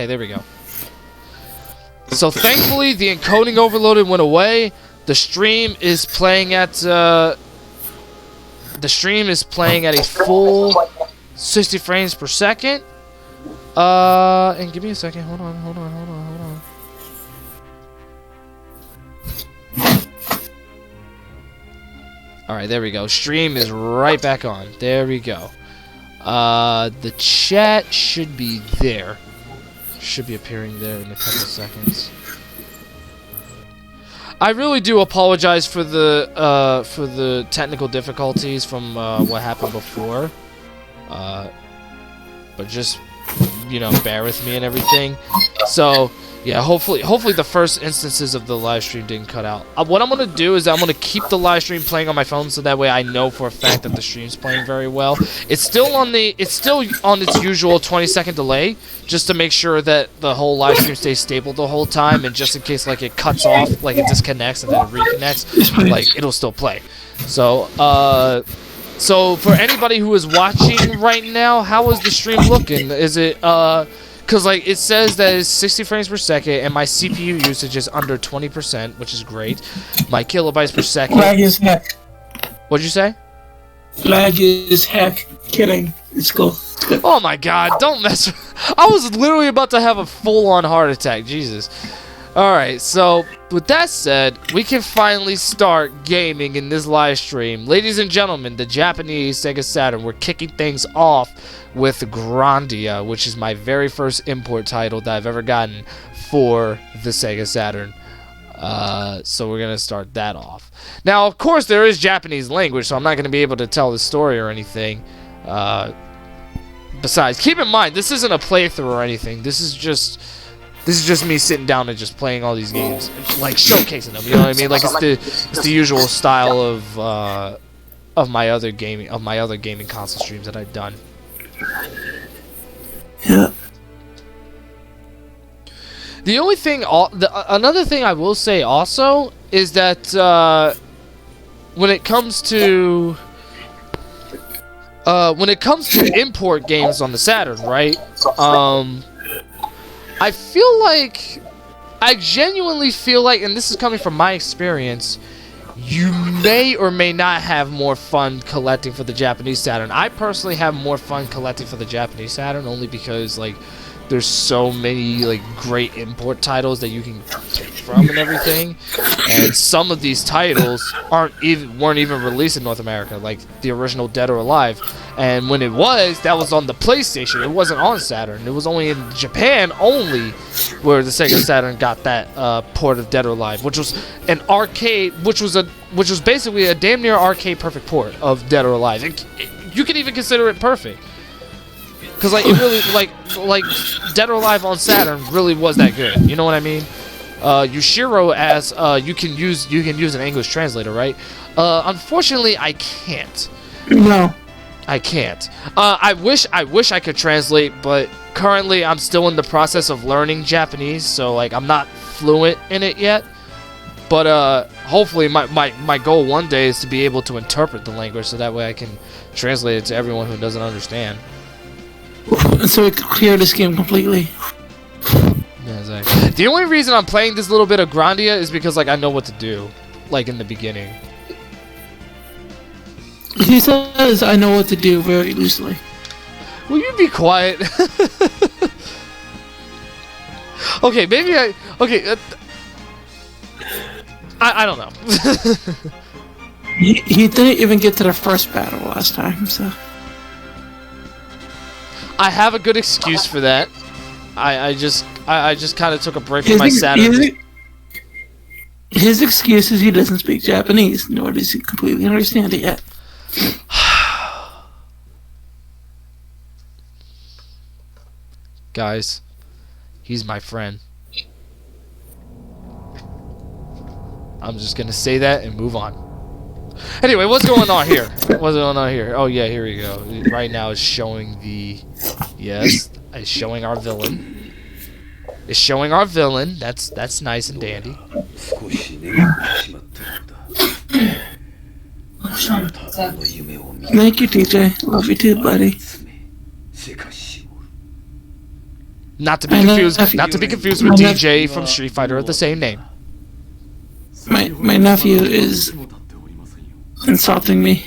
there we go. So thankfully, the encoding overloaded went away. The stream is playing at a full 60 frames per second. And give me a second. Hold on. Alright, there we go. Stream is right back on. There we go. The chat should be there. Should be appearing there in a couple of seconds. I really do apologize for the technical difficulties from what happened before. But just, you know, bear with me and everything. So yeah, hopefully the first instances of the live stream didn't cut out. What I'm gonna do is I'm gonna keep the live stream playing on my phone, so that way I know for a fact that the stream's playing very well. It's still on its usual 20-second delay, just to make sure that the whole live stream stays stable the whole time, and just in case like it cuts off, like it disconnects and then it reconnects, like it'll still play. So so for anybody who is watching right now, how is the stream looking? Is it because like it says that it's 60 frames per second, and my CPU usage is under 20%, which is great. My kilobytes per second. Lag is heck. What'd you say? Lag is heck. Kidding. It's cool. It's good. Oh my god! Don't mess. I was literally about to have a full-on heart attack. Jesus. All right. So with that said, we can finally start gaming in this live stream, ladies and gentlemen. The Japanese Sega Saturn. We're kicking things off with Grandia, which is my very first import title that I've ever gotten for the Sega Saturn. So we're gonna start that off. Now, of course, there is Japanese language, so I'm not gonna be able to tell the story or anything. Besides, keep in mind, this isn't a playthrough or anything. This is just me sitting down and just playing all these games, like showcasing them. You know what I mean? Like it's the usual style of my other gaming console streams that I've done. Yeah. The only thing, another thing I will say also is that when it comes to import games on the Saturn, right? I genuinely feel like, and this is coming from my experience, you may or may not have more fun collecting for the Japanese Saturn. I personally have more fun collecting for the Japanese Saturn, only because like there's so many like great import titles that you can pick from and everything, and some of these titles weren't even released in North America, like the original Dead or Alive. And when it was, that was on the PlayStation. It wasn't on Saturn. It was only in Japan only where the Sega Saturn got that port of Dead or Alive, which was an arcade, which was basically a damn near arcade perfect port of Dead or Alive. You can even consider it perfect. Because like it really like Dead or Alive on Saturn really was that good. You know what I mean? Yushiro as you can use an English translator, right? Unfortunately, I can't. No. I can't. I wish I could translate, but currently I'm still in the process of learning Japanese, so like I'm not fluent in it yet. But hopefully my goal one day is to be able to interpret the language, so that way I can translate it to everyone who doesn't understand. So we could clear this game completely. Yeah, exactly. The only reason I'm playing this little bit of Grandia is because like I know what to do, like in the beginning. He says, "I know what to do," very loosely. Will you be quiet? Okay, maybe I don't know. He didn't even get to the first battle last time, so. I have a good excuse for that. I just kind of took a break from my Saturn. His excuse is he doesn't speak Japanese, nor does he completely understand it yet. Guys, he's my friend. I'm just gonna say that and move on. Anyway, what's going on here? What's going on here? Oh yeah, here we go. Right now it's showing the... Yes, it's showing our villain. It's showing our villain. That's nice and dandy. Thank you, TJ. Love you too, buddy. Not to be confused. Not to be confused with DJ from Street Fighter of the same name. My nephew is insulting me.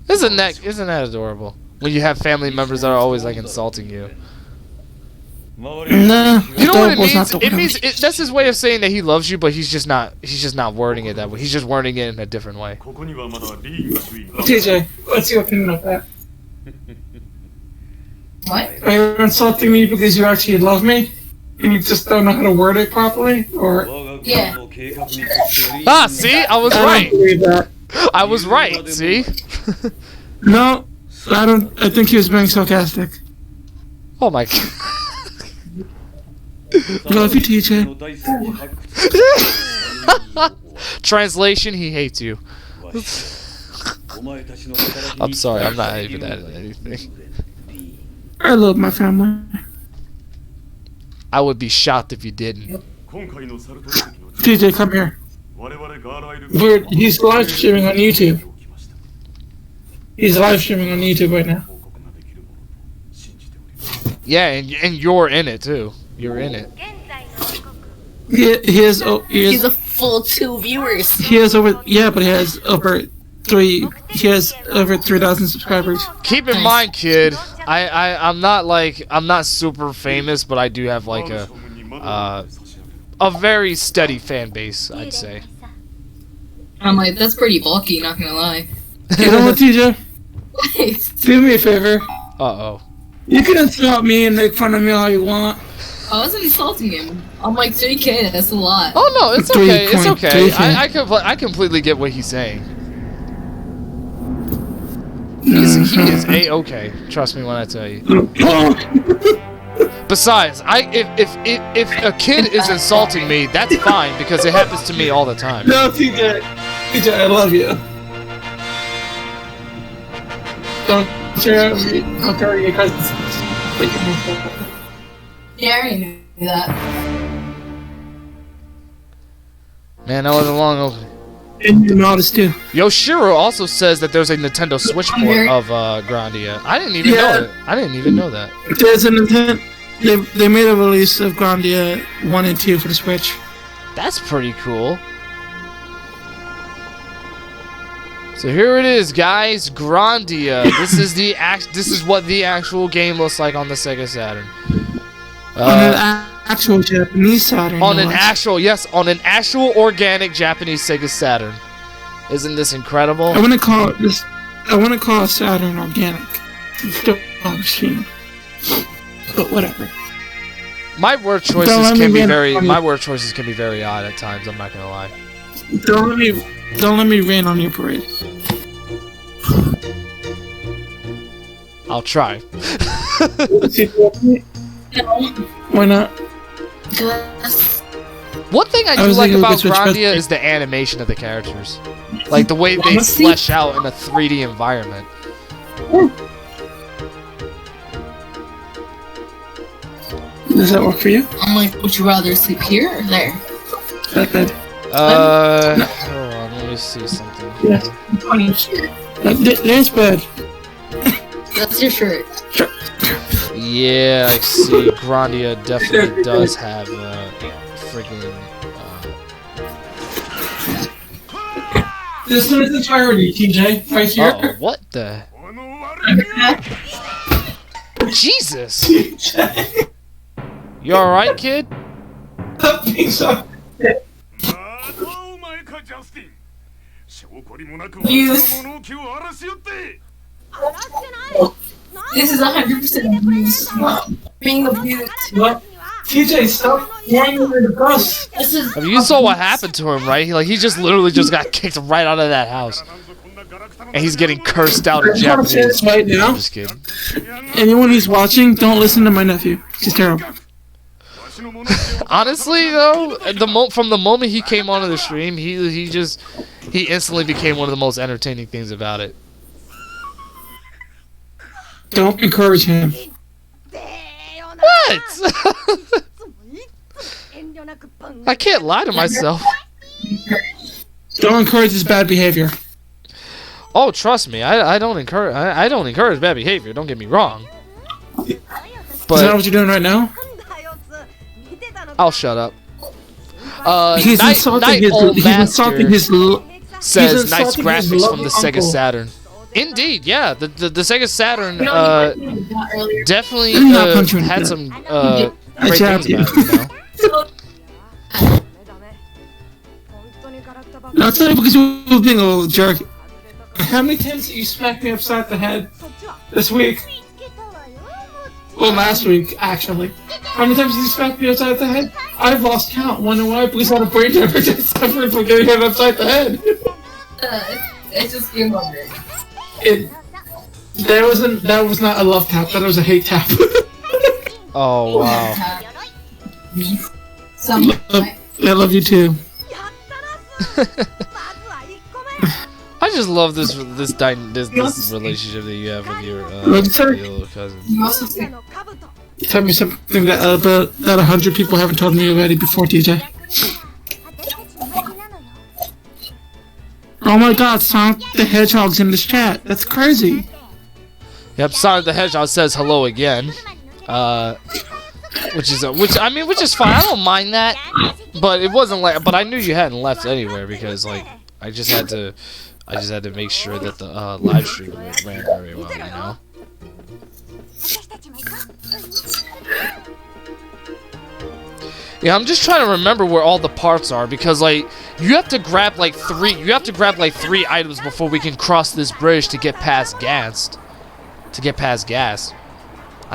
Isn't that adorable? When you have family members that are always like insulting you. No, You know what it means? It means that's his way of saying that he loves you, but he's just not wording it that way. He's just wording it in a different way. TJ, what's your opinion of that? What? Are you insulting me because you actually love me? And you just don't know how to word it properly? Or Yeah. Ah, see, I was I don't right. believe that. I was right. See? No, I don't. I think he was being sarcastic. Oh my god. Love you, TJ. Translation: he hates you. I'm sorry, I'm not even adding anything. I love my family. I would be shocked if you didn't. TJ, come here. He's live streaming on YouTube. He's live streaming on YouTube right now. Yeah, and you're in it too. You're in it. He has He's a full 2 viewers. he has over but he has over 3,000 subscribers. Keep in mind, kid, I'm not super famous, but I do have like a very steady fan base, I'd say. I'm like, that's pretty bulky, not gonna lie. You know what, TJ? What? Do me a favor. Uh-oh. You can insult me and make fun of me all you want. I wasn't insulting him. I'm like 3K, that's a lot. Oh no, it's okay. It's okay. 3.3K. I completely get what he's saying. He is a-okay. Trust me when I tell you. Besides, if a kid is insulting me, that's fine because it happens to me all the time. No, TJ, I love you. Don't share me. I'll carry your cousins. Yeah, I already knew that. Man, that wasn't long over. And you're modest too. Yoshiro also says that there's a Nintendo Switch port of Grandia. I didn't even know it. I didn't even know that. There's an intent. They made a release of Grandia 1 and 2 for the Switch. That's pretty cool. So here it is, guys. Grandia. This is what the actual game looks like on the Sega Saturn. On an actual Japanese Saturn. On an actual organic Japanese Sega Saturn. Isn't this incredible? I want to call it Saturn organic. It's still on the machine. But whatever. My word choices can be very odd at times. I'm not gonna lie. Don't let me rain on your parade. I'll try. Why not? One thing I do like about Grandia is the animation of the characters. Like the way they flesh out in a 3D environment. Does that work for you? I'm like, would you rather sleep here or there? That bed. Hold on, let me see something. Yeah. On your shirt. There's bed. That's your shirt. Yeah, I see. Grandia definitely does have freaking. This one is entirety, TJ. Right here. Oh, what the? Jesus! You alright, kid? Abuse. This is 100% abuse. Being abused. What? TJ, stop hanging in the bus. This is. I mean, you saw what happened to him, right? He just literally just got kicked right out of that house. And he's getting cursed out in Japanese. Right now. I'm just kidding. Anyone who's watching, don't listen to my nephew. He's terrible. Honestly, though, from the moment he came onto the stream, he instantly became one of the most entertaining things about it. Don't encourage him. What? I can't lie to myself. Don't encourage his bad behavior. Oh, trust me, I don't encourage bad behavior. Don't get me wrong. Is that what you're doing right now? I'll shut up. He's Night insulting his. Old He's Master insulting his. says he's nice insulting his graphics from the lovely Sega uncle. Saturn. Indeed, yeah. The Sega Saturn definitely I'm not punching had that. some I great jabbed things about it, you know. I'll tell you because you were being a little jerk. How many times did you smack me upside the head this week? Well, last week, actually. How many times did you smack me upside the head? I've lost count. Wonder why? Because I had a brain damage I suffered from getting hit upside the head. It's just game over. That was not a love tap. That was a hate tap. Oh wow. I love you too. I just love this relationship that you have with your little cousin. Tell me something that 100 people haven't told me already before, TJ. Oh my God, Sonic the Hedgehog's in this chat. That's crazy. Yep, Sonic the Hedgehog says hello again. Which is fine. I don't mind that. But it wasn't like. But I knew you hadn't left anywhere because like I just had to make sure that the live stream ran very well, you know. Yeah, I'm just trying to remember where all the parts are because like you have to grab like three items before we can cross this bridge to get past Gas. I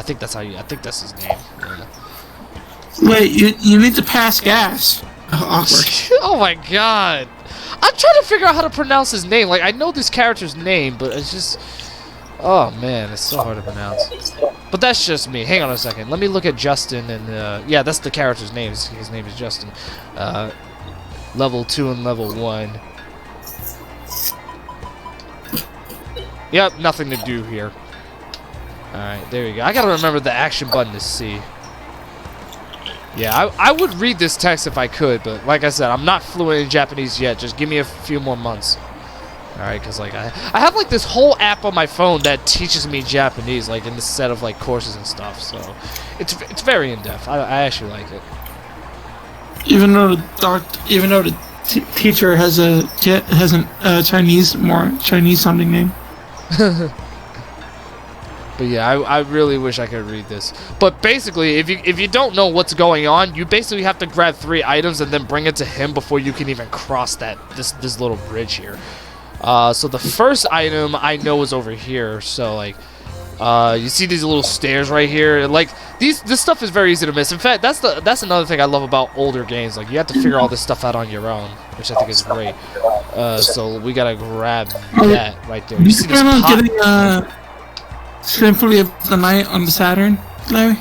think that's his name. Yeah. Wait, you need to pass Gas. Oh, awkward. Oh my God. I'm trying to figure out how to pronounce his name. Like I know this character's name, but it's just oh man, it's so hard to pronounce. But that's just me. Hang on a second. Let me look at Justin and yeah, that's the character's name. His name is Justin. Level 2 and level 1. Yep, nothing to do here. Alright, there you go. I gotta remember the action button is C. Yeah, I would read this text if I could, but like I said, I'm not fluent in Japanese yet. Just give me a few more months. Alright, because like I have like this whole app on my phone that teaches me Japanese, like in the set of like courses and stuff. So it's very in depth. I actually like it. Even though the teacher has a more Chinese sounding name. But yeah, I really wish I could read this. But basically, if you don't know what's going on, you basically have to grab 3 items and then bring it to him before you can even cross this little bridge here. So the first item I know is over here. So like, you see these little stairs right here. Like this stuff is very easy to miss. In fact, that's another thing I love about older games. Like you have to figure all this stuff out on your own, which I think is great. So we gotta grab that right there. You see this plan on pot? getting Symphony of the Night on the Saturn, Larry?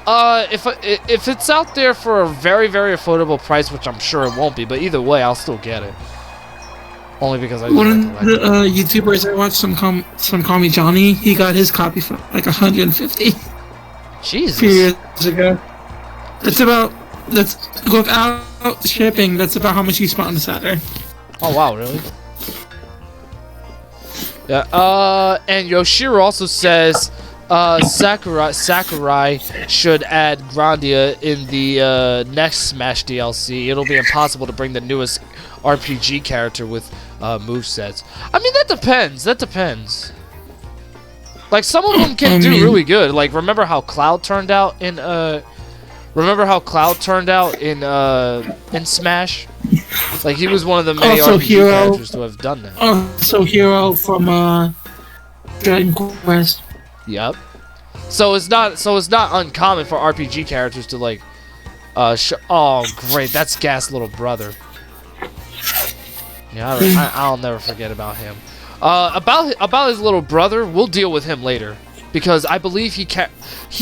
If it's out there for a very, very affordable price, which I'm sure it won't be, but either way, I'll still get it. Only because I. One of the YouTubers I watched, some Call Me Johnny, he got his copy for like 150. Jesus. A few years ago. Without shipping, that's about how much he spent on the Saturn. Oh wow, really? Yeah. And Yoshiro also says, Sakurai should add Grandia in the next Smash DLC. It'll be impossible to bring the newest RPG character with movesets. I mean, that depends. Like some of them can do really good. Like remember how Cloud turned out in Smash? Like he was one of the many RPG characters to have done that. Also Hero from Dragon Quest. Yep. So it's not uncommon for RPG characters to like oh great, that's Gas' little brother. Yeah, I'll never forget about him. About his little brother, we'll deal with him later because I believe he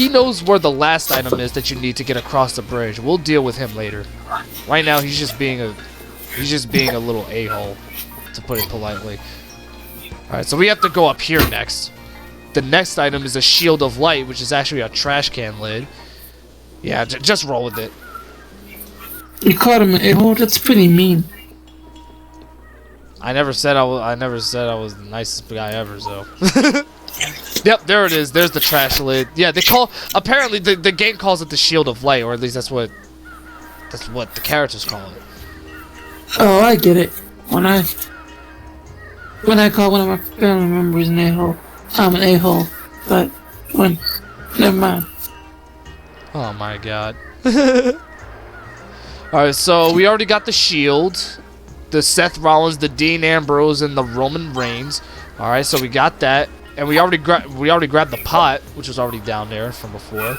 knows where the last item is that you need to get across the bridge. We'll deal with him later. Right now he's just being a little a-hole, to put it politely. Alright, so we have to go up here next. The next item is a Shield of Light, which is actually a trash can lid. Yeah, just roll with it. You called him an a-hole? That's pretty mean. I never said I was the nicest guy ever, so. Yep, there it is. There's the trash lid. Yeah, they call. Apparently, the game calls it the Shield of Light, or at least that's what the characters call it. Oh, I get it. When I call one of my family members an a-hole, I'm an a-hole. But never mind. Oh my god. Alright, so we already got the shield, the Seth Rollins, the Dean Ambrose, and the Roman Reigns. Alright, so we got that. And we already grabbed the pot, which was already down there from before.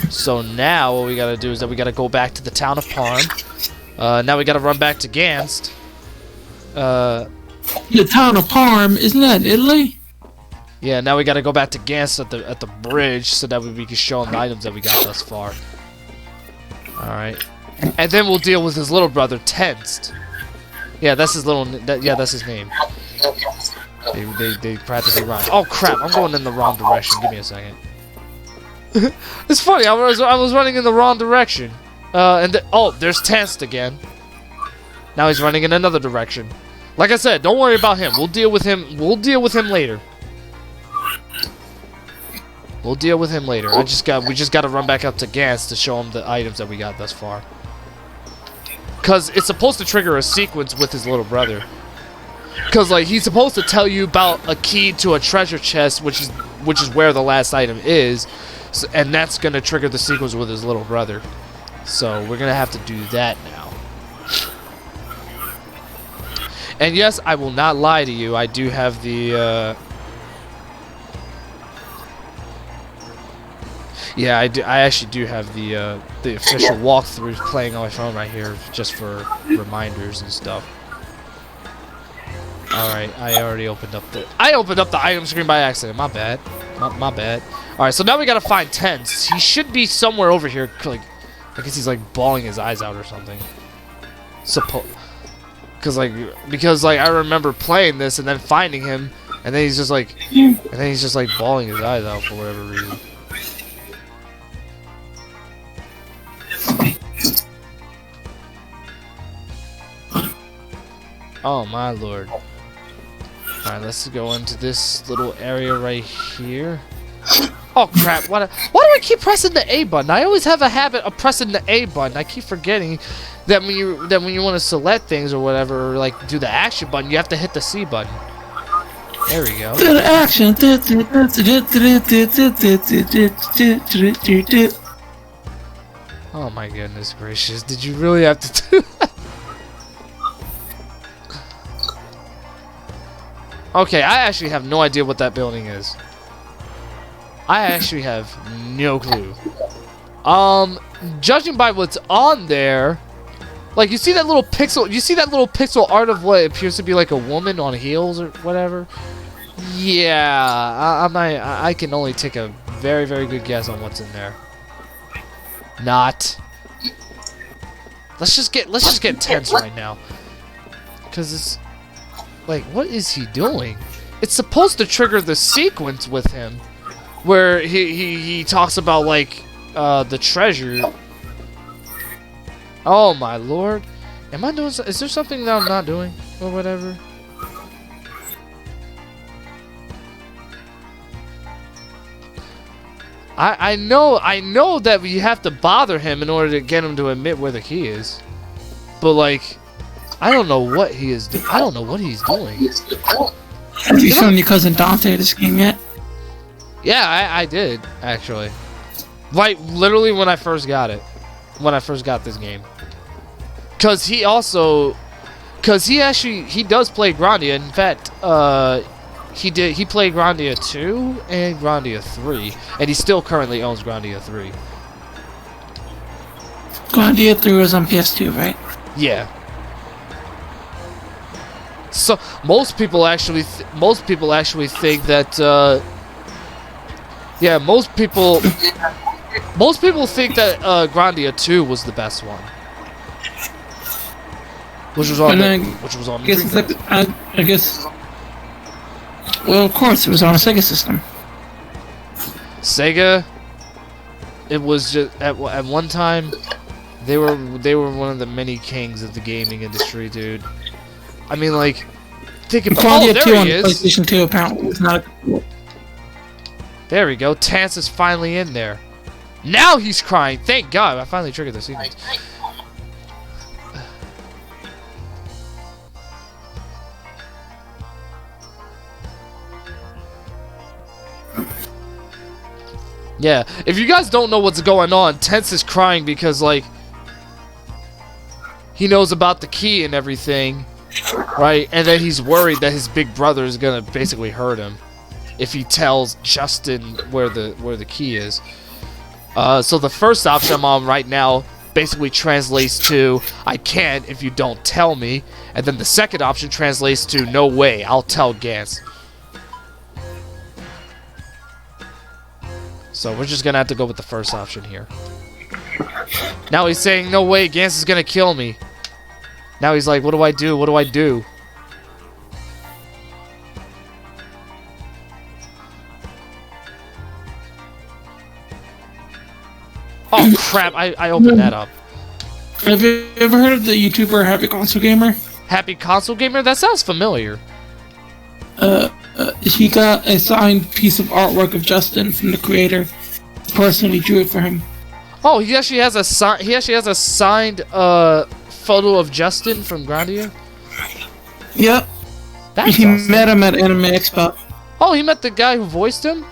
So now what we gotta do is that we gotta go back to the town of Parm. Now we gotta run back to Ganst. The town of Parm, isn't that Italy? Yeah, now we gotta go back to Ganst at the bridge so that we can show him the items that we got thus far. Alright. And then we'll deal with his little brother, Tensed. Yeah, that's his that's his name. They practically rhyme. Oh crap, I'm going in the wrong direction. Give me a second. It's funny, I was running in the wrong direction. Oh, there's Tensed again. Now he's running in another direction. Like I said, don't worry about him. We'll deal with him later. We'll deal with him later. We just gotta run back up to Gans to show him the items that we got thus far. Cause it's supposed to trigger a sequence with his little brother. Cause like he's supposed to tell you about a key to a treasure chest, which is where the last item is, and that's gonna trigger the sequence with his little brother. So we're gonna have to do that now. And yes, I will not lie to you. I do have the. Yeah, I actually do have the official walkthrough playing on my phone right here, just for reminders and stuff. All right, I already opened up the item screen by accident. My bad. My bad. All right, so now we gotta find Tense. He should be somewhere over here. Like, I guess he's like bawling his eyes out or something. Because I remember playing this and then finding him, and then he's just like bawling his eyes out for whatever reason. Oh my lord. Alright, let's go into this little area right here. Oh crap, why do I keep pressing the A button? I always have a habit of pressing the A button. I keep forgetting that when you want to select things or whatever, or like do the action button, you have to hit the C button. There we go. The action. Oh my goodness gracious, did you really have to do that? Okay, I actually have no idea what that building is. I actually have no clue. Judging by what's on there, like you see that little pixel art of what appears to be like a woman on heels or whatever. Yeah, I can only take a very, very good guess on what's in there. Not. Let's just get Tense right now, cause it's like, what is he doing? It's supposed to trigger the sequence with him, where he talks about like the treasure. Oh my lord, am I doing? Is there something that I'm not doing or whatever? I know that we have to bother him in order to get him to admit where the key is, but like, I don't know what he is. I don't know what he's doing. Have you shown your cousin Dante this game yet? Yeah, I did actually. Like literally when I first got it, when I first got this game. Cause he does play Grandia. In fact, he played Grandia 2 and Grandia 3, and he still currently owns Grandia 3. Grandia 3 was on PS2, right? Yeah. So most people actually think that most people think that Grandia 2 was the best one, which was on the Dreamcast. I guess. Well, of course, it was on a Sega system. Sega. It was just at one time they were one of the many kings of the gaming industry, dude. I mean, like, think about. Oh, there he is. PlayStation 2 apparently was not. There we go. Tance is finally in there. Now he's crying. Thank God. I finally triggered the sequence. Yeah, if you guys don't know what's going on, Tense is crying because, like, he knows about the key and everything, right? And then he's worried that his big brother is gonna basically hurt him if he tells Justin where the key is. So the first option I'm on right now basically translates to, I can't if you don't tell me. And then the second option translates to, no way, I'll tell Gans. So we're just gonna have to go with the first option here. Now he's saying, no way, Gans is gonna kill me. Now he's like, what do I do? What do I do? Oh crap, I opened that up. Have you ever heard of the YouTuber Happy Console Gamer? Happy Console Gamer? That sounds familiar. He got a signed piece of artwork of Justin from the creator. Personally drew it for him. Oh, he actually has a signed photo of Justin from Grandia. Yep. That's he awesome. met him at Anime Expo. Oh, he met the guy who voiced him?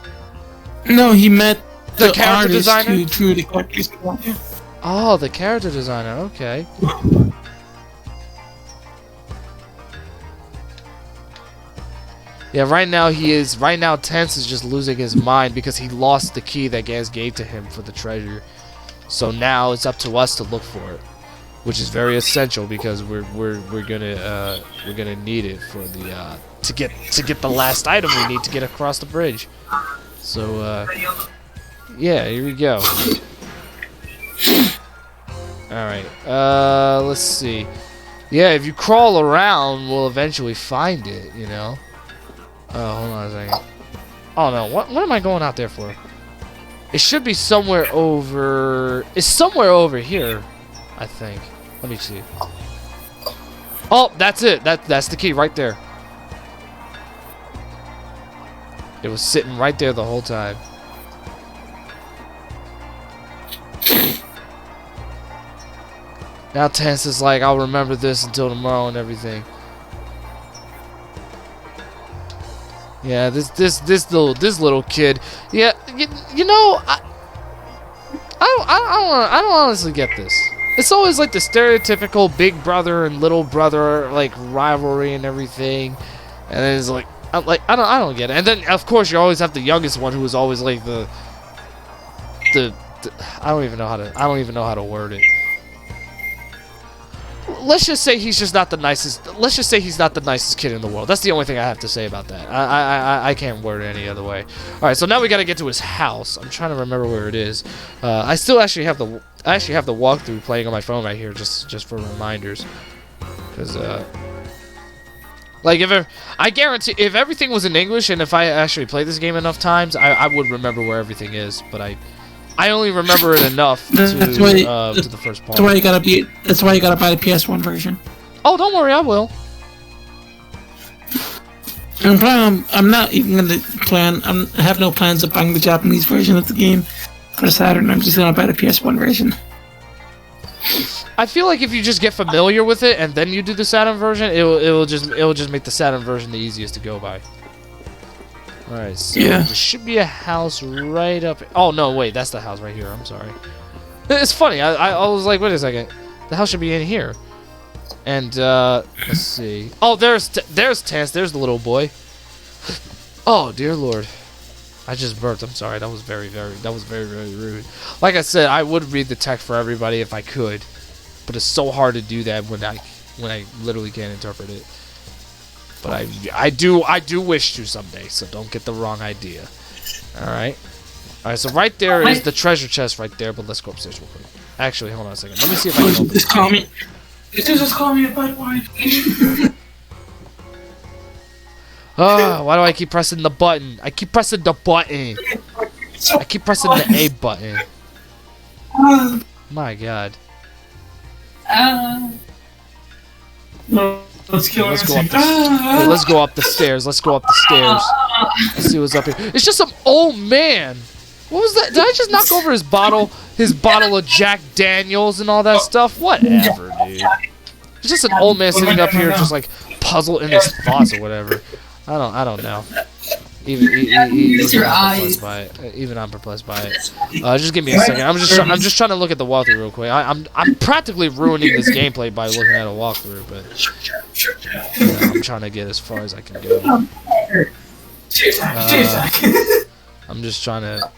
No, he met The the character artist designer? who drew the characters. Oh, the character designer. Okay. Yeah, right now Tense is just losing his mind because he lost the key that Gans gave to him for the treasure. So now it's up to us to look for it, which is very essential because we're gonna need it for the to get the last item we need to get across the bridge. So yeah, here we go. All right. Let's see. Yeah, if you crawl around, we'll eventually find it. You know. Oh, hold on a second. Oh no, what am I going out there for? It should be somewhere over... It's somewhere over here, I think. Let me see. Oh, that's it. That's the key right there. It was sitting right there the whole time. Now Tense is like, I'll remember this until tomorrow and everything. Yeah, this little kid. Yeah, you know, I don't honestly get this. It's always like the stereotypical big brother and little brother like rivalry and everything, and then it's like I don't get it. And then of course you always have the youngest one who is always like the I don't even know how to word it. Let's just say he's just not the nicest. Let's just say he's not the nicest kid in the world. That's the only thing I have to say about that. I can't word it any other way. All right, so now we got to get to his house. I'm trying to remember where it is. I still actually have the walkthrough playing on my phone right here, just for reminders. Because like I guarantee if everything was in English and if I actually played this game enough times, I would remember where everything is. But I only remember it enough to the first part. That's why you gotta buy the PS1 version. Oh, don't worry, I will. I'm not even gonna plan. I have no plans of buying the Japanese version of the game for the Saturn. I'm just gonna buy the PS1 version. I feel like if you just get familiar with it and then you do the Saturn version, it'll just make the Saturn version the easiest to go by. Alright, so yeah. there should be a house right up... Oh, no, wait, that's the house right here. I'm sorry. It's funny. I was like, wait a second. The house should be in here. And, let's see. Oh, there's Tance. There's the little boy. Oh, dear Lord. I just burped. I'm sorry. That was very, very rude. Like I said, I would read the text for everybody if I could. But it's so hard to do that when I literally can't interpret it. But I do wish to someday, so don't get the wrong idea. Alright, so right there is the treasure chest right there, but let's go upstairs real quick. Actually, hold on a second. Let me see if I can open Just call me. Just call me a butt wine. why do I keep pressing the button? I keep pressing the button. I keep pressing the A button. My God. Let's kill Let's her. go up the, yeah, let's go up the stairs. Let's go up the stairs. Let's see what's up here. It's just some old man. What was that? Did I just knock over his bottle of Jack Daniels and all that stuff? Whatever, dude. It's just an old man sitting up here, just like puzzled in his thoughts or whatever. I don't know. Even I'm perplexed by it. Just give me a second. I'm just trying to look at the walkthrough real quick. I'm practically ruining this gameplay by looking at a walkthrough, but I'm trying to get as far as I can go. I'm just trying to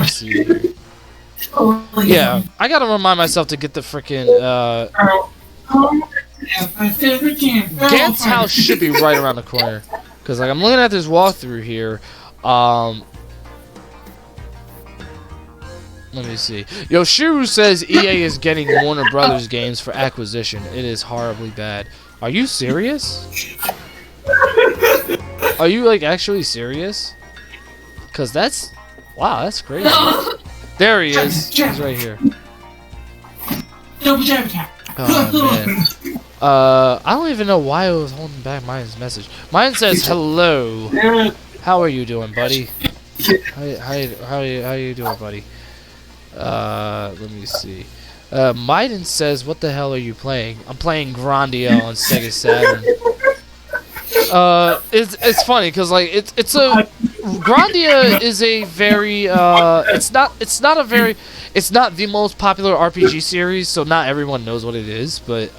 see here. Yeah, I gotta remind myself to get the freaking Gant's house should be right around the corner. Cause like I'm looking at this walkthrough here, let me see. Yoshiru says EA is getting Warner Brothers games for acquisition. It is horribly bad. Are you serious? Are you like actually serious? Cause that's that's crazy. There he is. He's right here. Oh man. I don't even know why I was holding back Mayan's message. Mayan says hello. How are you doing, buddy? How you doing, buddy? Let me see. Maiden says, "What the hell are you playing?" I'm playing Grandia on Sega Saturn. It's funny because like it's a Grandia is a very it's not the most popular RPG series, so not everyone knows what it is, but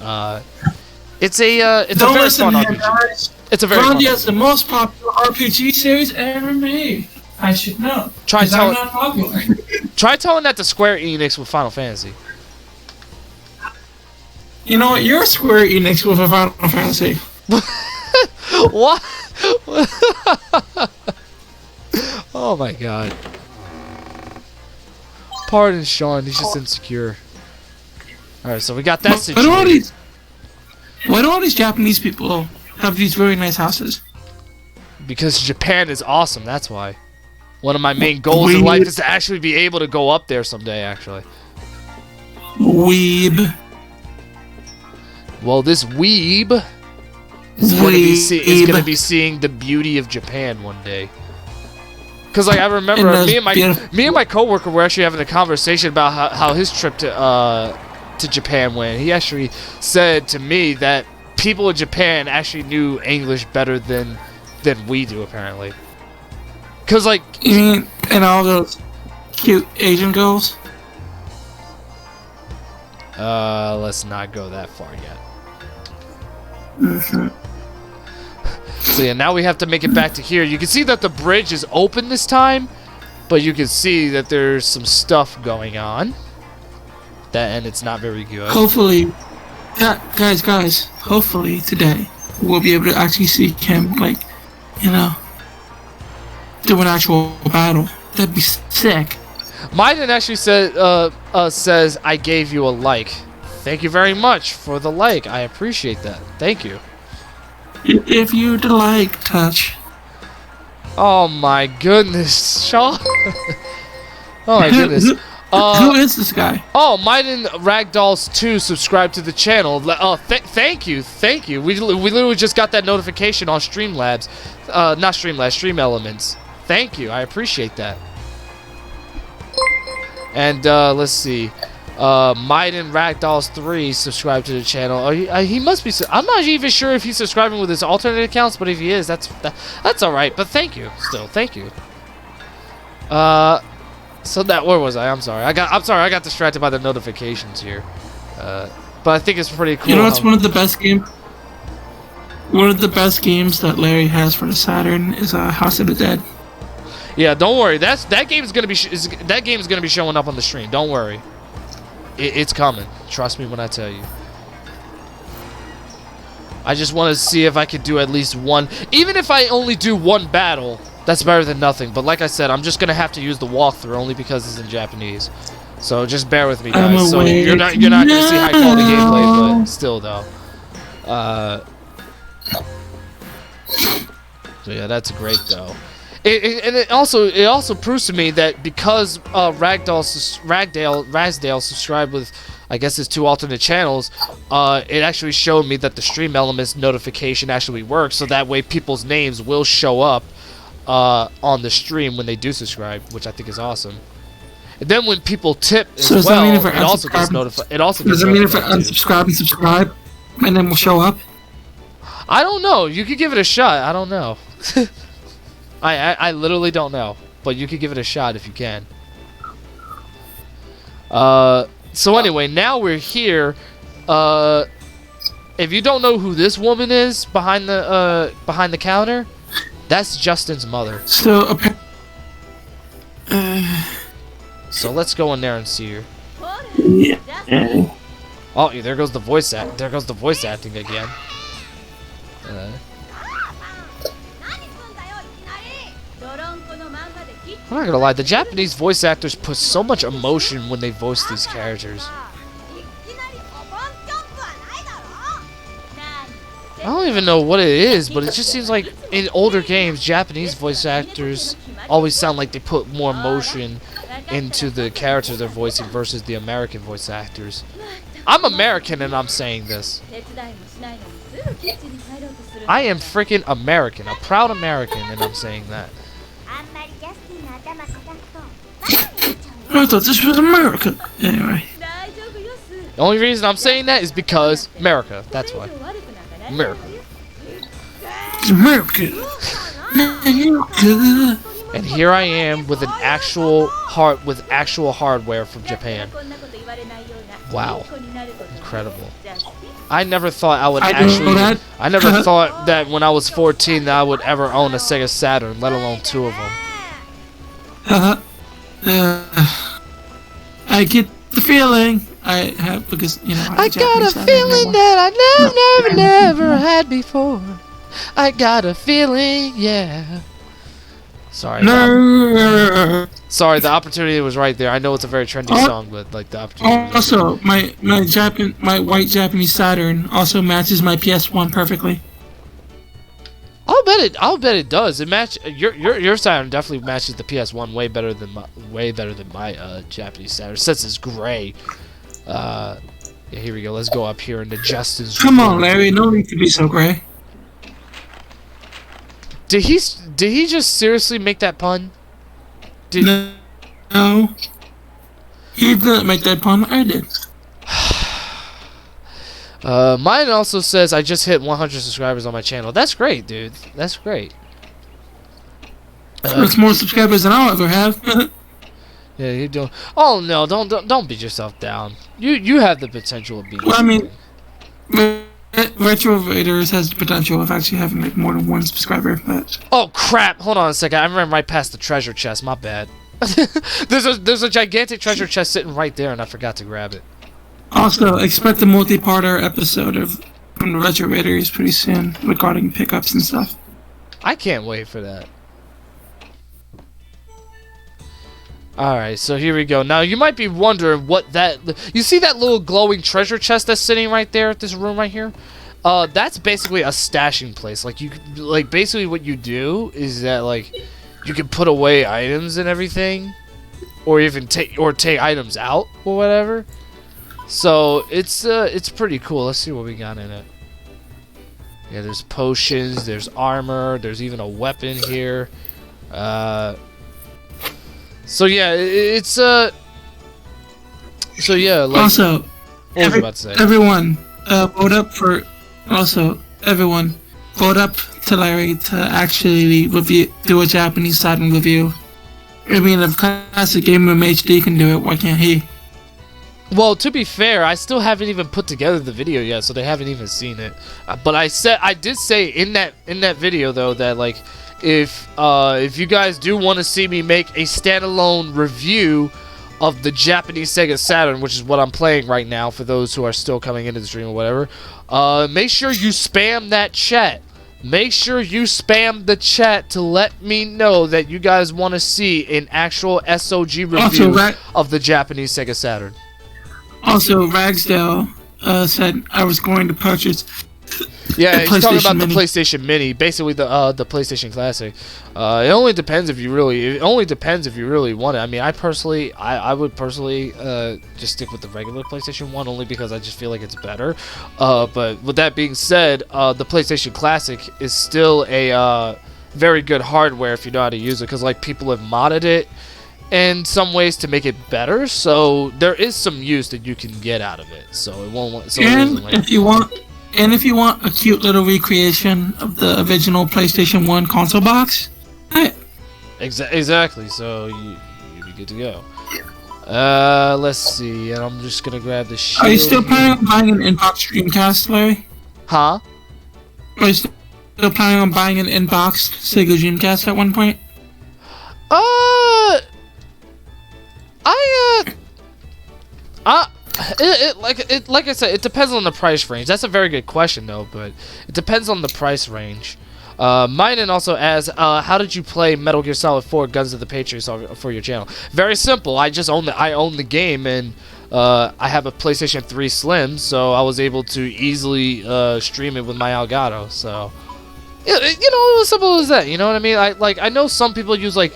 it's a very fun RPG. It's a very fun Grandia is the most popular RPG series ever made. I should know. Try telling that to Square Enix with Final Fantasy. You know what? You're Square Enix with a Final Fantasy. What? Oh my god. Pardon Sean, he's just insecure. Alright, so we got that situation. Why do all these Japanese people have these very nice houses? Because Japan is awesome, that's why. One of my main goals in life is to actually be able to go up there someday, actually. Weeb. Well, this weeb is gonna be seeing the beauty of Japan one day. Cause like I remember me and my coworker were actually having a conversation about how his trip to Japan went. He actually said to me that people in Japan actually knew English better than we do apparently. Cause like you mean and all those cute Asian girls? Let's not go that far yet. So yeah, now we have to make it back to here. You can see that the bridge is open this time, but you can see that there's some stuff going on. And it's not very good. Hopefully, guys, hopefully today we'll be able to actually see him, like, you know, do an actual battle. That'd be sick. Maiden actually says, I gave you a like. Thank you very much for the like. I appreciate that. Thank you. If you'd like touch. Oh my goodness, Shaw. Oh my goodness. Who is this guy? Oh, Maiden Ragdolls 2 subscribed to the channel. Thank you. We literally just got that notification on Streamlabs. Not Streamlabs, Stream Elements. Thank you. I appreciate that. And let's see. Maiden Ragdolls 3 subscribed to the channel. He must be. I'm not even sure if he's subscribing with his alternate accounts, but if he is, that's all right. But thank you, still, thank you. So that where was I? I'm sorry. I got distracted by the notifications here. But I think it's pretty cool. You know, it's one of the best games. One of the best games that Larry has for the Saturn is House of the Dead. Yeah, don't worry. That game is gonna be showing up on the stream. Don't worry. It's coming. Trust me when I tell you. I just want to see if I could do at least one. Even if I only do one battle, that's better than nothing. But like I said, I'm just gonna have to use the walkthrough only because it's in Japanese. So just bear with me, guys. So you're not gonna see high quality gameplay, but still though. So yeah, that's great though. It also proves to me that because Razdale subscribed with I guess it's 2 alternate channels, it actually showed me that the stream elements notification actually works, so that way people's names will show up on the stream when they do subscribe, which I think is awesome. And then when people tip as So does well, that mean if I it also gets notified. It also does gets that mean if I notified too. unsubscribe and subscribe, my name will show up? I don't know. You could give it a shot. I don't know. I literally don't know, but you could give it a shot if you can. So anyway, now we're here. If you don't know who this woman is behind the counter, that's Justin's mother. So So let's go in there and see her. yeah. Oh, there goes the voice act. There goes the voice acting again. I'm not gonna lie, the Japanese voice actors put so much emotion when they voice these characters. I don't even know what it is, but it just seems like in older games, Japanese voice actors always sound like they put more emotion into the characters they're voicing versus the American voice actors. I'm American and I'm saying this. I am freaking American, a proud American, and I'm saying that. I thought this was America. Anyway. The only reason I'm saying that is because America. That's why. America. It's America. America. And here I am with an actual hardware from Japan. Wow. Incredible. I never thought I would I never thought that when I was 14 that I would ever own a Sega Saturn, let alone 2 of them. I get the feeling I have because, you know, I got a feeling that I never had before. I got a feeling, yeah. Sorry. Sorry, the opportunity was right there. I know it's a very trendy song, but like the opportunity. Also, my white Japanese Saturn also matches my PS1 perfectly. I'll bet it does. It match your Saturn definitely matches the PS1 way better than my Japanese Saturn. Since it's gray. Yeah, here we go. Let's go up here into Justin's. Come on, Larry. No need to be so gray. Did he just seriously make that pun? No. He didn't make that pun. I did. Mine also says I just hit 100 subscribers on my channel. That's great, dude. That's great. That's more subscribers than I'll ever have. Yeah, you don't. Oh no! Don't beat yourself down. You have the potential of being. Well, I mean, Retro Raiders has the potential of actually having like more than 1 subscriber. But oh crap! Hold on a second. I ran right past the treasure chest. My bad. there's a gigantic treasure chest sitting right there, and I forgot to grab it. Also, expect a multi-parter episode of from the Retro Raiders pretty soon regarding pickups and stuff. I can't wait for that. Alright, so here we go. Now, you might be wondering what that... You see that little glowing treasure chest that's sitting right there at this room right here? That's basically a stashing place. Like, basically what you do is that, like, you can put away items and everything. Or even take items out or whatever. So, it's pretty cool. Let's see what we got in it. Yeah, there's potions, there's armor, there's even a weapon here. So yeah, it's so yeah. Like, also, what was I about to say? Everyone, vote up for. Also, everyone, vote up to Larry to actually do a Japanese Saturn review. I mean, if Classic Gamer HD can do it, why can't he? Well, to be fair, I still haven't even put together the video yet, so they haven't even seen it. But I did say in that video though that like. If you guys do want to see me make a standalone review of the Japanese Sega Saturn, which is what I'm playing right now for those who are still coming into the stream or whatever, make sure you spam that chat. Make sure you spam the chat to let me know that you guys want to see an actual SOG review of the Japanese Sega Saturn. Also, Ragsdale said I was going to purchase Yeah, he's talking about Mini. the PlayStation Mini, basically the PlayStation Classic. It only depends if you really want it. I mean, I would personally just stick with the regular PlayStation 1 only because I just feel like it's better. But with that being said, the PlayStation Classic is still a very good hardware if you know how to use it, because like people have modded it in some ways to make it better. So there is some use that you can get out of it. So it won't. So And if you want a cute little recreation of the original PlayStation 1 console box, hey, exactly. So you'd be good to go. Let's see. And I'm just gonna grab the shield. are you still planning on buying an inbox Dreamcast, Larry? Huh? Are you still planning on buying an inbox Sega Dreamcast at one point? Like I said, it depends on the price range. That's a very good question, though, but it depends on the price range. Mine also asks, how did you play Metal Gear Solid 4 Guns of the Patriots for your channel? Very simple. I own the game, and I have a PlayStation 3 Slim, so I was able to easily stream it with my Elgato. So, you know, it was simple as that. You know what I mean? I know some people use like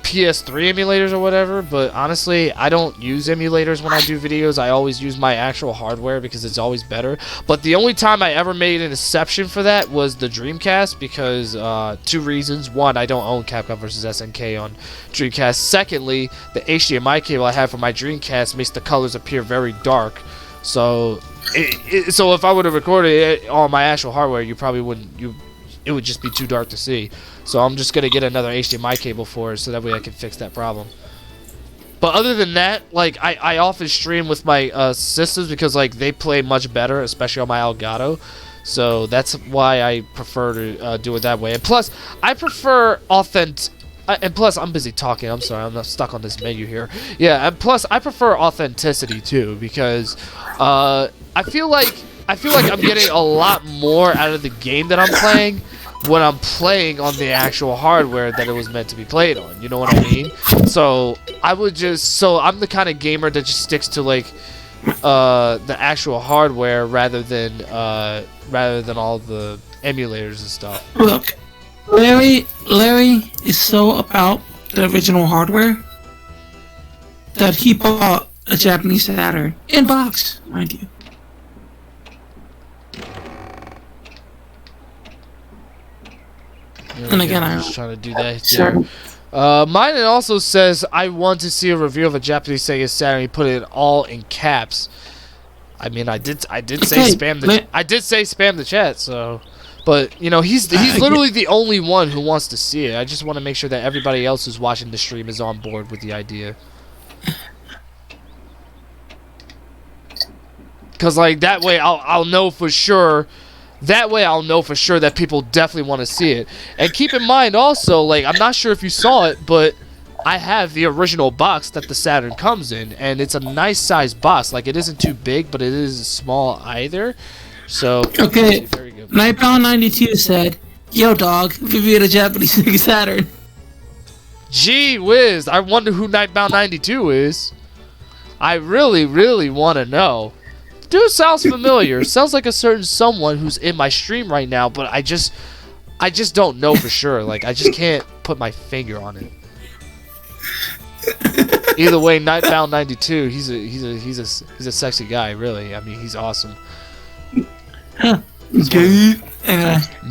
PS3 emulators or whatever, but honestly, I don't use emulators when I do videos. I always use my actual hardware because it's always better. But the only time I ever made an exception for that was the Dreamcast, because two reasons. One, I don't own Capcom vs. SNK on Dreamcast. Secondly, the HDMI cable I have for my Dreamcast makes the colors appear very dark. So, so if I would have recorded it on my actual hardware, you probably wouldn't. It would just be too dark to see. So I'm just gonna get another HDMI cable for it, so that way I can fix that problem. But other than that, like I often stream with my sisters because like they play much better, especially on my Elgato. So that's why I prefer to do it that way. And plus, I prefer and plus, I'm busy talking. I'm sorry, I'm not stuck on this menu here. Yeah, and plus, I prefer authenticity too, because I feel like I'm getting a lot more out of the game that I'm playing when I'm playing on the actual hardware that it was meant to be played on. You know what I mean? So I'm the kind of gamer that just sticks to like the actual hardware rather than all the emulators and stuff. Look, Larry is so about the original hardware that he bought a Japanese Saturn in box, mind you. And again, I'm just trying to do that. Sure. Mine also says, I want to see a review of a Japanese Sega Saturn. He put it all in caps. I mean, I did say spam the chat. So, but you know, he's literally the only one who wants to see it. I just want to make sure that everybody else who's watching the stream is on board with the idea. Cause like that way, I'll know for sure. That way I'll know for sure that people definitely want to see it. And keep in mind also, like, I'm not sure if you saw it, but I have the original box that the Saturn comes in, and it's a nice size box. Like, it isn't too big, but it isn't small either. So, okay, very good. Nightbound92 said, yo dog, review the Japanese Sega Saturn. Gee whiz, I wonder who Nightbound92 is. I really, really want to know. Dude sounds familiar. Sounds like a certain someone who's in my stream right now, but I just don't know for sure. Like, I just can't put my finger on it. Either way, Nightbound92, he's a sexy guy, really. I mean, he's awesome. Gay.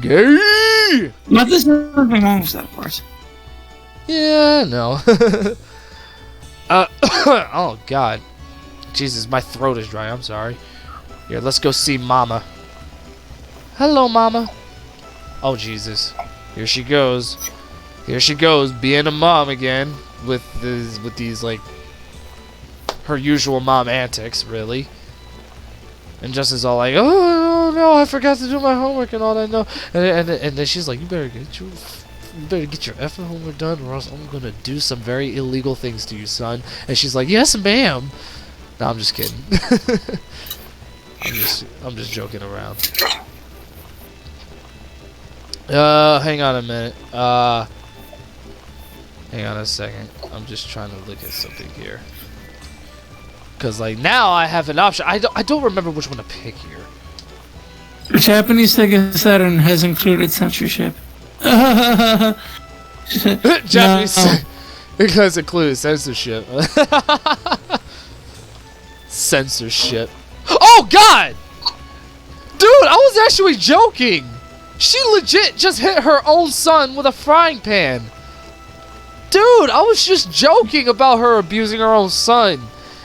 Gay. But there's nothing wrong with that, of course. Yeah, no. Oh God, Jesus, my throat is dry. I'm sorry. Here, let's go see Mama. Hello, Mama. Oh Jesus, here she goes. Here she goes, being a mom again with these like her usual mom antics, really. And Justin's all like, "Oh no, I forgot to do my homework and all that." No, and then she's like, "You better get your effing homework done, or else I'm gonna do some very illegal things to you, son." And she's like, "Yes, ma'am." No, I'm just kidding. I'm just joking around. Hang on a minute. Hang on a second. I'm just trying to look at something here. Cause like now I have an option. I don't remember which one to pick here. The Japanese Sega Saturn has included censorship. Japanese No. because included censorship. Censorship. Oh God! Dude, I was actually joking. She legit just hit her own son with a frying pan. Dude, I was just joking about her abusing her own son.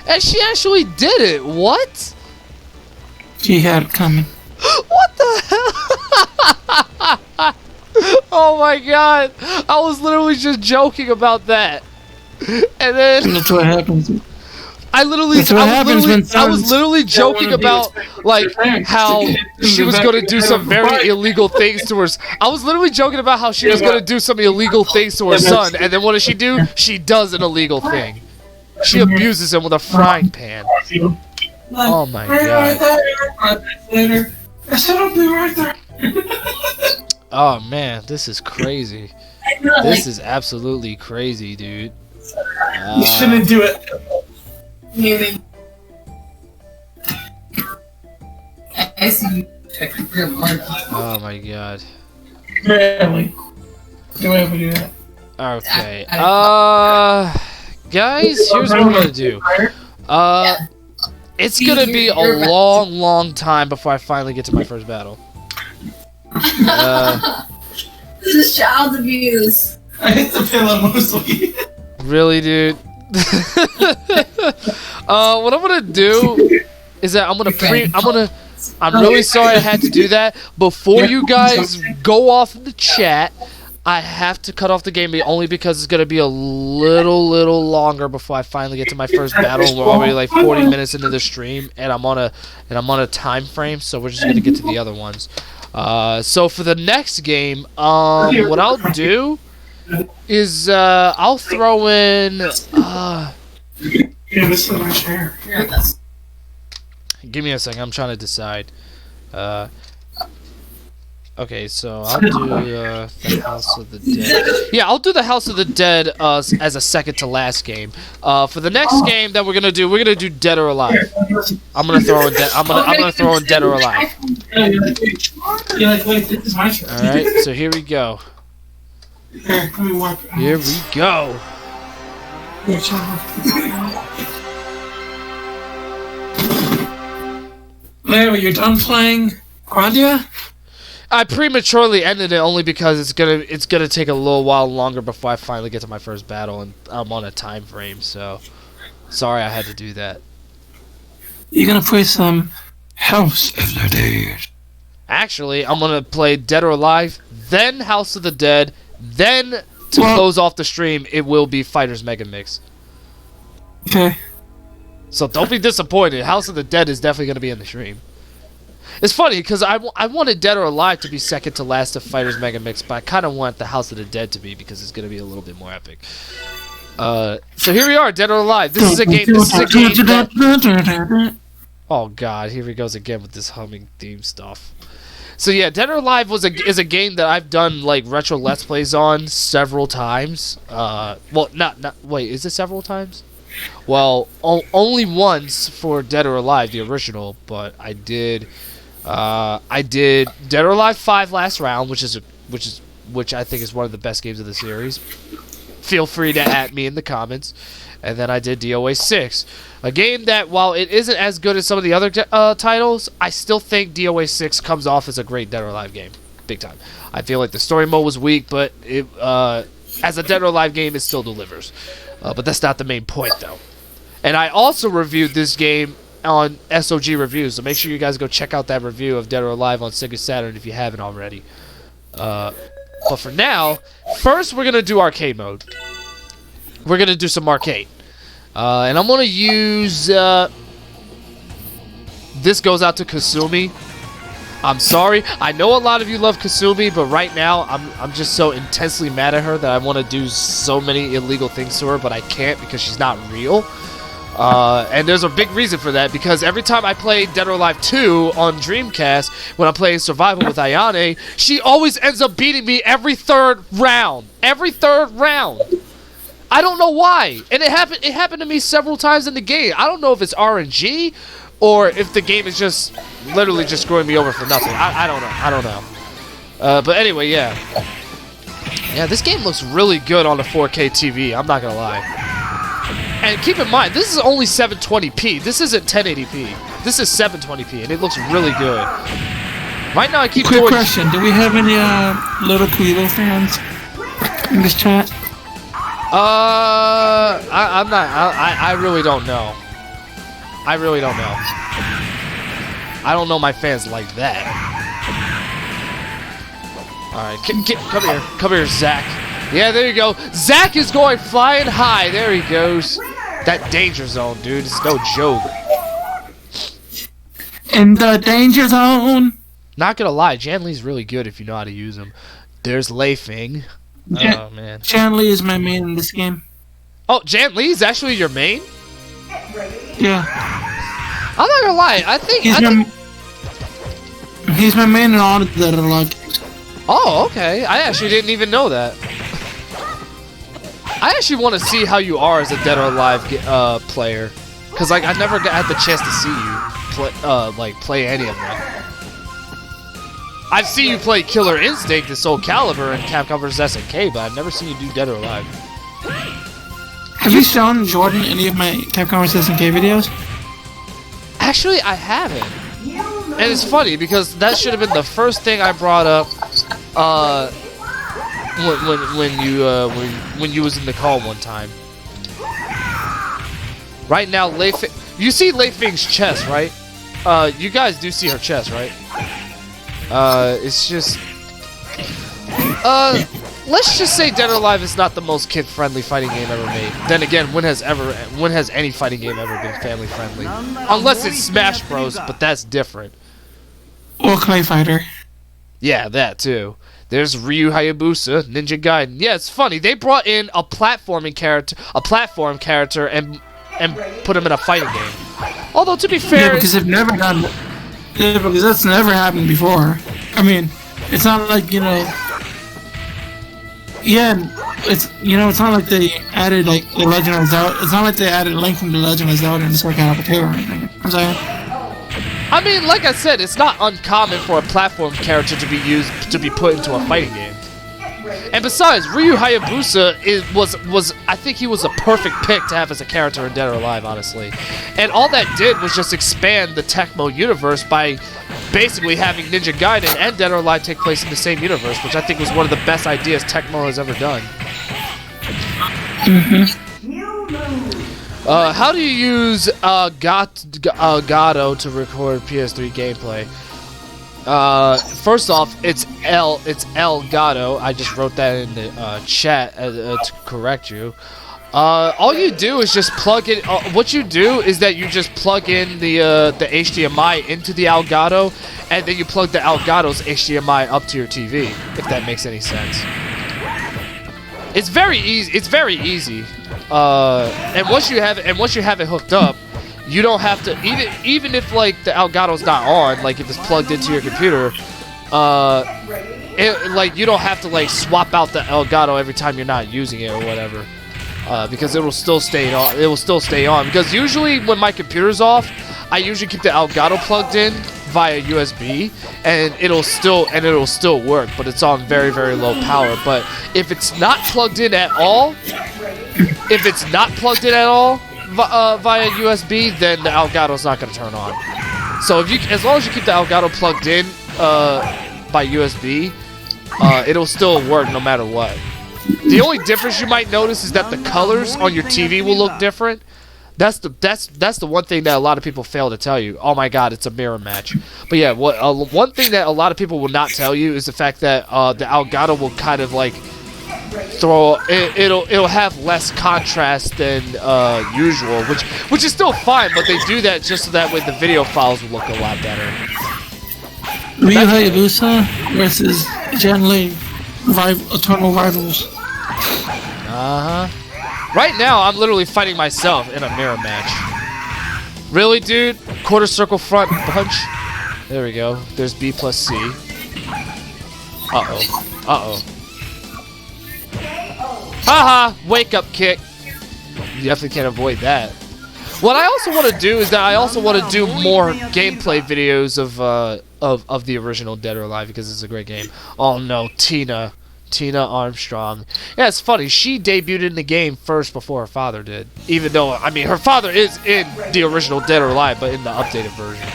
And she actually did it. What? She had it coming. What the hell? Oh my God. I was literally just joking about that. And then That's what happens. I was literally joking about like how she was gonna do some very illegal things to her. I was literally joking about how she was gonna do some illegal things to her son, and then what does she do? She does an illegal thing. She abuses him with a frying pan. Oh my God. Later. I said I'll be right there. Oh man, this is crazy. This is absolutely crazy, dude. You shouldn't do it. I see. Oh my God. Rarely do I ever do that. Okay. Guys, here's what I'm gonna do. It's gonna be a long time before I finally get to my first battle. This is child abuse. I hit the pillow mostly. Really, dude? What I'm gonna do is that I'm really sorry I had to do that. Before you guys go off in the chat, I have to cut off the game only because it's gonna be a little longer before I finally get to my first battle. We're already like 40 minutes into the stream, and I'm on a time frame, so we're just gonna get to the other ones. So for the next game, what I'll do is I'll throw in. Yeah, this is my chair. Give me a second. I'm trying to decide. Okay, so I'll do the House of the Dead. Yeah, I'll do the House of the Dead as a second to last game. For the next game that we're gonna do Dead or Alive. I'm gonna throw in Dead or Alive. You're like, wait, this is my chair. All right, so here we go. Here, let me walk. Here we go. Here, child. Larry, you're done playing Grandia? I prematurely ended it only because it's gonna take a little while longer before I finally get to my first battle, and I'm on a time frame. So, sorry I had to do that. You're gonna play some House of the Dead. Actually, I'm gonna play Dead or Alive, then House of the Dead, then to close off the stream, it will be Fighters Mega Mix. Okay. So don't be disappointed. House of the Dead is definitely gonna be in the stream. It's funny because I wanted Dead or Alive to be second to last of Fighters Mega Mix, but I kind of want the House of the Dead to be because it's gonna be a little bit more epic. So here we are, Dead or Alive. This is a game. Oh God, here he goes again with this humming theme stuff. So yeah, Dead or Alive is a game that I've done like retro Let's Plays on several times. Well, wait, is it several times? Well, only once for Dead or Alive, the original, but I did Dead or Alive 5 last round, which I think is one of the best games of the series. Feel free to @me in the comments. And then I did DOA 6, a game that while it isn't as good as some of the other titles, I still think DOA 6 comes off as a great Dead or Alive game, big time. I feel like the story mode was weak, but it as a Dead or Alive game, it still delivers. But that's not the main point, though. And I also reviewed this game on SOG Reviews, so make sure you guys go check out that review of Dead or Alive on Sega Saturn if you haven't already. But for now, first we're going to do arcade mode. We're going to do some arcade. And I'm going to use... this goes out to Kasumi. I'm sorry. I know a lot of you love Kasumi, but right now I'm just so intensely mad at her that I want to do so many illegal things to her, but I can't because she's not real. And there's a big reason for that, because every time I play Dead or Alive 2 on Dreamcast, when I'm playing Survival with Ayane, she always ends up beating me every third round. Every third round. I don't know why. And it happened to me several times in the game. I don't know if it's RNG, or if the game is just literally just screwing me over for nothing. I don't know. I don't know. But anyway, yeah. Yeah, this game looks really good on a 4K TV. I'm not gonna lie. And keep in mind, this is only 720p. This isn't 1080p. This is 720p, and it looks really good. Right now, I keep Quick question: do we have any little Kuibo fans in this chat? I'm not. I really don't know. I really don't know. I don't know my fans like that. Alright, come here, Zach. Yeah, there you go. Zach is going flying high. There he goes. That danger zone, dude. It's no joke. In the danger zone. Not gonna lie, Jan Lee's really good if you know how to use him. There's Lei Fing. Oh, man. Jan Lee is my main in this game. Oh, Jan Lee is actually your main? Yeah. I'm not gonna lie, I think... He's my main in all of that are like... Oh, okay. I actually didn't even know that. I actually want to see how you are as a Dead or Alive player, cause like I never had the chance to see you play any of them. I've seen you play Killer Instinct and Soul Calibur and Capcom vs SNK, but I've never seen you do Dead or Alive. Have you shown Jordan any of my Capcom vs SNK videos? Actually, I haven't. And it's funny because that should have been the first thing I brought up when you was in the call one time. Right now, you see Lei Fing's chest, right? You guys do see her chest, right? It's just let's just say Dead or Alive is not the most kid-friendly fighting game ever made. Then again, when has any fighting game ever been family-friendly? Unless it's Smash Bros, but that's different. Or Clay Fighter. Yeah, that too. There's Ryu Hayabusa, Ninja Gaiden. Yeah, it's funny. They brought in a platform character, and put him in a fighting game. Although to be fair, yeah, because they've never done. Yeah, because that's never happened before. I mean, it's not like Yeah, it's not like they added like the Legend of Zelda. It's not like they added Link from the Legend of Zelda into Sword Cat or anything. I'm saying. I mean, like I said, it's not uncommon for a platform character to be put into a fighting game. And besides, Ryu Hayabusa was I think he was a perfect pick to have as a character in Dead or Alive, honestly. And all that did was just expand the Tecmo universe by basically having Ninja Gaiden and Dead or Alive take place in the same universe, which I think was one of the best ideas Tecmo has ever done. How do you use Gato to record PS3 gameplay? First off, it's Elgato. I just wrote that in the chat to correct you. All you do is just plug it. What you do is that you just plug in the HDMI into the Elgato, and then you plug the Elgato's HDMI up to your TV. If that makes any sense. It's very easy. It's very easy. And once you have it hooked up, you don't have to even if like the Elgato's not on, like if it's plugged into your computer, you don't have to like swap out the Elgato every time you're not using it or whatever, because it will still stay on. It will still stay on because usually when my computer's off, I usually keep the Elgato plugged in via USB, and it'll still work, but it's on very, very low power. But if it's not plugged in at all, via USB, then the Elgato's not going to turn on. So as long as you keep the Elgato plugged in by USB, it'll still work no matter what. The only difference you might notice is that the colors on your TV will look different. That's the one thing that a lot of people fail to tell you. Oh my God, it's a mirror match. But yeah, one thing that a lot of people will not tell you is the fact that the Elgato will kind of like it'll have less contrast than usual, which is still fine, but they do that just so that way the video files will look a lot better. Ryu Hayabusa versus Jan Lee, eternal rivals. Right now, I'm literally fighting myself in a mirror match. Really, dude? Quarter circle front punch. There we go. There's B plus C. Uh-oh. Haha! Wake up kick. You definitely can't avoid that. What I also want to do is that I also want to do more gameplay videos of the original Dead or Alive because it's a great game. Oh no, Tina Armstrong. Yeah, it's funny. She debuted in the game first before her father did. Even though, I mean, her father is in the original Dead or Alive, but in the updated version.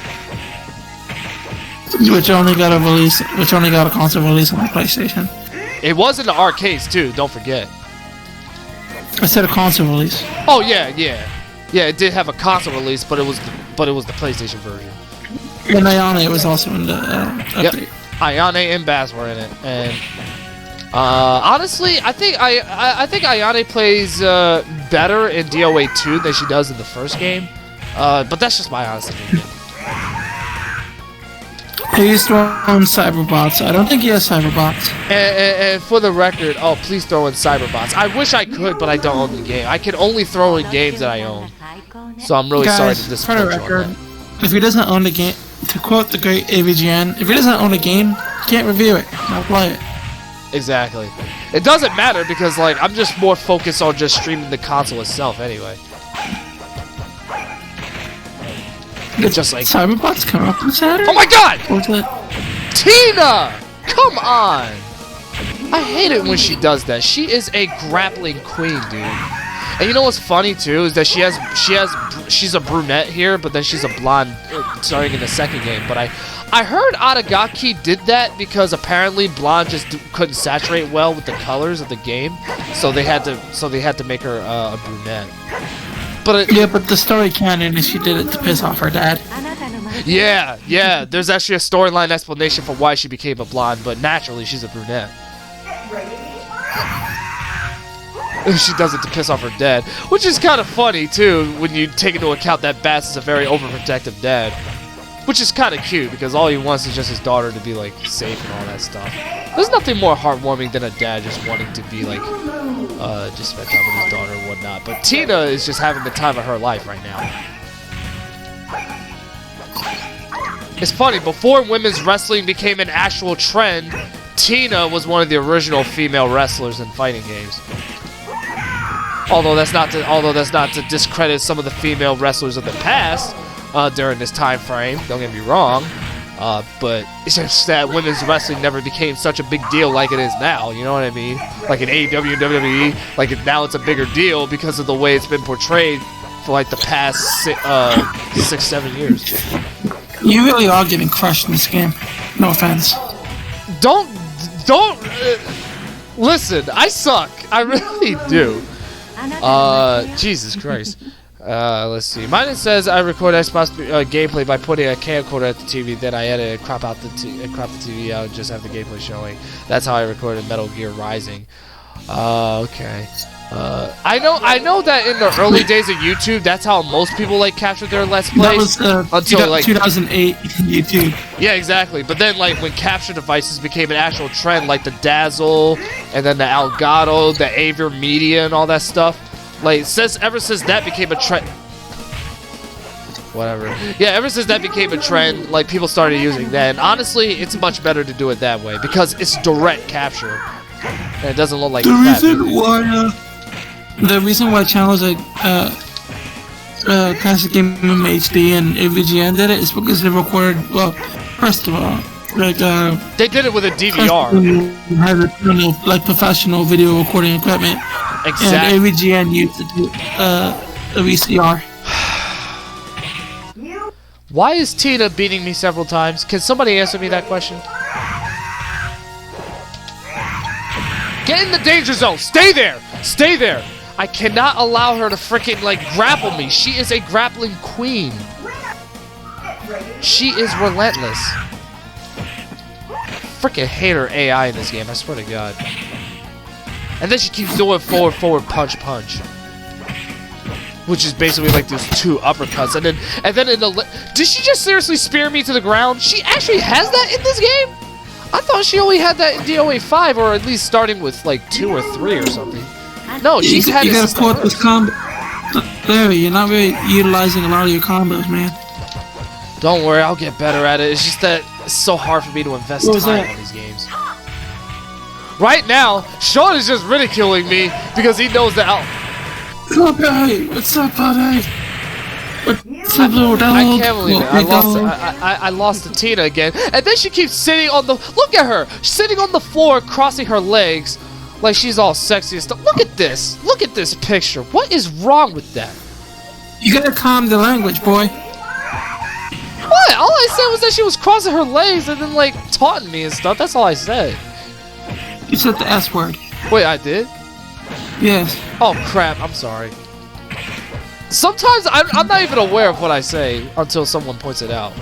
Which only got a console release on the PlayStation. It was in the arcades too. Don't forget. I said a console release. Oh yeah. It did have a console release, but it was the PlayStation version. And Ayane was also in the update. Yep. Ayane and Baz were in it, and honestly, I think Ayane plays better in DOA 2 than she does in the first game. But that's just my honest opinion. Please throw in Cyberbots. I don't think he has Cyberbots. And for the record, oh, please throw in Cyberbots. I wish I could, but I don't own the game. I can only throw in games that I own. So I'm really sorry to disappoint you on that. If he doesn't own the game, to quote the great AVGN, if he doesn't own a game, he can't review it. Not play it. Exactly. It doesn't matter because, like, I'm just more focused on just streaming the console itself anyway. It's just like Cyberbots come up on Saturn? Oh my god! What's that? Tina! Come on! I hate it when she does that. She is a grappling queen, dude. And you know what's funny too is that she's a brunette here, but then she's a blonde starting in the second game. But I heard Aragaki did that because apparently blonde just couldn't saturate well with the colors of the game, so they had to make her a brunette. But but the story canon is she did it to piss off her dad. Yeah. There's actually a storyline explanation for why she became a blonde, but naturally she's a brunette. She does it to piss off her dad, which is kind of funny too when you take into account that Bass is a very overprotective dad, which is kind of cute because all he wants is just his daughter to be like safe and all that stuff. There's nothing more heartwarming than a dad just wanting to be like just spend time with his daughter and whatnot. But Tina is just having the time of her life right now. It's funny, before women's wrestling became an actual trend, Tina was one of the original female wrestlers in fighting games. Although that's not to discredit some of the female wrestlers of the past during this time frame. Don't get me wrong, but it's just that women's wrestling never became such a big deal like it is now. You know what I mean? Like in AEW and WWE, like now it's a bigger deal because of the way it's been portrayed for like the past 6-7 years. You really are getting crushed in this game. No offense. Don't listen. I suck. I really do. Jesus Christ. Let's see. Mine says I record Xbox gameplay by putting a camcorder at the TV, then I edit and crop the TV out and just have the gameplay showing. That's how I recorded Metal Gear Rising. Okay. I know that in the early days of YouTube, that's how most people like captured their Let's Plays. That was until like 2008 YouTube. Yeah, exactly. But then like when capture devices became an actual trend, like the Dazzle and then the Elgato, the Aver Media, and all that stuff. Like ever since that became a trend. Whatever. Yeah, ever since that became a trend, like people started using that. And honestly, it's much better to do it that way because it's direct capture. And it doesn't look like the reason why channels like Classic Gaming HD and AVGN did it is because they recorded, well, first of all, like they did it with a DVR. Had like professional video recording equipment. Exactly. And AVGN used a VCR. Why is Tina beating me several times? Can somebody answer me that question? Get in the danger zone. Stay there. Stay there. I cannot allow her to freaking like grapple me. She is a grappling queen. She is relentless. Freaking hate her AI in this game. I swear to God. And then she keeps doing forward, punch, which is basically like those two uppercuts. And then in the did she just seriously spear me to the ground? She actually has that in this game? I thought she only had that in DOA 5, or at least starting with like 2 or 3 or something. No, she's had it. You gotta pull up this combo. Larry, you're not really utilizing a lot of your combos, man. Don't worry, I'll get better at it. It's just that it's so hard for me to invest time on these games. Right now, Sean is just ridiculing me because he knows that What's up, buddy? What's up, buddy? I can't believe it. I lost to Tina again. And then she keeps sitting on the... Look at her! She's sitting on the floor, crossing her legs, like she's all sexy and stuff. Look at this. Look at this picture. What is wrong with that? You gotta calm the language, boy. What? All I said was that she was crossing her legs and then, like, taunting me and stuff. That's all I said. You said the S word. Wait, I did? Yes. Oh, crap. I'm sorry. Sometimes I'm not even aware of what I say until someone points it out.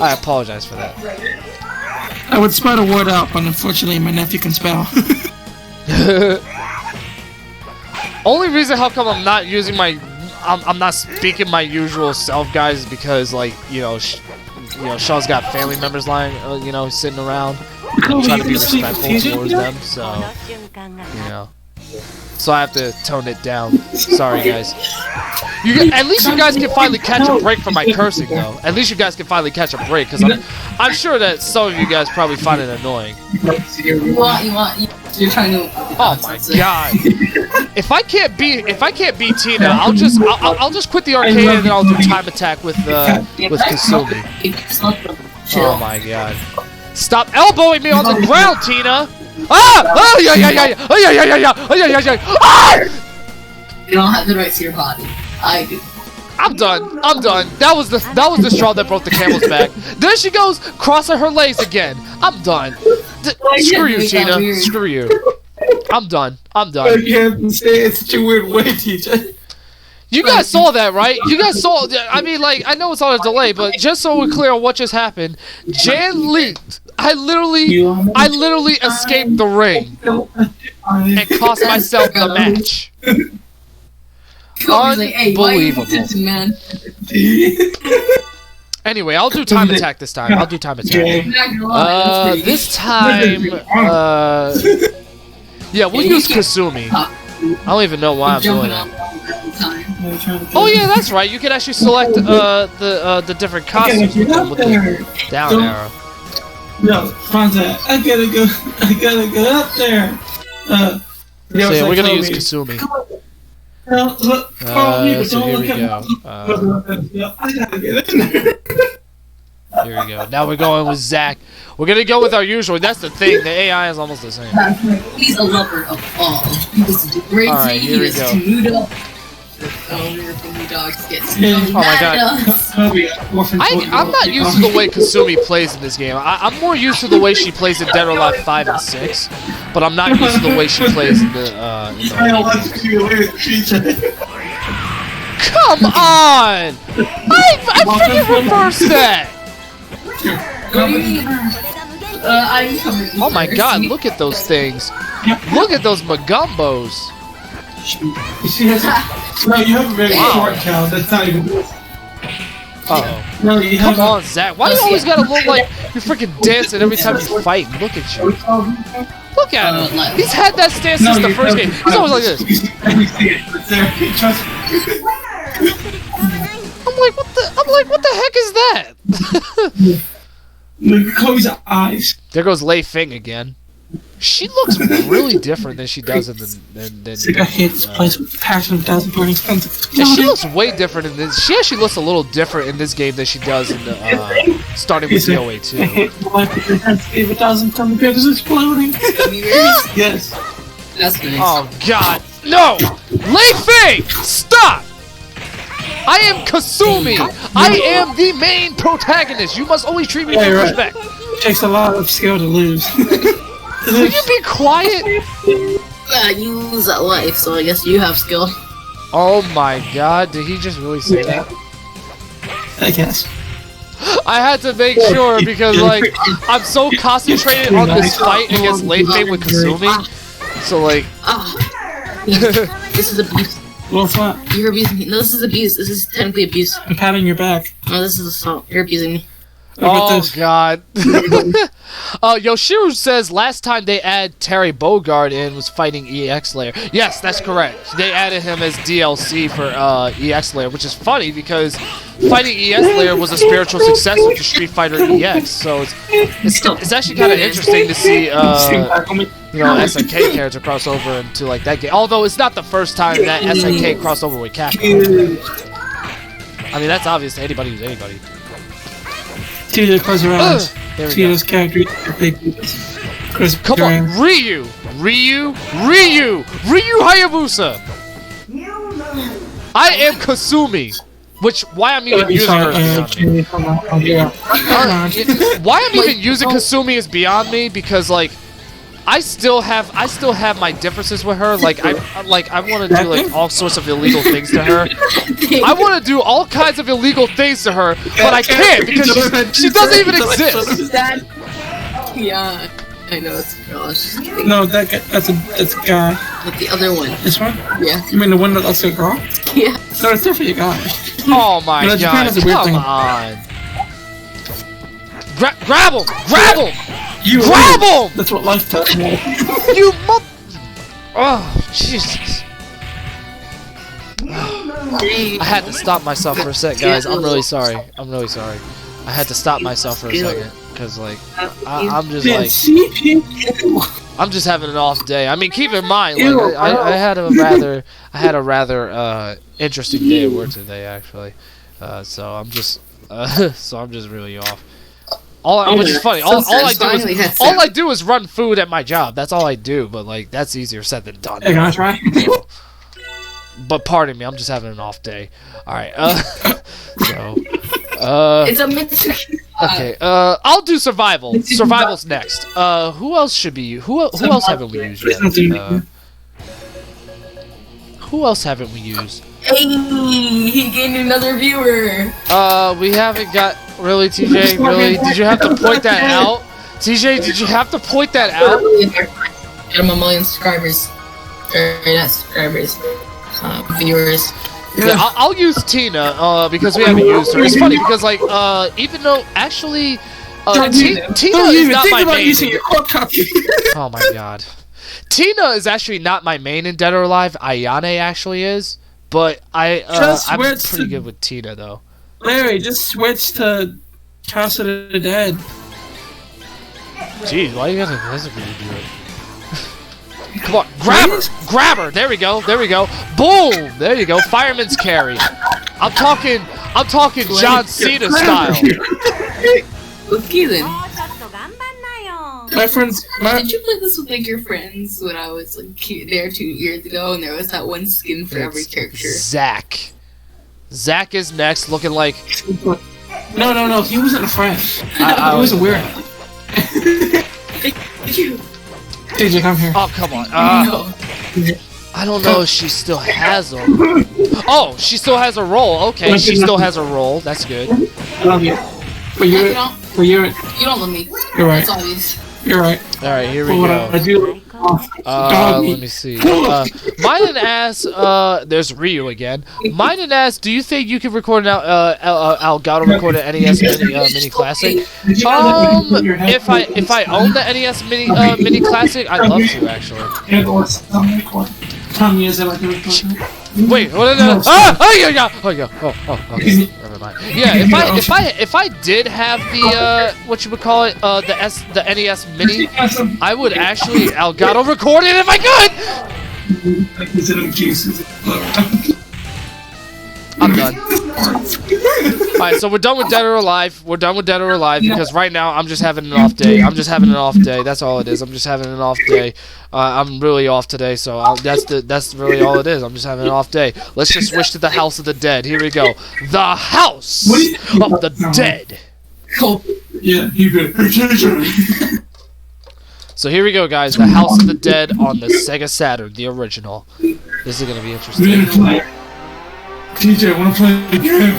I apologize for that. I would spell a word out, but unfortunately my nephew can spell. Only reason how come I'm not using my... I'm not speaking my usual self, guys, is because, like, you know, Shaw's got family members lying, you know, sitting around. I'm trying to be respectful towards them, so, you know. So I have to tone it down. Sorry, guys. At least you guys can finally catch a break from my cursing, though. At least you guys can finally catch a break, because I'm sure that some of you guys probably find it annoying. You're trying to. Oh my god! If I can't beat Tina, I'll just quit the arcade and then I'll do time attack with Kasumi. Oh my god! Stop elbowing me on the ground, Tina! Ah! Oh yeah yeah yeah yeah! Oh yeah yeah yeah yeah! Oh yeah yeah yeah! Ah! You don't have the right to your body. I do. I'm done. I'm done. That was the straw that broke the camel's back. There she goes, crossing her legs again. I'm done. Screw you, Tina. Screw you. I'm done. I'm done. You have to say it in such a weird way, TJ. You guys saw that, right? You guys saw. I mean, like, I know it's on a delay, but just so we're clear on what just happened, Jan leaked. I literally escaped the ring and cost myself the match. Unbelievable. Anyway, I'll do time attack this time. I'll do time attack. This time, yeah, we'll use Kasumi. I don't even know why I'm doing it. Oh yeah, that's right. You can actually select the different costumes with the down arrow. No, Fonza, I gotta go up there. So yeah, we're gonna use Kasumi. So here we go. I gotta get in there. Here we go. Now we're going with Zach. We're gonna go with our usual. That's the thing. The AI is almost the same. He's a lover of all. He was great. All right, here we go. Oh my god. I'm not used to the way Kasumi plays in this game. I'm more used to the way she plays in Dead or Alive 5 and 6, but I'm not used to the way she plays in the Come on! I freaking reversed that! Oh my god, look at those things. Look at those Magumbos. No, you have a very short count. That's not even. Uh-oh. No, you have. Come on, Zach. Why do you always gotta look like you're freaking dancing every time you fight? Look at you. Look at him. He's had that stance since the first game. He's always like this. I'm like, what the heck is that? Look at Chloe's eyes. There goes Lei Feng again. She looks really different than she does in the. Sega hates place with passion, $1,000 expensive. Yeah, she looks way different in this. She actually looks a little different in this game than she does in the starting with DOA 2. I hate the life of your hands. $1,000 is exploding. Yes. That's nice. Oh God, no! Lei Feng, stop! I am Kasumi. I am the main protagonist. You must always treat me with respect. It takes a lot of skill to lose. Will you be quiet? You lose that life, so I guess you have skill. Oh my god, did he just really say that? I guess. I had to make sure because, like, I'm so concentrated on this fight against Lei Feng with Kasumi. So, like... This is abuse. Well, it's not. You're abusing me. No, this is abuse. This is technically abuse. I'm patting your back. No, this is assault. You're abusing me. Oh god. Yoshiru says last time they add Terry Bogard in was fighting EX Layer. Yes, that's correct. They added him as DLC for EX Layer, which is funny because fighting EX Layer was a spiritual successor to Street Fighter EX. So it's actually kind of interesting to see SNK character cross over into like that game. Although it's not the first time that SNK crossed over with Capcom. I mean, that's obvious to anybody who's anybody. TJ, close your eyes. There we TJ's go. character. Come on, Ryu Hayabusa. I am Kasumi. Why I'm even using her is beyond me. Why I'm even using Kasumi is beyond me because like I still have my differences with her. Like I want to do like all sorts of illegal things to her. I want to do all kinds of illegal things to her, but I can't because she doesn't even exist. Yeah, I know it's a girl. No, that's a guy. But the other one. This one? Yeah. You mean the one that's a girl? Yeah. No, it's definitely a guy. Oh my god! Japan has a weird Come thing. on! Grab him! Grab him! You Grab him! That's what life taught me. You Oh, Jesus. I had to stop myself for a sec, guys. I'm really sorry. I had to stop myself for a second. Because, like, I'm just like... I'm just having an off day. I mean, keep in mind, like, I had a rather interesting day at work today, actually. So I'm just really off. Which is funny. All I do is run food at my job. That's all I do. But like, that's easier said than done. Hey, can I try? But pardon me, I'm just having an off day. All right. It's a mystery. Okay. I'll do survival. Survival's next. Who else should be? Who else haven't we used yet? Who else haven't we used? Hey, he gained another viewer. We haven't got... Really, TJ? Really? Did you have to point that out? TJ, did you have to point that out? Get him a million subscribers. Or not subscribers. Viewers. Yeah, I'll use Tina, because we haven't used her. It's funny because, like, even though, actually, Tina is not my main. Oh my god. Tina is actually not my main in Dead or Alive. Ayane actually is. But I'm pretty good with Tina, though. Larry, just switch to House of the Dead. Jeez, why you gotta physically do it? Come on, grab her! There we go. Boom! There you go. Fireman's carry. I'm talking John Cena style. Okay then. My friends, Did you play this with like your friends when I was like there 2 years ago, and there was that one skin for every character? Zach is next, looking like. No, he wasn't a friend. He was a weirdo. TJ, come here. Oh, come on. I don't know if she still has a... Oh, she still has a role. Okay, she still has a role. That's good. I love you. But you don't love me. You're right. It's obvious. You're right. Alright, here we But go. I do. Let me see. Mine and Ass, there's Ryu again. Mine and Ass, do you think you can record an Elgato record an NES mini classic? If I own the NES mini classic, I'd love to actually. Wait, what? Never mind. Yeah, if I did have the what you would call it, the NES mini, I would actually Elgato record it if I could. I'm done. Alright, so we're done with Dead or Alive. Because right now I'm just having an off day. That's all it is. I'm just having an off day. I'm really off today, so that's really all it is. I'm just having an off day. Let's just switch to the House of the Dead. Here we go. The House of the Dead. Yeah, you good. So here we go, guys. The House of the Dead on the Sega Saturn, the original. This is gonna be interesting. TJ, I want to play the game.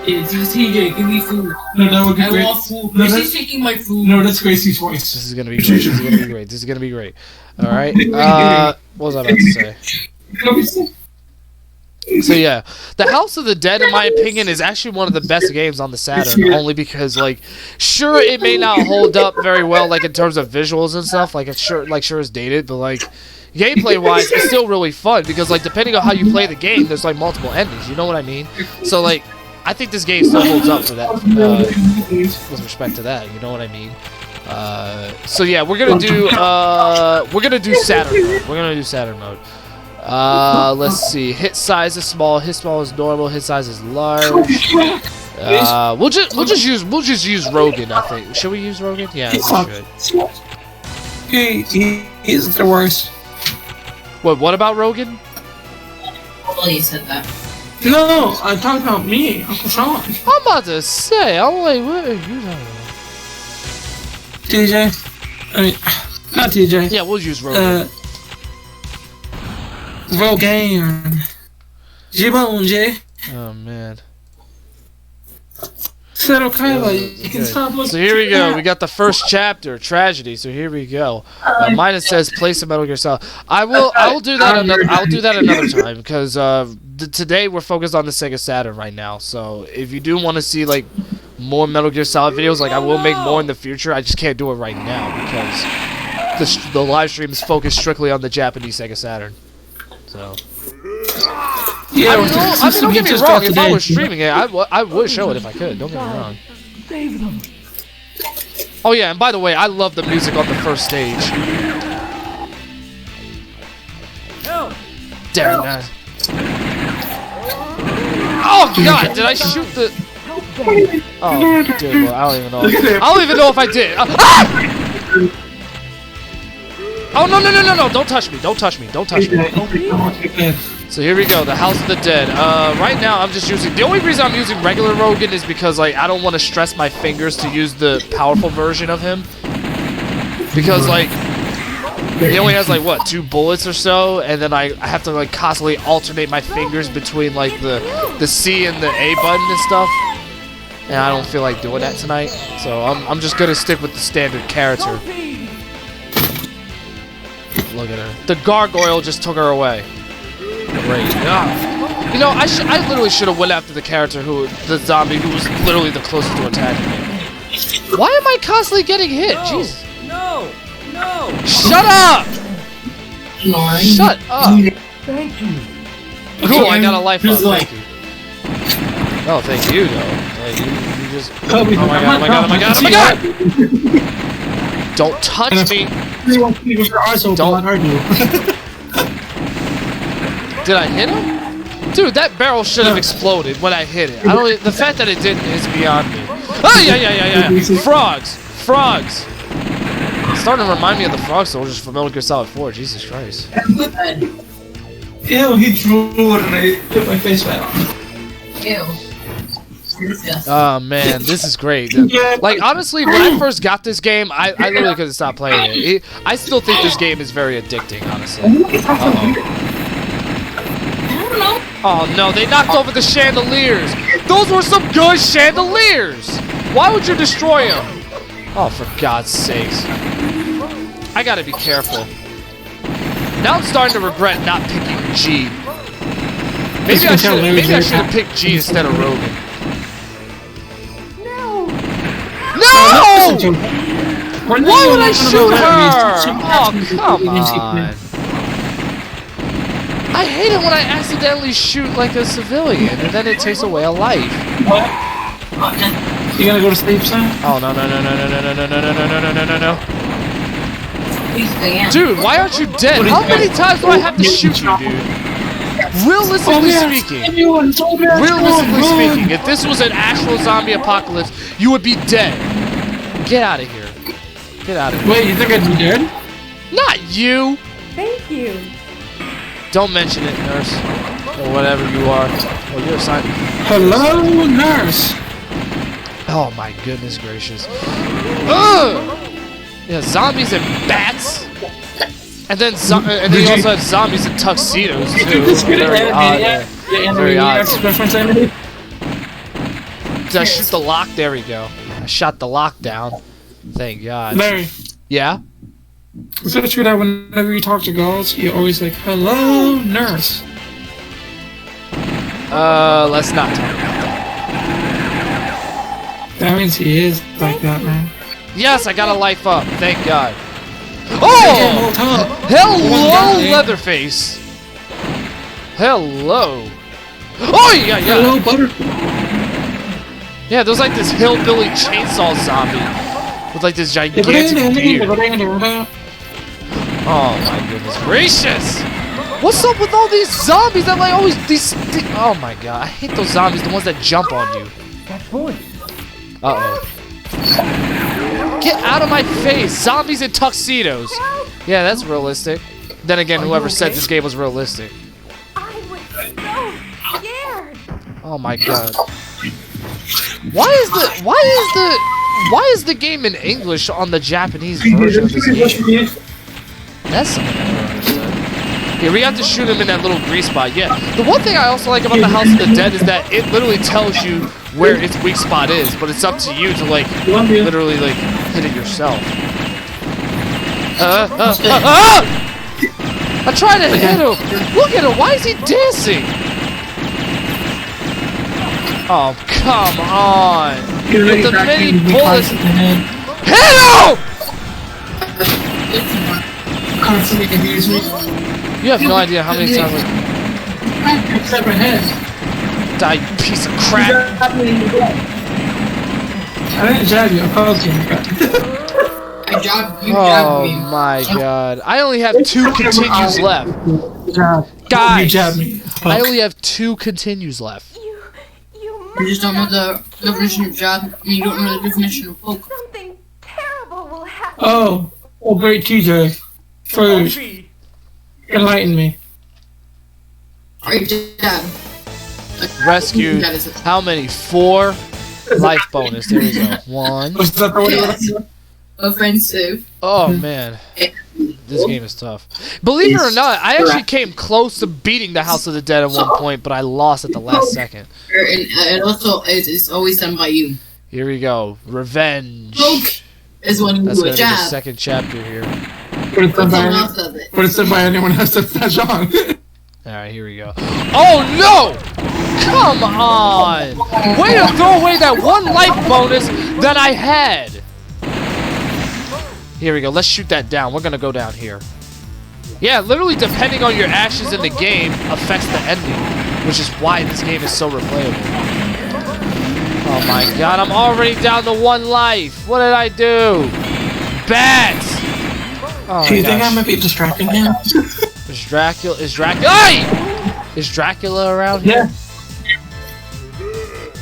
It's just TJ, give me food. No, that would be great. I want food. Gracie's taking my food. No, that's Gracie's voice. This is gonna be great. All right. What was I about to say? So yeah, The House of the Dead, in my opinion, is actually one of the best games on the Saturn. Only because, like, sure, it may not hold up very well, like in terms of visuals and stuff. Like it's sure it's dated, but like. Gameplay wise, it's still really fun because, like, depending on how you play the game, there's like multiple endings. You know what I mean? So, like, I think this game still holds up for that. With respect to that, you know what I mean? So yeah, we're gonna do Saturn mode. Let's see. Hit size is small. Hit small is normal. Hit size is large. We'll just use Rogan. I think. Should we use Rogan? Yeah, we should. He's the worst. What about Rogan? Well, you said that. No, I'm talking about me, Uncle Sean. I'm about to say. I'm like, what are you talking about? TJ. I mean, not TJ. Yeah, we'll use Rogan. Rogan. Jibonje. Oh man. Settle Kyla, you can stop looking. So here we go. We got the first chapter, tragedy. So here we go. Mine it says place a Metal Gear Solid. I will do that another time because today we're focused on the Sega Saturn right now. So if you do want to see like more Metal Gear Solid videos, like I will make more in the future. I just can't do it right now because the live stream is focused strictly on the Japanese Sega Saturn. So. Yeah, I mean, don't get me wrong. If I was streaming it, I would show it if I could. Don't get me wrong. Oh yeah, and by the way, I love the music on the first stage. Damn that. Oh god, did I shoot the? Oh, dude, well, I don't even know. I don't even know if I did. Ah! Oh no! Don't touch me! Don't touch me! Don't touch me! So here we go, the House of the Dead. Right now I'm just using, the only reason I'm using regular Rogan is because like I don't want to stress my fingers to use the powerful version of him. Because like, he only has like what, 2 bullets or so, and then I have to like constantly alternate my fingers between like the C and the A button and stuff. And I don't feel like doing that tonight. So I'm just gonna stick with the standard character. Look at her. The gargoyle just took her away. Great. You know, I literally should have went after the character the zombie who was literally the closest to attacking me. Why am I constantly getting hit? Jeez. No! Shut up! Shut up! Thank you. Cool, I got a life up. Thank you. Oh, thank you, though. Like, you just. Oh my god! Don't touch me! Don't. Did I hit him? Dude, that barrel should have exploded when I hit it. The fact that it didn't is beyond me. Oh yeah. Frogs. It's starting to remind me of the frog soldiers from Metal Gear Solid 4. Jesus Christ. Ew, he drew it and I hit my face back. Ew. Oh man, this is great. Like honestly, when I first got this game, I literally couldn't stop playing it. I still think this game is very addicting, honestly. Oh no, they knocked over the chandeliers. Those were some good chandeliers. Why would you destroy them? Oh, for God's sakes. I gotta be careful. Now I'm starting to regret not picking G. Maybe I should have picked G instead of Rogan. No! Why would I shoot her? Oh, come on. I hate it when I accidentally shoot like a civilian and then it takes away a life. You gonna go to sleep, son? Oh, no. Dude, why aren't you dead? How many times do I have to shoot you, dude? Realistically speaking, if this was an actual zombie apocalypse, you would be dead. Get out of here. Get out of here. Wait, you think I'd be dead? Not you. Thank you. Don't mention it, nurse. Or whatever you are. Oh, you're a scientist. Hello, nurse. Oh my goodness gracious. Ugh! Yeah, zombies and bats. And then you also have zombies in tuxedos too. Very odd. Very odd. Did I shoot the lock? There we go. I shot the lock down. Thank God. Larry. Yeah? Is it true that whenever you talk to girls, you always like, hello, nurse? Let's not talk about that. That means he is like that, man. Yes, I got a life up. Thank God. Oh! Hello, Leatherface. Hello. Oh, yeah. Hello, Butterfly. Yeah, there's like this hillbilly chainsaw zombie with like this gigantic beard. Oh my goodness gracious! What's up with all these zombies that like always these? Oh my god, I hate those zombies. The ones that jump on you. That voice. Uh-oh. Get out of my face! Zombies in tuxedos! Yeah, that's realistic. Then again, whoever said this game was realistic. I was so scared. Oh my god. Why is the game in English on the Japanese version of this game? That's something I don't understand. Here, we have to shoot him in that little grease spot. Yeah. The one thing I also like about the House of the Dead is that it literally tells you where its weak spot is, but it's up to you to like literally like hit it yourself. I tried to hit him. Look at him. Why is he dancing? Oh, come on. With the many bullets. Hit him! Constantly confuse me. You have no idea how many times die, you piece of crap. I didn't jab you, I called you. I jabbed you. Oh Jabbed me. my god. I only have 2 continues left. You Guys, jabbed me. I only have 2 continues left. You You just don't know the definition of jab. And you don't know the definition of poke. something terrible will happen. Oh, great TJ. First, enlighten me. Alright, jab. Rescued. That is it. How many? 4 life bonus. There we go. 1. Was that the one you Yes. were Offensive. Oh man. This game is tough. Believe it or not, I actually came close to beating the House of the Dead at one point, but I lost at the last second. And also, it's always done by you. Here we go. Revenge. Poke is when you That's do gonna a be the jab. second chapter here. But it's done Someone by, else does it. but it's done by anyone else that's not John. Alright, here we go. Oh no! Come on! Way to throw away that 1 life bonus that I had! Here we go, let's shoot that down. We're gonna go down here. Yeah, literally depending on your actions in the game affects the ending, which is why this game is so replayable. Oh my god, I'm already down to 1 life. What did I do? Bats! Oh Do you my think I gosh. might be distracting him? Is Dracula around here? Yeah.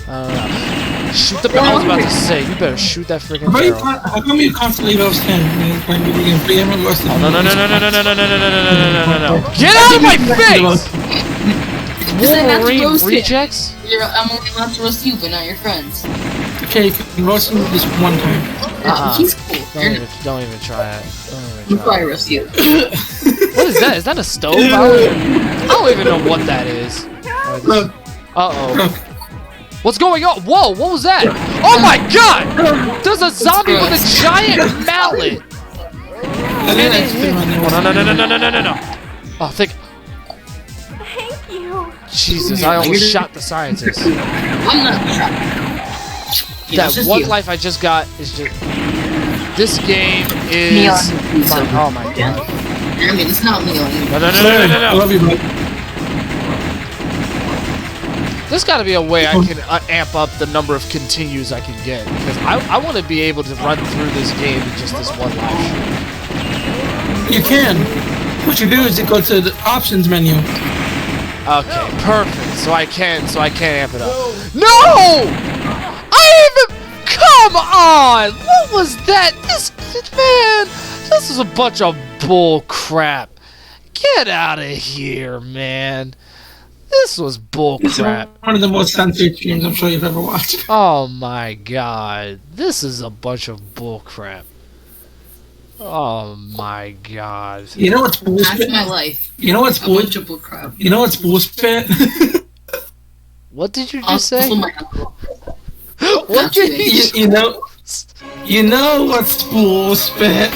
I don't know. Shoot the barrel. I was about to say, you better shoot that freaking barrel. How come you constantly roast him when you're playing video games? But you haven't roasted him. No. Get out of my face! Because I have to Wolverine roast it. rejects? I'm only allowed to roast you, but not your friends. Okay, you can roast him just one time. He's cool. Don't even try it. We'll probably roast you. What is that? Is that a stove? I don't even know what that is. Look, Uh-oh. What's going on? Whoa, what was that? Oh my god! There's a zombie with a giant mallet! I think that's been on there. Oh, no. Oh, Thank you. Jesus, I almost shot the scientist. I'm not shocked. Yeah, it's That just 1 you. life I just got is just... This game is... Neon. Oh my god. I mean, it's not Leon. No. I love you, bud. There's got to be a way I can amp up the number of continues I can get, because I want to be able to run through this game in just this 1 life. You can. What you do is you go to the options menu. Okay, perfect. So I can amp it up. No! Come on! What was that? This is a bunch of bull crap. Get out of here, man. This was bull crap. One of the most censored games I'm sure you've ever watched. Oh my god. This is a bunch of bull crap. Oh my god. You know what's bullspit? That's my life. You know what's A bunch bullspit? of bull crap. You know what's bullspit? What did you just say? Also my What did you you know what's bullspit?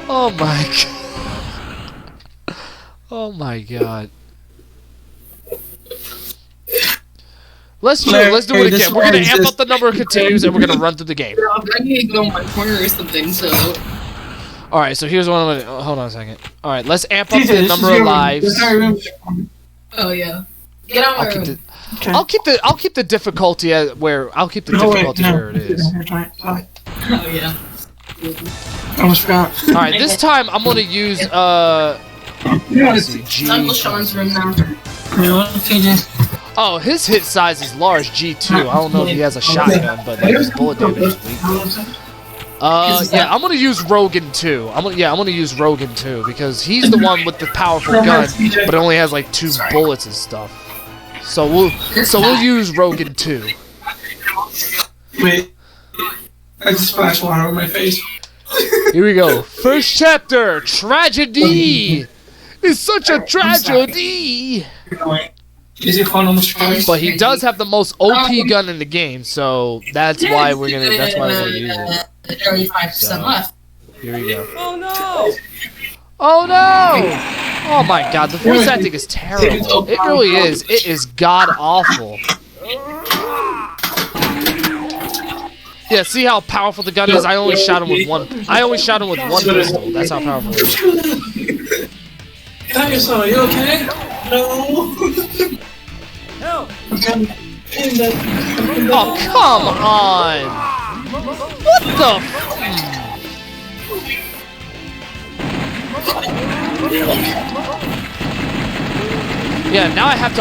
Oh my god. Oh my god. Let's do it again. We're gonna amp up the number of continues and we're gonna run through the game. I need to go in my corner or something, so... Alright, so here's what I'm gonna... hold on a second. Alright, let's amp up the number of lives. Oh, yeah. Get out of my room. I'll keep the difficulty at where... I'll keep the difficulty where it is. Oh, yeah. I almost forgot. Alright, this time I'm gonna use, Let's see, Uncle G. Sean's room now. Oh, his hit size is large, G2. I don't know if he has a shotgun, but like, his bullet damage is weak. Yeah, I'm gonna use Rogan too. I'm gonna use Rogan too because he's the one with the powerful gun, but it only has like 2 bullets and stuff. So we'll use Rogan too. Wait. I just splashed water on my face. Here we go. First chapter, tragedy. It's such a tragedy. Is it fun almost twice? But he does have the most OP gun in the game, so that's why we're gonna use it. 35% left. Here we go. Oh no! Oh no! Oh my god, the voice acting is terrible. It really is. It is god awful. Yeah, see how powerful the gun is? I only shot him with one. Pistol. That's how powerful it is. Dinosaur, are you okay? No. Help! Oh, come on! What the Yeah, now I have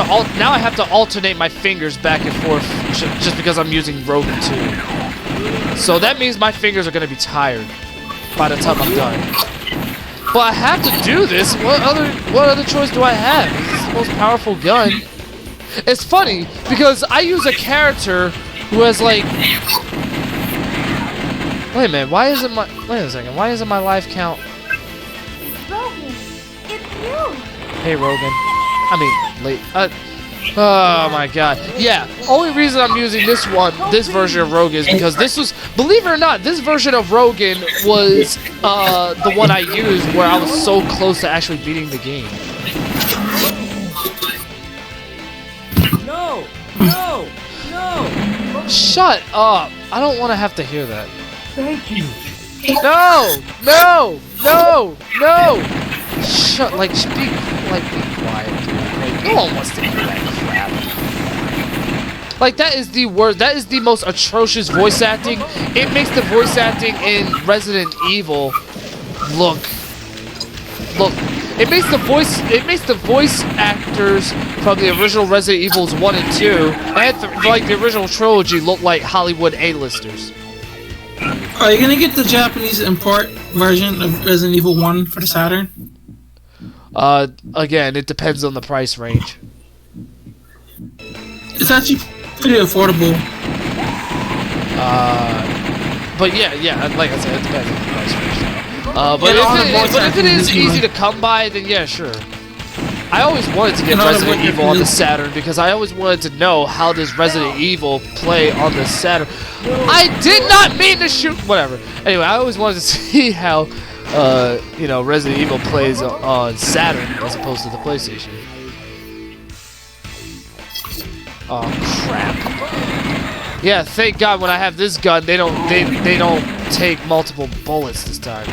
to alternate my fingers back and forth just because I'm using Rogan 2. So that means my fingers are gonna be tired by the time I'm done. But I have to do this. What other choice do I have? This is the most powerful gun. It's funny because I use a character who has like. Wait a minute. Wait a second. Why isn't my life count? Rogan, it's you. Hey Rogan. I mean, late. Oh my god. Yeah, only reason I'm using this version of Rogan is because this was, believe it or not, this version of Rogan was the one I used where I was so close to actually beating the game. No! No! No! Shut up. I don't want to have to hear that. Thank you. No! No! No! No! Shut, be quiet, dude. Like, no one wants to hear that crap. Like, that is the worst, that is the most atrocious voice acting. It makes the voice acting in Resident Evil look, it makes the voice actors from the original Resident Evils 1 and 2, and like the original trilogy, look like Hollywood A-listers. Are you gonna get the Japanese import version of Resident Evil 1 for the Saturn? Again, it depends on the price range. It's actually pretty affordable. But yeah, like I said, it depends on the price range. But if it is easy to come by, then yeah, sure. I always wanted to get Resident Evil on the Saturn because I always wanted to know how does Resident Evil play on the Saturn. I did not mean to shoot. Whatever. Anyway, I always wanted to see how, Resident Evil plays on Saturn as opposed to the PlayStation. Oh crap! Yeah, thank God when I have this gun, they don't take multiple bullets this time.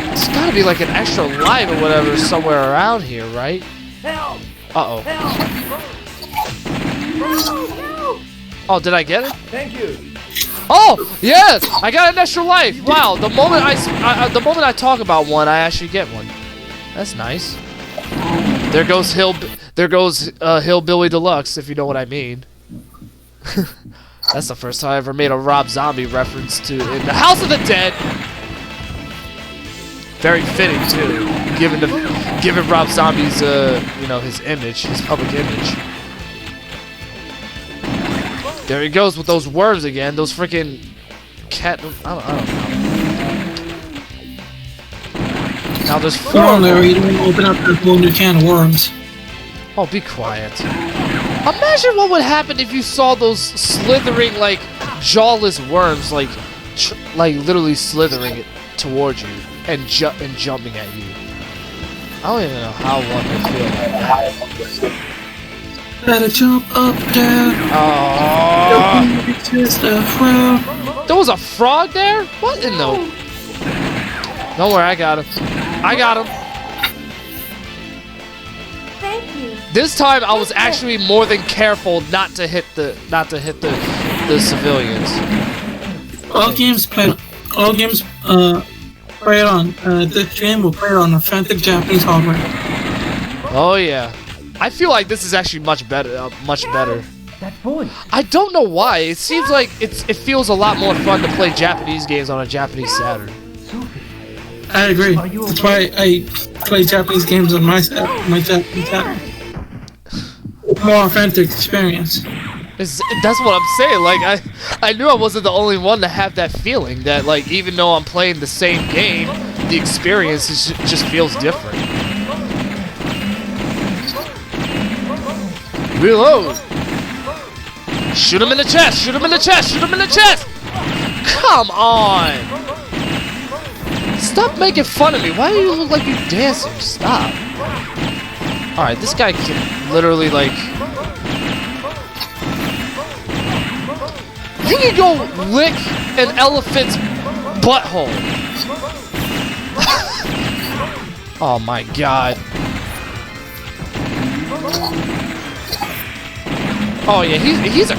There's gotta be like an extra life or whatever somewhere around here, right? Help! Uh-oh. No! Oh, did I get it? Thank you. Oh, yes! I got an extra life! Wow, the moment I talk about one, I actually get one. That's nice. There goes Hillbilly Deluxe, if you know what I mean. That's the first time I ever made a Rob Zombie reference to in the House of the Dead. Very fitting too, given Rob Zombie's his image, his public image. There he goes with those worms again, those freaking cat. I don't know. Now there's 4. Come on, Larry, you don't open up that whole new can of worms. Oh, be quiet. Imagine what would happen if you saw those slithering, like, jawless worms, like literally slithering towards you and jumping at you. I don't even know how one would feel like that. Gotta jump up, down. Oh. There was a frog there? What in the? Don't worry, I got him. I got him. Thank you. This time I was actually more than careful not to hit the play it on this game. We'll play it on authentic Japanese hardware. Oh yeah. I feel like this is actually much better. Much better. That voice. I don't know why. It seems like it feels a lot more fun to play Japanese games on a Japanese Saturn. I agree. That's why I play Japanese games on my Japanese Saturn. More authentic experience. That's what I'm saying. Like I knew I wasn't the only one to have that feeling. That like even though I'm playing the same game, the experience just feels different. Reload. Shoot him in the chest. Shoot him in the chest. Shoot him in the chest. Come on. Stop making fun of me. Why do you look like you're dancing? Stop. Alright, this guy can literally like... He can go lick an elephant's butthole. Oh my god. Oh yeah, he's a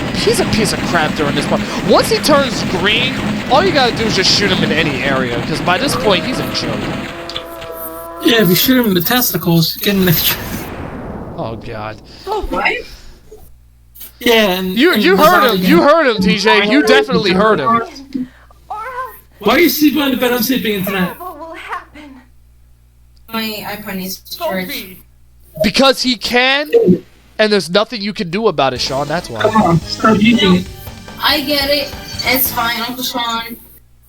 piece of crap during this part. Once he turns green, all you gotta do is just shoot him in any area, because by this point he's a joke. Yeah, if you shoot him in the testicles, you get an extra. Oh god. What? Yeah, and You heard him. You heard him, TJ. You definitely heard him. Or else Why are you sleeping on the bed I'm sleeping in tonight? what will happen? My iPod needs to charge. Because he can, and there's nothing you can do about it, Sean. That's why. Come on, stop using it. I get it. It's fine, Uncle Sean.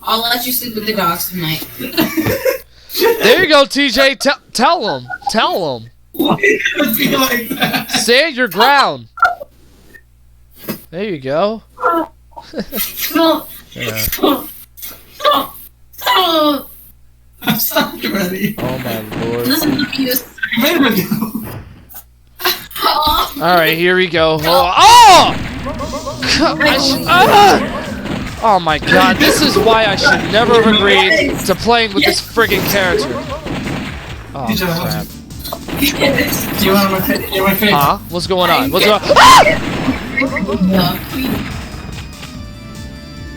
I'll let you sleep with the dogs tonight. There you go, TJ. Tell him. Tell him. Why do you feel like that? Stand your ground. There you go. No. Yeah. Oh, I'm stopped already. Oh my lord. listen to me. A minute ago. Oh. Alright, here we go. Oh my god, this is why I should never have agreed to playing with this friggin' character. Oh crap. You want my face? Huh? What's going on? What's going on?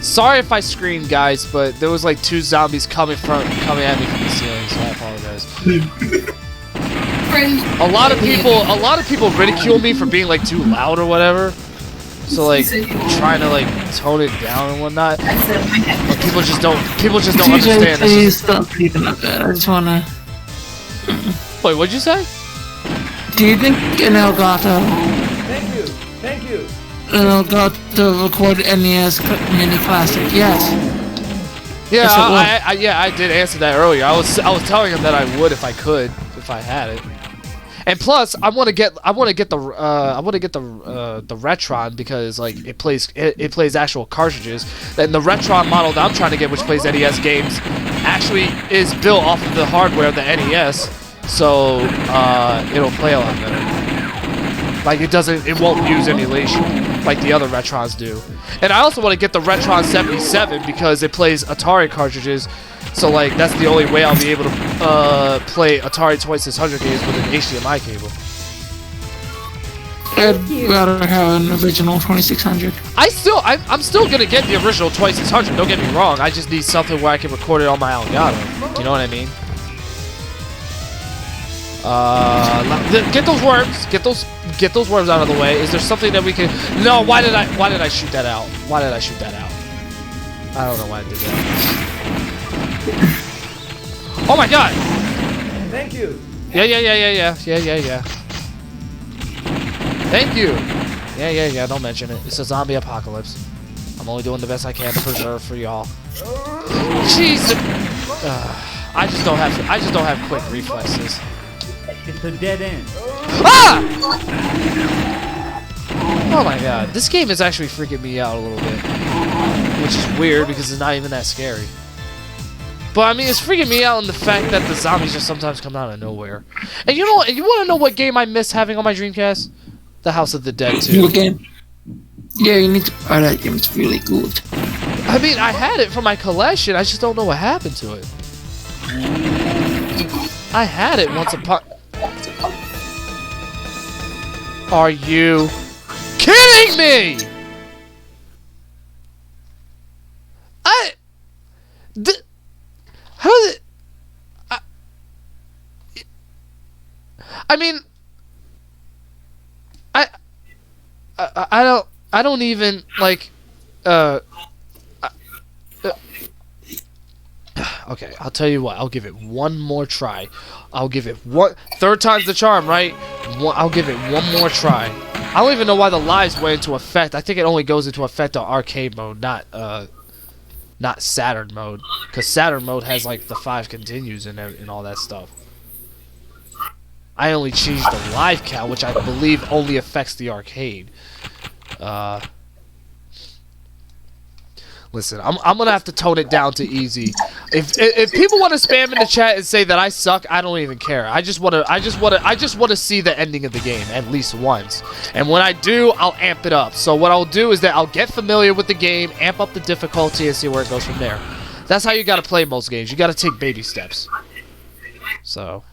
Sorry if I screamed, guys, but there was like 2 zombies coming at me from the ceiling, so I apologize. A lot of people ridicule me for being like too loud or whatever. So like trying to like tone it down and whatnot. But people just don't understand. Please stop breathing like that. I just wanna. Wait, what'd you say? Do you think an Elgato Thank you. recorded NES Mini Classic? Yes. Yeah, Yes, it will. I did answer that earlier. I was telling him that I would if I could, if I had it. And plus, I want to get the Retron because like it plays actual cartridges. And the Retron model that I'm trying to get, which plays NES games, actually is built off of the hardware of the NES, so it'll play a lot better. Like it won't use emulation like the other Retrons do. And I also want to get the Retron 77 because it plays Atari cartridges. So like that's the only way I'll be able to play Atari 2600 games with an HDMI cable. I'd rather have an original 2600. I'm still gonna get the original 2600. Don't get me wrong. I just need something where I can record it on my Elgato. You know what I mean? Get those worms. Get those worms out of the way. Is there something that we can? No. Why did I shoot that out? Why did I shoot that out? I don't know why I did that. Oh my god! Thank you. Yeah. Thank you. Yeah. Don't mention it. It's a zombie apocalypse. I'm only doing the best I can to preserve for y'all. Jesus. I just don't have quick reflexes. It's a dead end. Ah! Oh my god, this game is actually freaking me out a little bit, which is weird because it's not even that scary. But I mean, it's freaking me out in the fact that the zombies just sometimes come out of nowhere. And you know, you want to know what game I miss having on my Dreamcast? The House of the Dead 2. What game? Yeah, you need to buy that game. It's really good. I mean, I had it for my collection. I just don't know what happened to it. I had it once upon. Are you kidding me? How did I mean, I don't even like. Okay, I'll tell you what. I'll give it one more try. I'll give it one. Third time's the charm, right? I'll give it one more try. I don't even know why the lives went into effect. I think it only goes into effect on arcade mode, not Saturn mode. Because Saturn mode has like the 5 continues and all that stuff. I only changed the live count, which I believe only affects the arcade. Listen, I'm gonna have to tone it down to easy. If people want to spam in the chat and say that I suck, I don't even care. I just wanna see the ending of the game at least once. And when I do, I'll amp it up. So what I'll do is that I'll get familiar with the game, amp up the difficulty, and see where it goes from there. That's how you gotta play most games. You gotta take baby steps. So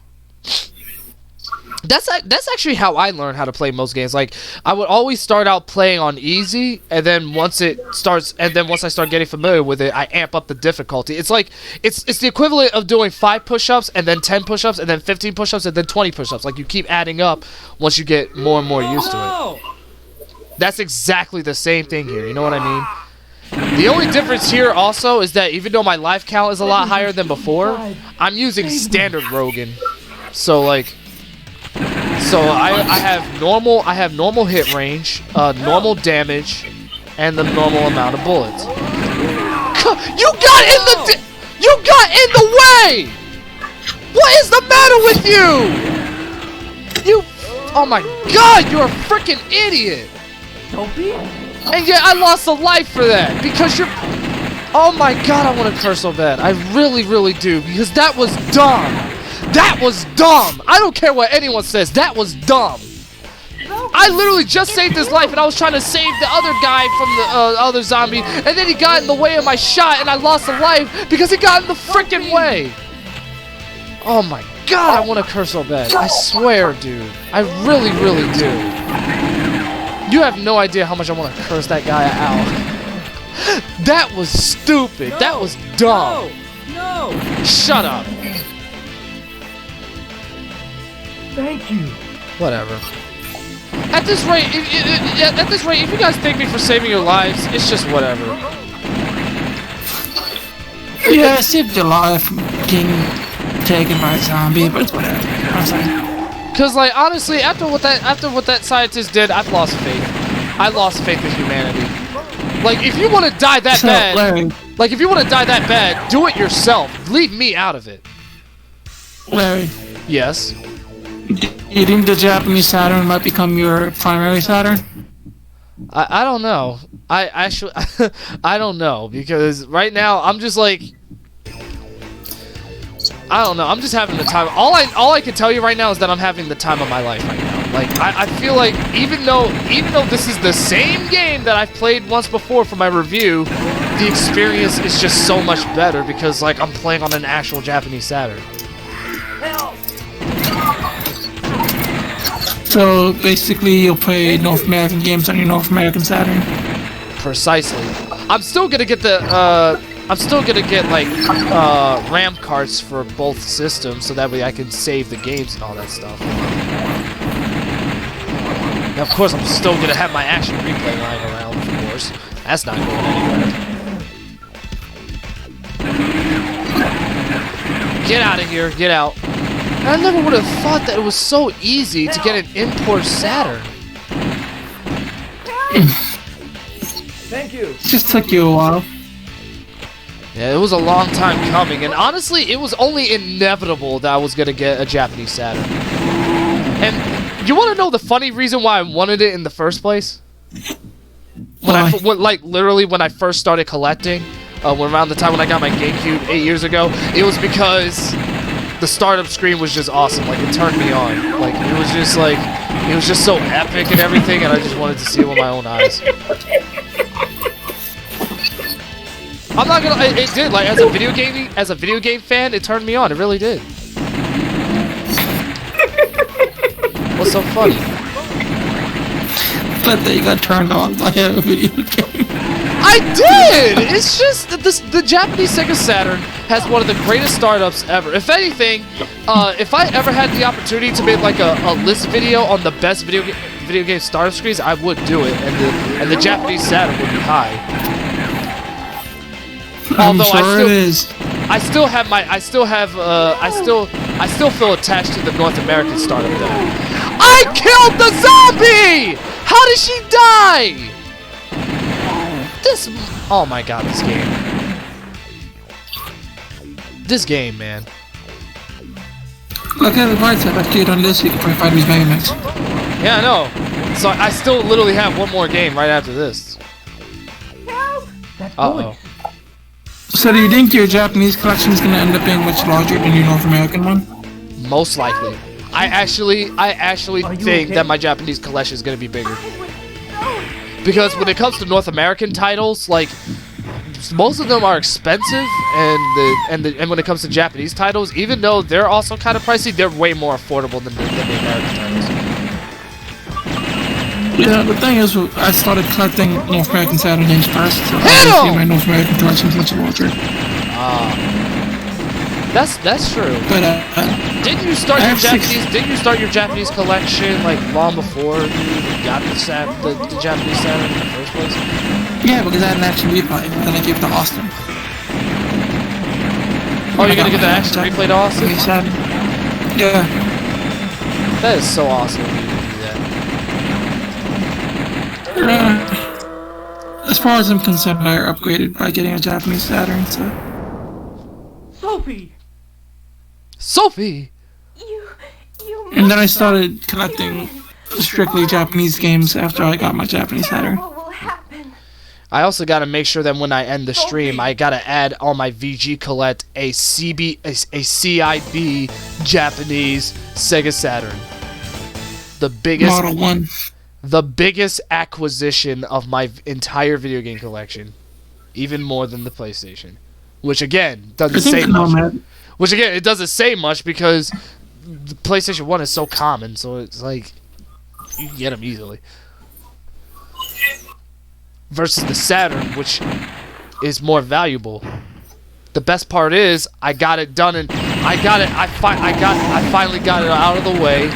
that's actually how I learned how to play most games. Like, I would always start out playing on easy, and then once I start getting familiar with it, I amp up the difficulty. It's like it's the equivalent of doing 5 push-ups and then 10 push-ups and then 15 push-ups and then 20 push-ups. Like, you keep adding up once you get more and more used to it. That's exactly the same thing here. You know what I mean? The only difference here also is that even though my life count is a lot higher than before, I'm using standard Rogan. So like. So I have normal hit range, normal damage, and the normal amount of bullets. You got in the way! What is the matter with you? Oh my God, you're a freaking idiot! And yet I lost a life for that because you're. Oh my God, I want to curse so bad. I really, really do, because that was dumb. That was dumb! I don't care what anyone says, that was dumb! I literally just saved his life and I was trying to save the other guy from the other zombie, and then he got in the way of my shot and I lost a life because he got in the freaking way! Oh my God, I want to curse so bad. I swear, dude. I really, really do. You have no idea how much I want to curse that guy out. That was stupid. That was dumb. No! Shut up. Thank you. Whatever. At this rate, if you guys thank me for saving your lives, it's just whatever. Yeah, I saved your life from getting taken by a zombie, but it's whatever. I'm sorry. Cause like honestly, after what that scientist did, I've lost faith. I lost faith in humanity. Like, if you want to die that bad, Larry, like if you want to die that bad, do it yourself. Leave me out of it. Larry, Yes. you think the Japanese Saturn might become your primary Saturn? I don't know. I actually I don't know, because right now I'm just like, I don't know. I'm just having the time. All I can tell you right now is that I'm having the time of my life right now. Like, I feel like even though this is the same game that I've played once before for my review, the experience is just so much better because like I'm playing on an actual Japanese Saturn. So basically, you'll play North American games on your North American Saturn. Precisely. I'm still gonna get the like RAM carts for both systems, so that way I can save the games and all that stuff. Now, of course, I'm still gonna have my action replay lying around. Of course, that's not going anywhere. Get out of here! Get out! I never would have thought that it was so easy to get an import Saturn. Thank you. Just took you a while. Yeah, it was a long time coming, and honestly, it was only inevitable that I was gonna get a Japanese Saturn. And you want to know the funny reason why I wanted it in the first place? Literally when I first started collecting, around the time when I got my GameCube 8 years ago, it was because the startup screen was just awesome. Like, it turned me on. Like, it was just so epic and everything, and I just wanted to see it with my own eyes. I'm not gonna. It did. Like, as a video game fan, it turned me on. It really did. What's so funny? But they got turned on by a video game. I did! It's just that the Japanese Sega Saturn has one of the greatest startups ever. If anything, if I ever had the opportunity to make like a list video on the best video game startup screens, I would do it, and the Japanese Saturn would be high. Although I still feel attached to the North American startup though. I killed the zombie! How did she die? Oh my god, this game. This game, man. Look at the bright side. After you're done this, you can probably find these Mega Mix. Yeah, I know. So I still literally have one more game right after this. Uh-oh. So do you think your Japanese collection is going to end up being much larger than your North American one? Most likely. I actually think that my Japanese collection is going to be bigger. Because when it comes to North American titles, like, most of them are expensive, and when it comes to Japanese titles, even though they're also kind of pricey, they're way more affordable than the American titles. Yeah, the thing is, I started collecting North American Saturn games first, so obviously my North American collection is much larger. That's true. But Didn't you start your Japanese collection like long before you even got the Japanese Saturn in the first place? yeah, because I had an action replay, and then I gave it to Austin. Oh, you're gonna get the action replay to Austin? Yeah. That is so awesome. When you do that. As far as I'm concerned, I upgraded by getting a Japanese Saturn, so. Sophie! And then I started collecting strictly Japanese games after I got my Japanese Saturn. I also gotta make sure that when I end the stream, I gotta add on my VG collect a CIB Japanese Sega Saturn. The biggest Model 1. The biggest acquisition of my entire video game collection. Even more than the PlayStation. Which again, doesn't say much. Which again, it doesn't say much because the PlayStation 1 is so common, so it's like, you can get them easily. Versus the Saturn, which is more valuable. The best part is, I got it done and I finally got it out of the way.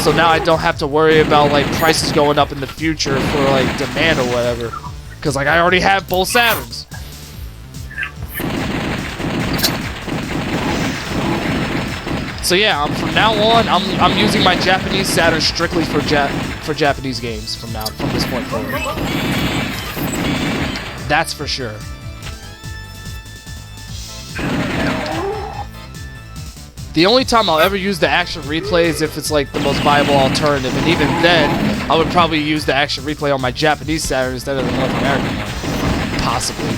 So now I don't have to worry about like prices going up in the future for like demand or whatever. Cause like I already have both Saturns. So yeah, from now on, I'm using my Japanese Saturn strictly for Japanese games from this point forward. That's for sure. The only time I'll ever use the action replay is if it's like the most viable alternative, and even then, I would probably use the action replay on my Japanese Saturn instead of the North American one. Possibly.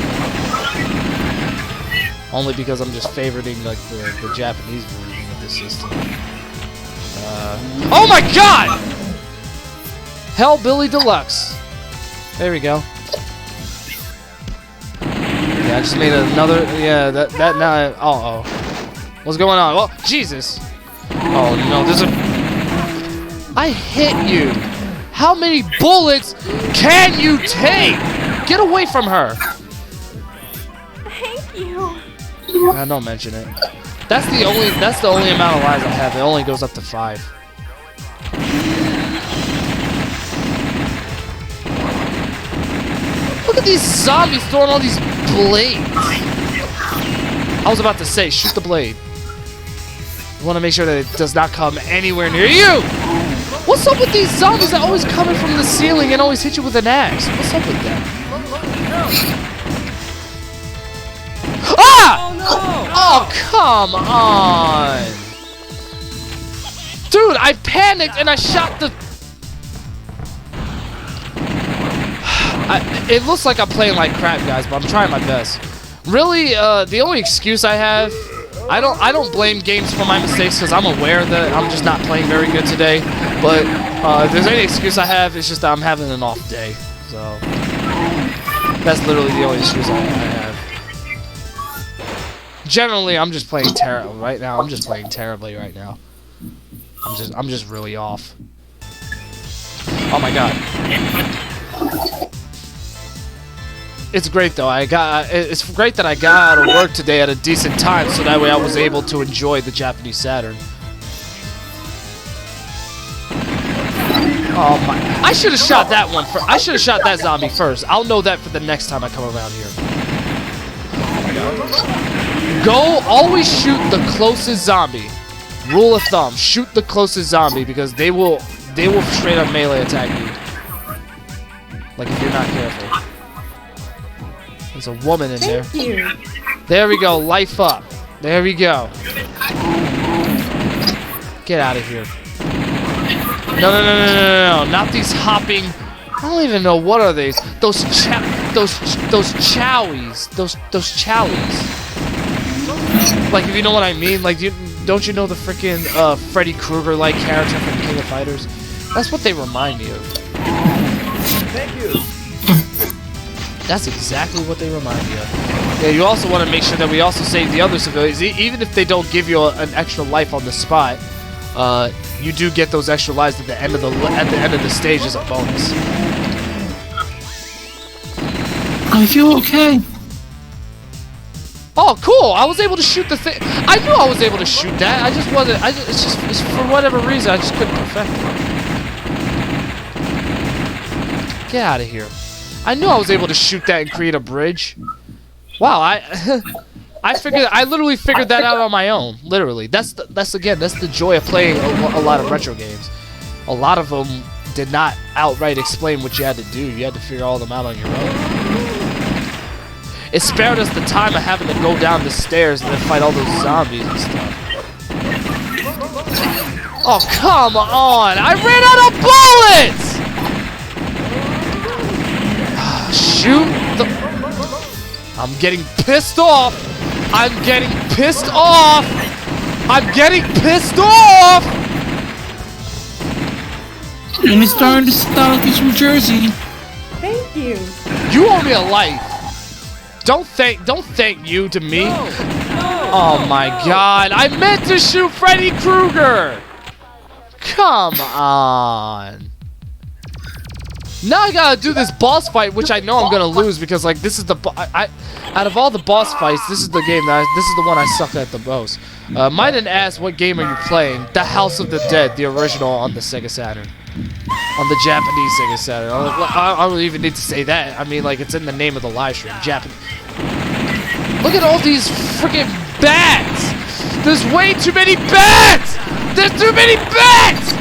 Only because I'm just favoriting like the Japanese version of the system. Oh my god! Hellbilly Deluxe. There we go. Yeah, I just made another. Yeah, that now. Uh oh. What's going on? Oh, Jesus! Oh no, there's a. I hit you. How many bullets can you take? Get away from her. Thank you. Don't mention it. That's the only amount of lives I have. It only goes up to 5. Look at these zombies throwing all these blades. I was about to say, shoot the blade. You want to make sure that it does not come anywhere near you. What's up with these zombies that always come in from the ceiling and always hit you with an axe? What's up with that? Ah! Oh, come on! Dude, I panicked and I shot the... It looks like I'm playing like crap, guys, but I'm trying my best. Really, the only excuse I have... I don't blame games for my mistakes because I'm aware that I'm just not playing very good today. But if there's any excuse I have, it's just that I'm having an off day. So that's literally the only excuse I have. Generally, I'm just playing terrible right now. I'm just playing terribly right now. I'm just really off. Oh my god. it's great though. It's great that I got out of work today at a decent time, so that way I was able to enjoy the Japanese Saturn. Oh my! I should have shot that one first. I should have shot that zombie first. I'll know that for the next time I come around here. Go, always shoot the closest zombie. Rule of thumb: shoot the closest zombie because they will straight up melee attack you. Like if you're not careful. There's a woman in there. Thank you. There we go. Life up. There we go. Get out of here. No. Not these hopping. I don't even know what are these. Those chowies. Those chowies. Like if you know what I mean. Like don't you know the freaking Freddy Krueger like character from King of Fighters? That's what they remind me of. Thank you. That's exactly what they remind me of. Yeah, you also want to make sure that we also save the other civilians, even if they don't give you an extra life on the spot. You do get those extra lives at the end of the stage as a bonus. I feel okay. Oh, cool! I was able to shoot the thing. I knew I was able to shoot that. I just wasn't. It's for whatever reason I just couldn't perfect it. Get out of here! I knew I was able to shoot that and create a bridge. Wow, I literally figured that out on my own. Literally, that's the joy of playing a lot of retro games. A lot of them did not outright explain what you had to do. You had to figure all them out on your own. It spared us the time of having to go down the stairs and then fight all those zombies and stuff. Oh, come on! I ran out of bullets! Shoot the... I'm getting pissed off! I'm getting pissed off! I'm getting pissed off! And it's starting to stock you from Jersey. Thank you. You owe me a life. Don't thank you to me. No. Oh my god, I meant to shoot Freddy Krueger! Come on. Now I gotta do this boss fight, which I know I'm gonna lose because like this is the out of all the boss fights, this is the game this is the one I suck at the most. Might have asked what game are you playing? The House of the Dead, the original on the Sega Saturn. On the Japanese Sega Saturn. I don't even need to say that. I mean, like, it's in the name of the live stream. Japanese. Look at all these freaking bats! There's way too many bats! There's too many bats!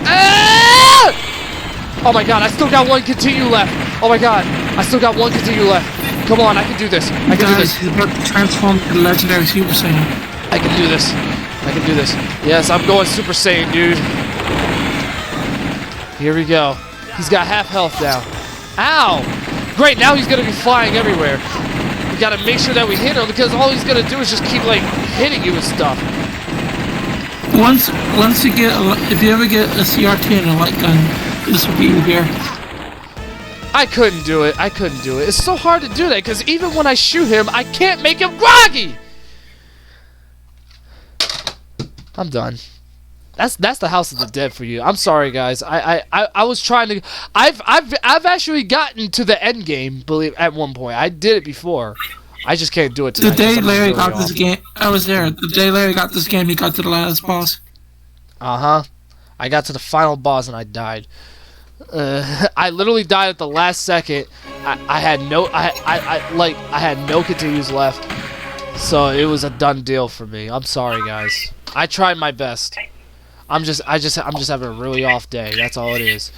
Ah! Oh my god, I still got one continue left. Oh my god, I still got one continue left. Come on, I can do this. I can do this. He's about to transform to the legendary Super Saiyan. I can do this. I can do this. Yes, I'm going Super Saiyan, dude. Here we go. He's got half health now. Ow! Great, now he's gonna be flying everywhere. We gotta make sure that we hit him because all he's gonna do is just keep like hitting you with stuff. Once you get, if you ever get a CRT and a light gun, this will be you here. I couldn't do it. I couldn't do it. It's so hard to do that because even when I shoot him, I can't make him groggy. I'm done. That's the House of the Dead for you. I'm sorry, guys. I was trying to. I've actually gotten to the end game. Believe at one point I did it before. I just can't do it tonight. The day Larry got this game, I was there. The day Larry got this game, he got to the last boss. I got to the final boss and I died. I literally died at the last second. I had no. I had no continues left. So it was a done deal for me. I'm sorry, guys. I tried my best. I'm just having a really off day. That's all it is.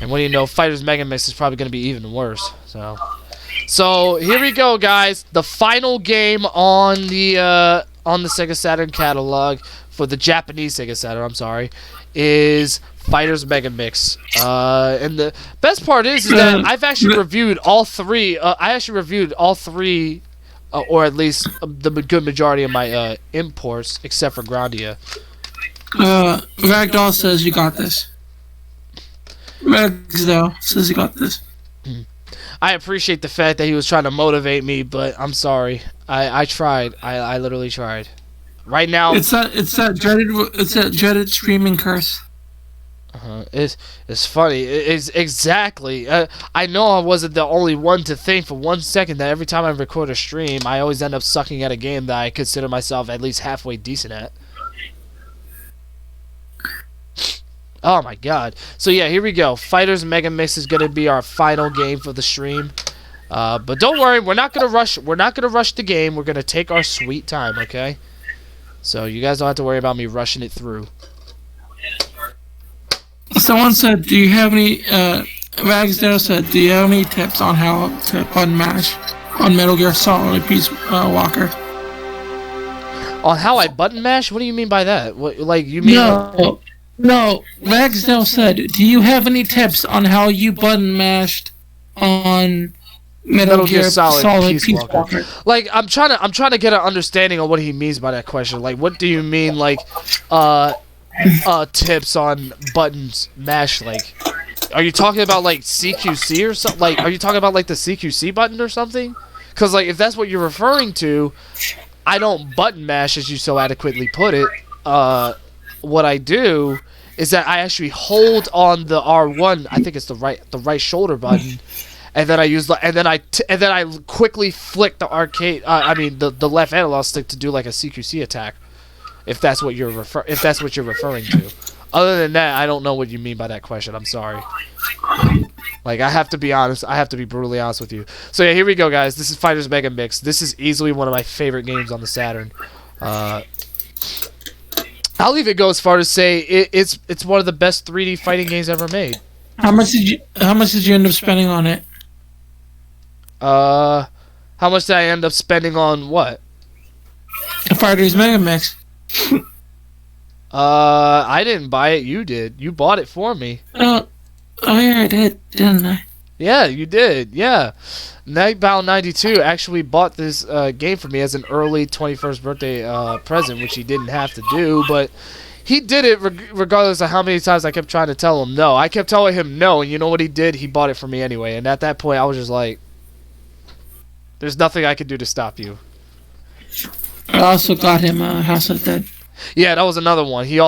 And what do you know? Fighters Mega Mix is probably gonna be even worse. So here we go, guys. The final game on the Sega Saturn catalog for the Japanese Sega Saturn. I'm sorry, is Fighters Mega Mix. And the best part is that I've actually reviewed all three. I actually reviewed all three, or at least the good majority of my imports, except for Grandia. Ragdoll says you got this. Ragdoll says you got this. I appreciate the fact that he was trying to motivate me, but I'm sorry. I tried. I literally tried. Right now, it's that dreaded streaming curse. It's funny. It's exactly. I know I wasn't the only one to think for 1 second that every time I record a stream, I always end up sucking at a game that I consider myself at least halfway decent at. Oh my god. So yeah, here we go. Fighters Mega Mix is gonna be our final game for the stream. But don't worry, we're not gonna rush. We're not gonna rush the game. We're gonna take our sweet time, okay? So you guys don't have to worry about me rushing it through. Someone said, "Do you have any?" Ragsdale said, "Do you have any tips on how to button mash on Metal Gear Solid Peace Walker?" On how I button mash? What do you mean by that? What, like you mean? No. Ragsdale said, "Do you have any tips on how you button mashed on Metal Gear Solid Peace Walker?" Like I'm trying to get an understanding of what he means by that question. Like, what do you mean? Like, tips on buttons mash? Like, are you talking about like CQC or something? Like, are you talking about like the CQC button or something? Because like if that's what you're referring to, I don't button mash as you so adequately put it. What I do is that I actually hold on the R1. I think it's the right shoulder button, and then I use and then I quickly flick the the left analog stick to do like a CQC attack. If that's what you're referring to. Other than that, I don't know what you mean by that question. I'm sorry. Like, I have to be honest. I have to be brutally honest with you. So yeah, here we go, guys. This is Fighters Mega Mix. This is easily one of my favorite games on the Saturn. I'll even go as far as say it's one of the best 3D fighting games ever made. How much did you end up spending on it? How much did I end up spending on what? The Fighters Mega Mix. I didn't buy it. You did. You bought it for me. Oh yeah, I did, didn't I? Yeah, you did. Yeah. Nightbound 92 actually bought this game for me as an early 21st birthday present, which he didn't have to do, but he did it regardless of how many times I kept trying to tell him no. I kept telling him no, and you know what he did? He bought it for me anyway. And at that point, I was just like, there's nothing I can do to stop you. I also got him House of the Dead. Yeah, that was another one. He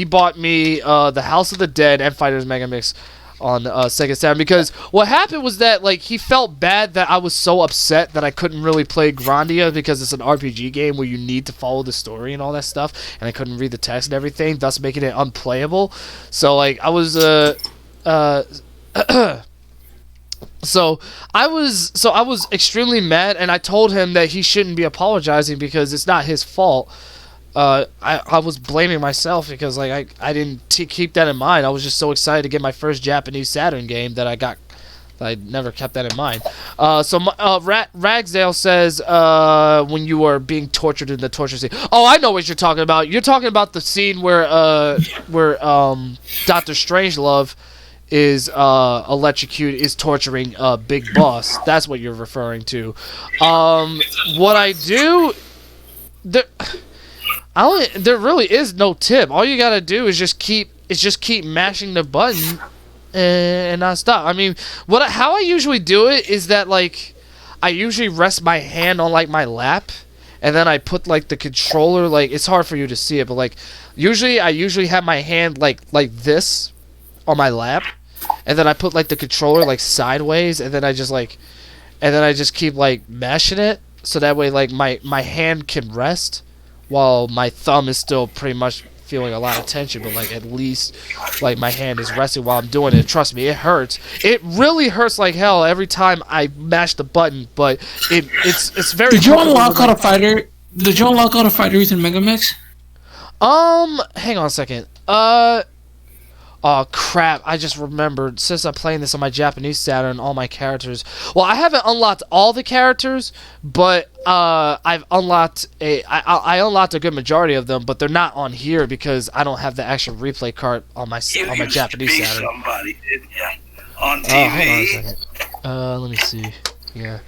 bought me the House of the Dead and Fighters Mega Mix on Sega Saturn, because what happened was that like he felt bad that I was so upset that I couldn't really play Grandia because it's an RPG game where you need to follow the story and all that stuff, and I couldn't read the text and everything, thus making it unplayable. So like I was So I was extremely mad, and I told him that he shouldn't be apologizing because it's not his fault. I was blaming myself because like I didn't keep that in mind. I was just so excited to get my first Japanese Saturn game that I never kept that in mind. Ragsdale says when you were being tortured in the torture scene. Oh, I know what you're talking about. You're talking about the scene where Dr. Strangelove is torturing Big Boss. That's what you're referring to. What I do, there really is no tip. All you gotta do is just keep mashing the button and not stop. I mean, how I usually do it is that like I usually rest my hand on like my lap, and then I put like the controller, like it's hard for you to see it, but like I usually have my hand like this on my lap, and then I put like the controller like sideways, and then I just keep like mashing it so that way like my hand can rest while my thumb is still pretty much feeling a lot of tension, but like at least like my hand is resting while I'm doing it. Trust me, it hurts. It really hurts like hell every time I mash the button, but it's very. Did you unlock all the fighter? Did you unlock all the fighters in Mega Mix? Hang on a second. Oh crap, I just remembered, since I'm playing this on my Japanese Saturn, all my characters, well, I haven't unlocked all the characters, but I've unlocked I unlocked a good majority of them, but they're not on here because I don't have the actual replay card on my Japanese Saturn. Somebody, didn't you? On TV. Hold on a second. Let me see. Yeah.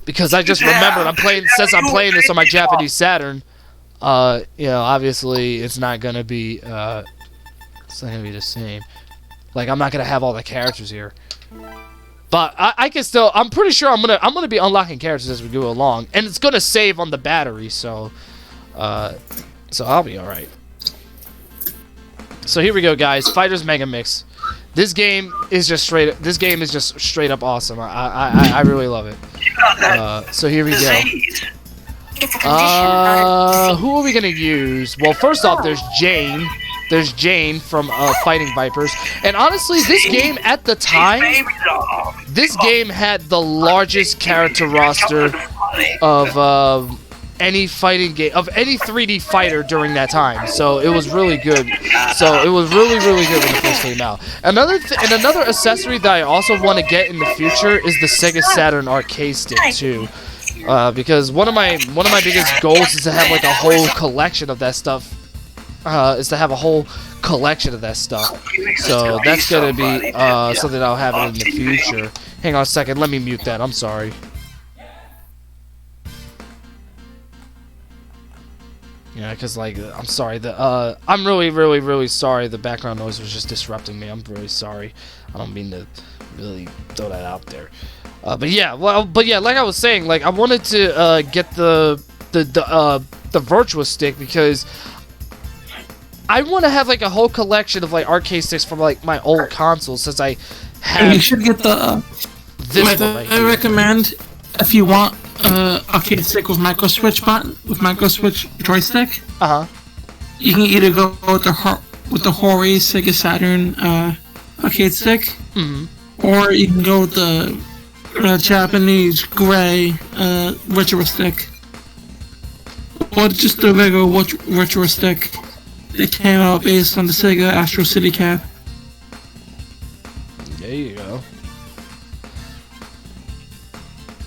Because I just remembered since I'm playing this on my Japanese Saturn, obviously it's not gonna be it's not gonna be the same. Like I'm not gonna have all the characters here, but I can still. I'm pretty sure I'm gonna be unlocking characters as we go along, and it's gonna save on the battery, so I'll be all right. So here we go, guys. Fighters Mega Mix. This game is just straight. This game is just straight up awesome. I really love it. So here we go. Who are we gonna use? Well, first off, there's Jane. There's Jane from Fighting Vipers. And honestly, this game at the time, this game had the largest character roster of any fighting game, of any 3D fighter during that time. So it was really good. So it was really good when it first came out. Another accessory that I also want to get in the future is the Sega Saturn arcade stick too. Because one of my biggest goals is to have like a whole collection of that stuff. So that's gonna be something I'll have in the future. Hang on a second, let me mute that. I'm sorry. Yeah, because like I'm sorry. I'm really sorry. The background noise was just disrupting me. I'm really sorry. I don't mean to really throw that out there. But yeah, like I was saying, like I wanted to get the Virtua Stick because I want to have like a whole collection of like arcade sticks from like my old consoles since I have. You should get the. This one right I here. recommend if you want arcade stick with micro switch button with micro switch joystick. You can either go with the Hori Sega Saturn arcade stick, or you can go with the Japanese gray Virtua Stick, or just the regular Virtua Stick. It came out based on the Sega Astro City Cap. There you go.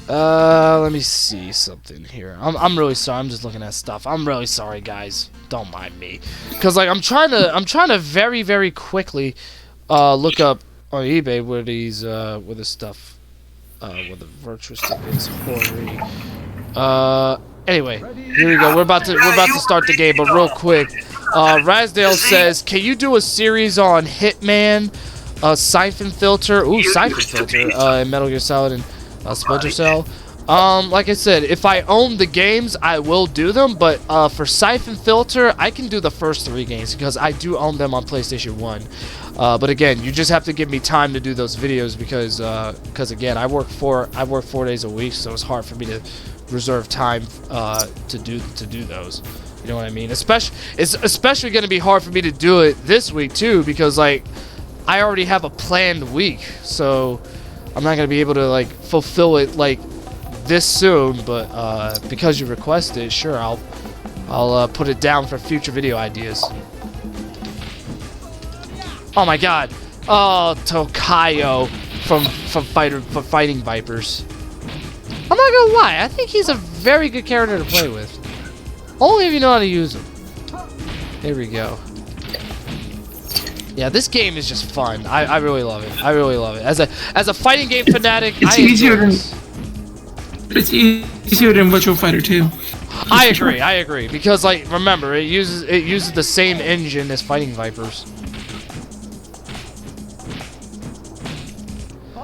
Let me see something here. I'm really sorry. I'm just looking at stuff. I'm really sorry, guys. Don't mind me, cause like I'm trying to very quickly look up on eBay where these where the stuff where the Virtua Stick is. Anyway, here we go. We're about to start the game, but real quick. Razdale says, can you do a series on Hitman, Siphon Filter, Siphon Filter, and Metal Gear Solid and Splinter Cell? Like I said, if I own the games, I will do them, but for Siphon Filter, I can do the first 3 games because I do own them on PlayStation 1. But again, you just have to give me time to do those videos because again, I work 4 days a week, so it's hard for me to reserve time to do those. You know what I mean? It's especially going to be hard for me to do it this week too because like I already have a planned week, so I'm not going to be able to like fulfill it like this soon. But because you requested, sure, I'll put it down for future video ideas. Oh my God! Oh, Tokayo from Fighting Vipers. I'm not gonna lie, I think he's a very good character to play with. Only if you know how to use him. There we go. Yeah, this game is just fun. I really love it. I really love it. As a fighting game fanatic, It's easier than Virtua Fighter 2. I agree. Because like remember, it uses the same engine as Fighting Vipers.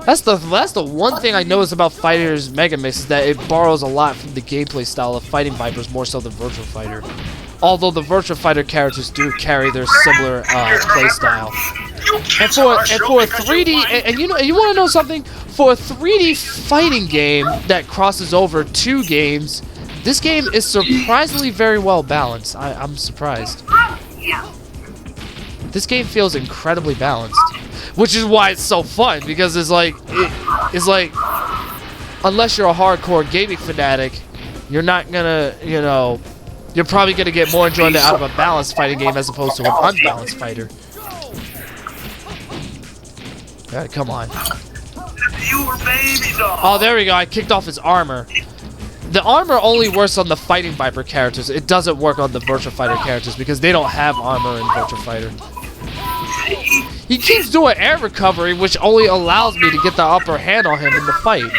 That's the one thing I notice about Fighters Mega Mix is that it borrows a lot from the gameplay style of Fighting Vipers more so than Virtua Fighter. Although the Virtua Fighter characters do carry their similar play style. And for a 3D and you want to know something? For a 3D fighting game that crosses over 2 games, this game is surprisingly very well balanced. I'm surprised. This game feels incredibly balanced. Which is why it's so fun, because it's like, unless you're a hardcore gaming fanatic, you're not gonna, you know, you're probably gonna get more enjoyment out of a balanced fighting game as opposed to an unbalanced fighter. Alright, come on. Oh, there we go. I kicked off his armor. The armor only works on the Fighting Viper characters. It doesn't work on the Virtua Fighter characters because they don't have armor in Virtua Fighter. He keeps doing air recovery, which only allows me to get the upper hand on him in the fight.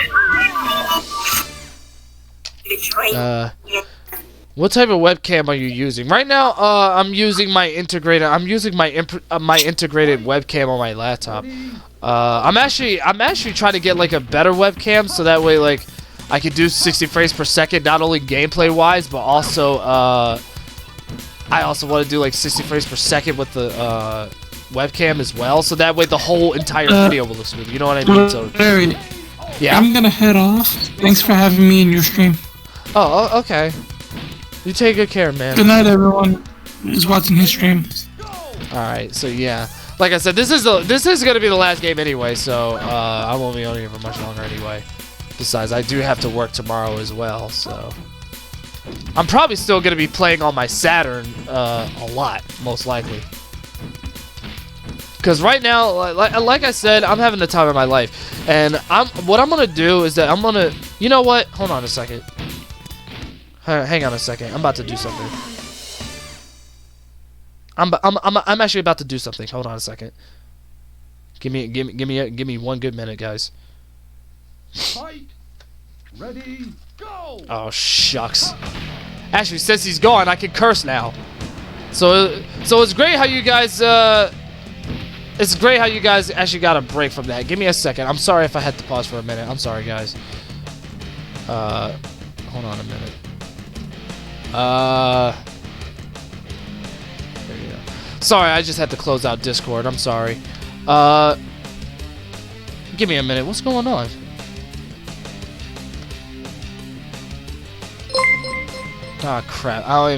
What type of webcam are you using? Right now, I'm using my integrated. I'm using my integrated webcam on my laptop. I'm actually trying to get like a better webcam so that way like I can do 60 frames per second, not only gameplay wise, but also I also want to do like 60 frames per second with the webcam as well, so that way the whole entire video will look smooth. You know what I mean? So Larry, yeah. I'm gonna head off. Thanks for having me in your stream. Oh, okay. You take good care, man. Good night, everyone who's watching his stream. All right, so yeah, like I said, this is gonna be the last game anyway, so I won't be on here for much longer anyway. Besides, I do have to work tomorrow as well, so I'm probably still gonna be playing on my Saturn a lot, most likely. Cause right now, like I said, I'm having the time of my life, and what I'm gonna do is that I'm gonna, you know what? Hold on a second. Hang on a second. I'm about to do something. I'm actually about to do something. Hold on a second. Give me one good minute, guys. Fight. Ready. Go. Oh shucks. Actually, since he's gone, I can curse now. So it's great how you guys it's great how you guys actually got a break from that. Give me a second. I'm sorry if I had to pause for a minute. I'm sorry, guys. Hold on a minute. There you go. Sorry, I just had to close out Discord. I'm sorry. Give me a minute. What's going on? Ah, crap. I don't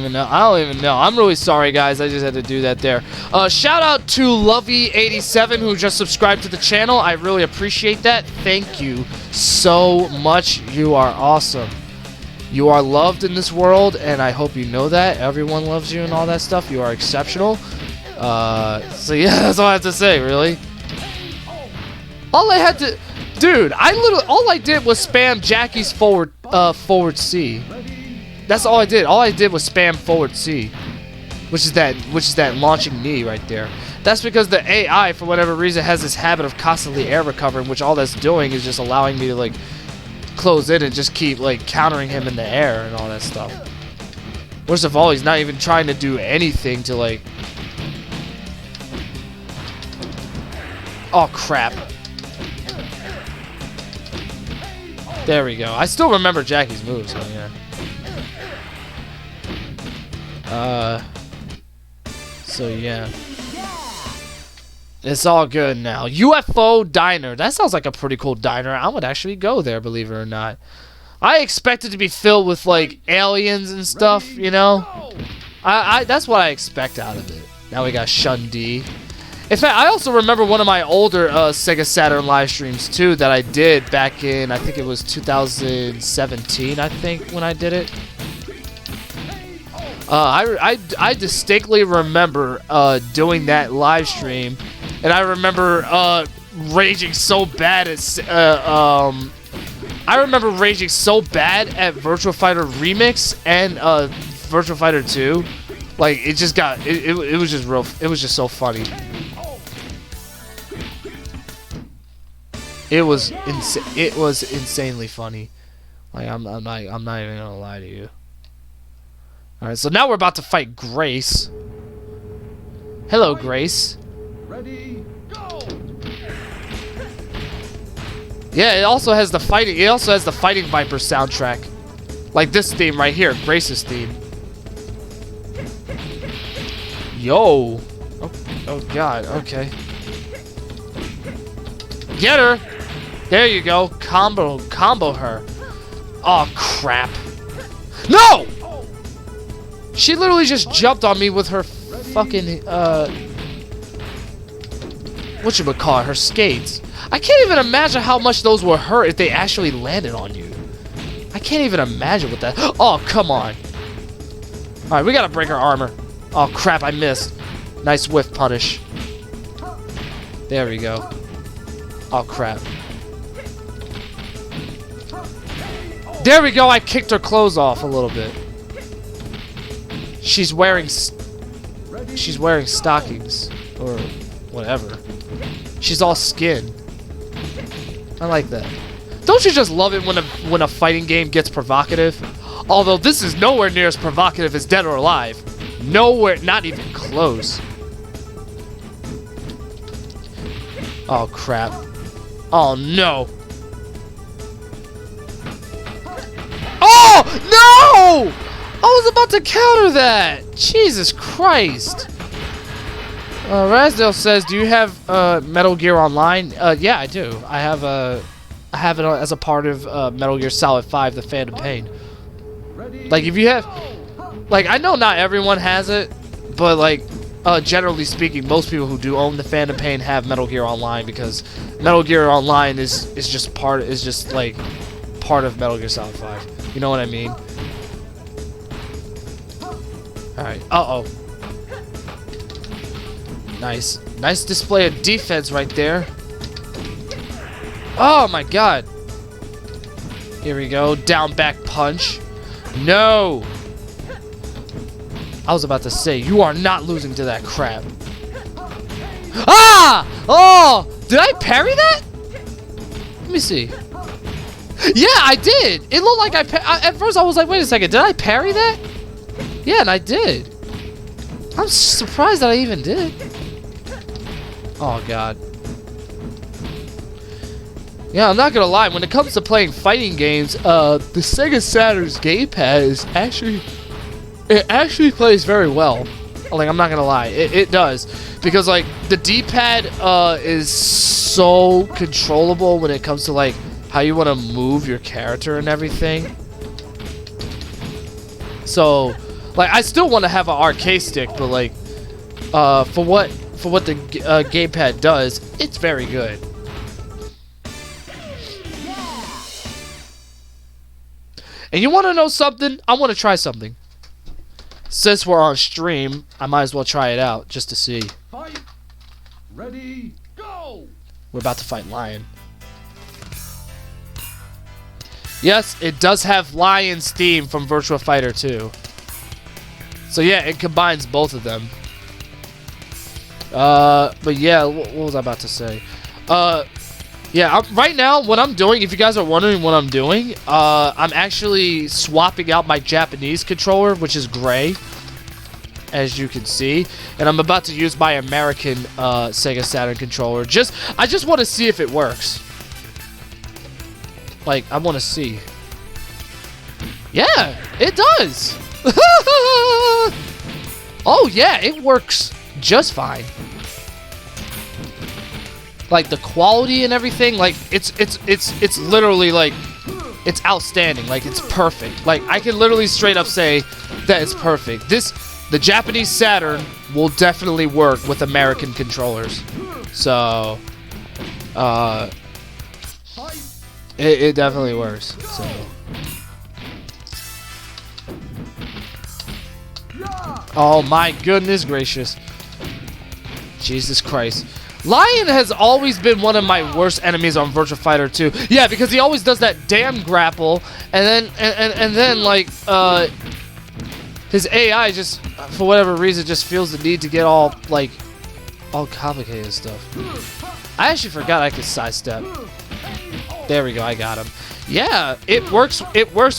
even know. I'm really sorry, guys. I just had to do that there. Shout out to Lovey87 who just subscribed to the channel. I really appreciate that. Thank you so much. You are awesome. You are loved in this world, and I hope you know that. Everyone loves you and all that stuff. You are exceptional. So yeah, that's all I have to say, really. All I had to... Dude, all I did was spam Jackie's forward C. That's all I did. All I did was spam forward C, which is that launching knee right there. That's because the AI, for whatever reason, has this habit of constantly air recovering, which all that's doing is just allowing me to like close in and just keep like countering him in the air and all that stuff. Worst of all, he's not even trying to do anything to like. Oh crap. There we go. I still remember Jackie's moves, so yeah. So yeah. It's all good now. UFO Diner. That sounds like a pretty cool diner. I would actually go there, believe it or not. I expect it to be filled with like aliens and stuff, you know? That's what I expect out of it. Now we got Shun D. In fact, I also remember one of my older Sega Saturn live streams too that I did back in, I think it was 2017, I think, when I did it. I distinctly remember doing that live stream, and I remember raging so bad at Virtua Fighter Remix and Virtua Fighter 2. Like it just got it was just real. It was just so funny. It was insanely funny. Like I'm not even gonna lie to you. All right, so now we're about to fight Grace. Hello, Grace. Ready. Go. Yeah, it also has the fighting. It also has the Fighting Viper soundtrack, like this theme right here, Grace's theme. Yo. Oh God. Okay. Get her. There you go. Combo her. Oh crap. No. She literally just jumped on me with her fucking whatchamacallit, her skates. I can't even imagine how much those will hurt if they actually landed on you. I can't even imagine what that. Oh, come on. Alright, we gotta break her armor. Oh crap, I missed. Nice whiff punish. There we go. Oh crap. There we go, I kicked her clothes off a little bit. She's wearing stockings or whatever. She's all skin. I like that. Don't you just love it when a fighting game gets provocative? Although this is nowhere near as provocative as Dead or Alive. Nowhere, not even close. Oh crap. Oh no. Oh no! I was about to counter that! Jesus Christ! Razdale says, do you have Metal Gear Online? Yeah, I do. I have it as a part of Metal Gear Solid 5, The Phantom Pain. Like, if you have... Like, I know not everyone has it, but, like, generally speaking, most people who do own The Phantom Pain have Metal Gear Online, because Metal Gear Online is just part of Metal Gear Solid 5. You know what I mean? Alright. Uh-oh. Nice. Nice display of defense right there. Oh my god. Here we go. Down back punch. No. I was about to say, you are not losing to that crap. Ah! Oh! Did I parry that? Let me see. Yeah, I did. It looked like at first I was like, wait a second. Did I parry that? Yeah, and I did. I'm surprised that I even did. Oh, God. Yeah, I'm not gonna lie. When it comes to playing fighting games, the Sega Saturn's gamepad is actually plays very well. Like, I'm not gonna lie, it does, because like the D-pad is so controllable when it comes to like how you want to move your character and everything. So, like, I still want to have an arcade stick, but like, for what the gamepad does, it's very good. And you want to know something? I want to try something. Since we're on stream, I might as well try it out just to see. Fight. Ready. Go. We're about to fight Lion. Yes, it does have Lion's theme from Virtua Fighter 2. So yeah, it combines both of them. But yeah, what was I about to say? Yeah, right now, what I'm doing, if you guys are wondering what I'm doing, I'm actually swapping out my Japanese controller, which is gray, as you can see, and I'm about to use my American Sega Saturn controller. I just want to see if it works. Like, I want to see. Yeah, it does. Oh yeah, it works just fine. Like the quality and everything, like it's literally like it's outstanding. Like it's perfect. Like I can literally straight up say that it's perfect. The Japanese Saturn will definitely work with American controllers. So it definitely works. So oh my goodness gracious. Jesus Christ. Lion has always been one of my worst enemies on Virtua Fighter 2. Yeah, because he always does that damn grapple, and then like his AI just for whatever reason just feels the need to get all complicated stuff. I actually forgot I could sidestep. There we go, I got him. Yeah, it works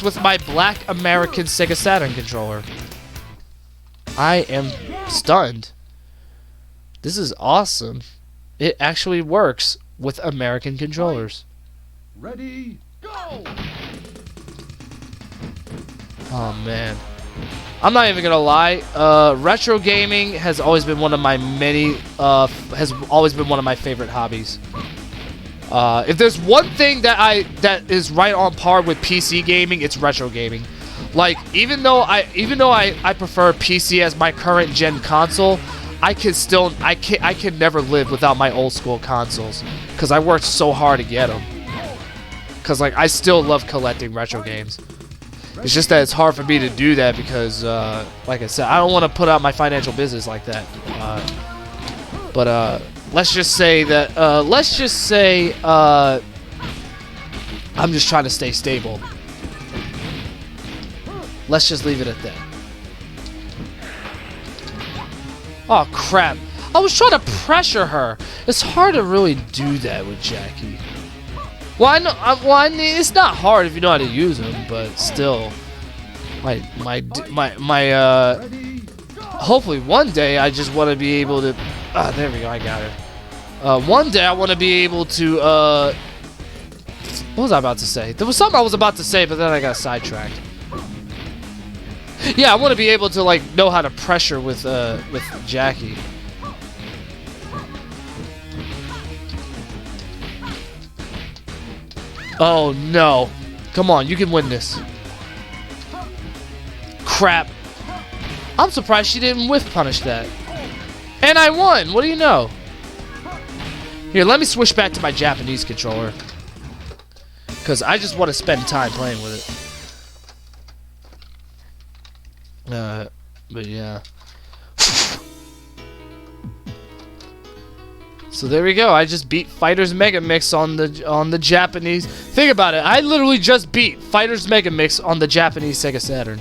with my black American Sega Saturn controller. I am stunned. This is awesome. It actually works with American controllers. Ready, go! Oh man. I'm not even gonna lie. Retro gaming has always been one of my favorite hobbies. If there's one thing that is right on par with PC gaming, it's retro gaming. Like even though I prefer PC as my current gen console, I can never live without my old school consoles because I worked so hard to get them. Because like I still love collecting retro games. It's just that it's hard for me to do that because, like I said, I don't want to put out my financial business like that. But let's just say that I'm just trying to stay stable. Let's just leave it at that. Oh crap! I was trying to pressure her. It's hard to really do that with Jackie. Well, I know, it's not hard if you know how to use them, but still, hopefully one day I just want to be able to. There we go. I got her. One day I want to be able to. What was I about to say? There was something I was about to say, but then I got sidetracked. Yeah, I want to be able to like know how to pressure with Jackie. Oh no. Come on, you can win this. Crap. I'm surprised she didn't whiff punish that. And I won. What do you know? Here, let me switch back to my Japanese controller. Because I just want to spend time playing with it. But yeah. So there we go. I just beat Fighters Mega Mix on the Japanese. Think about it. I literally just beat Fighters Mega Mix on the Japanese Sega Saturn.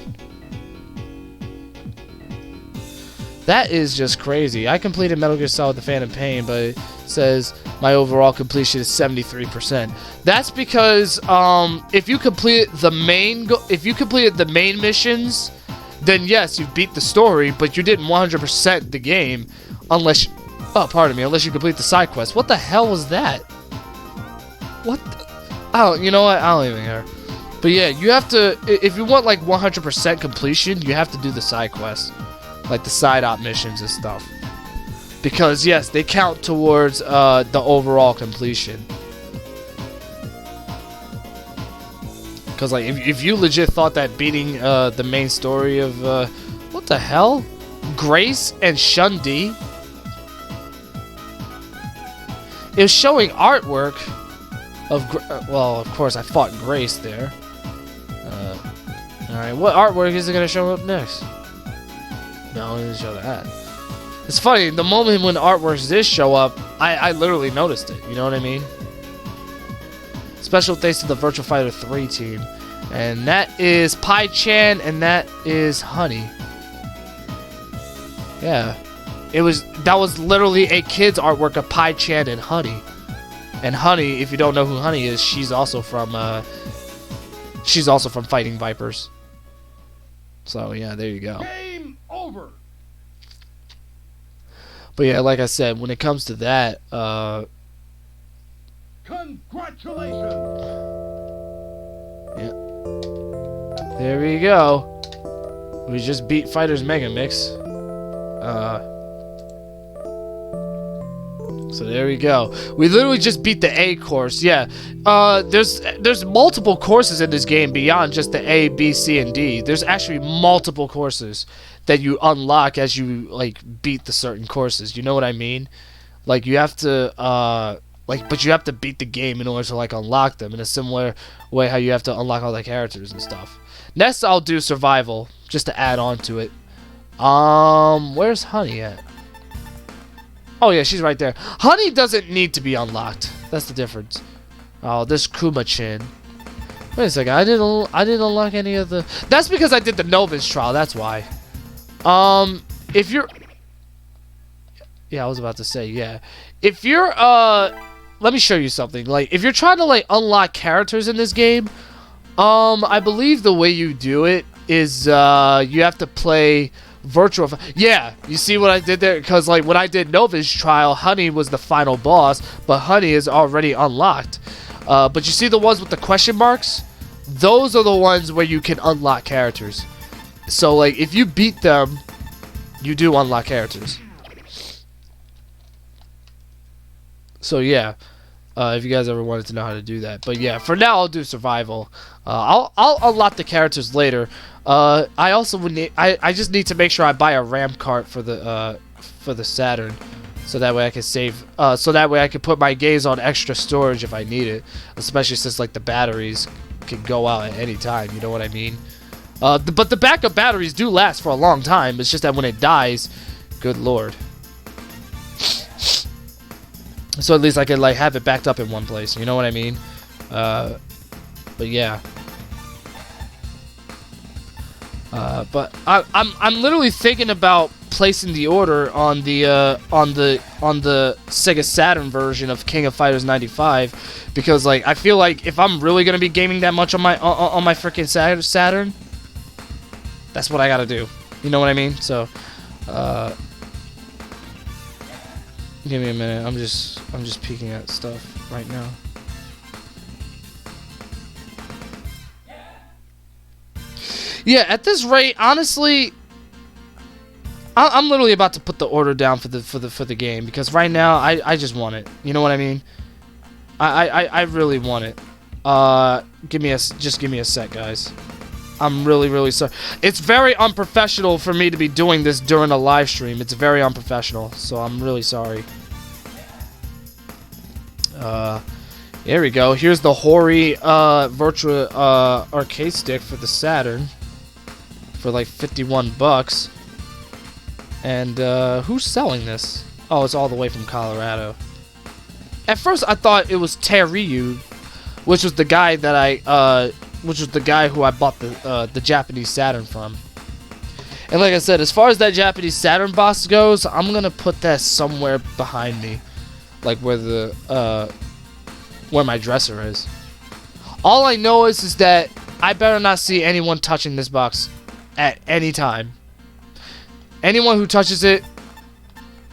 That is just crazy. I completed Metal Gear Solid: The Phantom Pain, but it says my overall completion is 73%. That's because if you completed the main missions, then yes, you beat the story, but you didn't 100% the game unless unless you complete the side quest. What the hell was that? What you know what? I don't even care. But yeah, you have to, if you want like 100% completion, you have to do the side quests. Like the side op missions and stuff. Because yes, they count towards the overall completion. Because like if you legit thought that beating the main story of what the hell? Grace and Shun-Di. It was showing artwork of well, of course I fought Grace there. Alright, what artwork is it gonna show up next? No, it didn't show that. It's funny, the moment when artworks did show up, I literally noticed it, you know what I mean? Special thanks to the Virtual Fighter 3 team. And that is Pai-chan, and that is Honey. Yeah. That was literally a kid's artwork of Pai-chan and Honey. And Honey, if you don't know who Honey is, she's also from Fighting Vipers. So yeah, there you go. Game over. But yeah, like I said, when it comes to that, Congratulations. yeah. There we go. We just beat Fighters Mega Mix. So there we go. We literally just beat the A course. Yeah. There's multiple courses in this game beyond just the A, B, C, and D. There's actually multiple courses that you unlock as you like beat the certain courses. You know what I mean? Like you have to but you have to beat the game in order to like unlock them in a similar way how you have to unlock all the characters and stuff. Next I'll do survival just to add on to it. Where's Honey at? Oh yeah, she's right there. Honey doesn't need to be unlocked. That's the difference. Oh, this Kuma-chin. Wait a second, I didn't unlock any of the. That's because I did the Novus trial. That's why. If you're. Yeah, I was about to say yeah. If you're let me show you something. Like if you're trying to like unlock characters in this game, I believe the way you do it is you have to play. Yeah, you see what I did there? Because like when I did Nova's trial, Honey was the final boss, but Honey is already unlocked. But you see the ones with the question marks? Those are the ones where you can unlock characters. So like if you beat them, you do unlock characters. So yeah, if you guys ever wanted to know how to do that. But yeah, for now I'll do survival. I'll unlock the characters later. I also would need. I just need to make sure I buy a RAM cart for the Saturn, so that way I can save. So that way I can put my games on extra storage if I need it, especially since like the batteries can go out at any time. You know what I mean? But the backup batteries do last for a long time. It's just that when it dies, good lord. So at least I can like have it backed up in one place. You know what I mean? But yeah. But I'm literally thinking about placing the order on the Sega Saturn version of King of Fighters 95 because like I feel like if I'm really gonna be gaming that much on my freaking Saturn, that's what I gotta do. You know what I mean? So, give me a minute. I'm just peeking at stuff right now. Yeah, at this rate, honestly, I'm literally about to put the order down for the game because right now I just want it. You know what I mean? I really want it. Just give me a sec, guys. I'm really sorry. It's very unprofessional for me to be doing this during a live stream. It's very unprofessional, so I'm really sorry. Here we go. Here's the Hori Virtua arcade stick for the Saturn for like 51 bucks. And who's selling this? Oh, it's all the way from Colorado. At first, I thought it was Terryu, which was the guy that who I bought the Japanese Saturn from. And like I said, as far as that Japanese Saturn box goes, I'm gonna put that somewhere behind me, like where my dresser is. All I know is that I better not see anyone touching this box at any time. Anyone who touches it,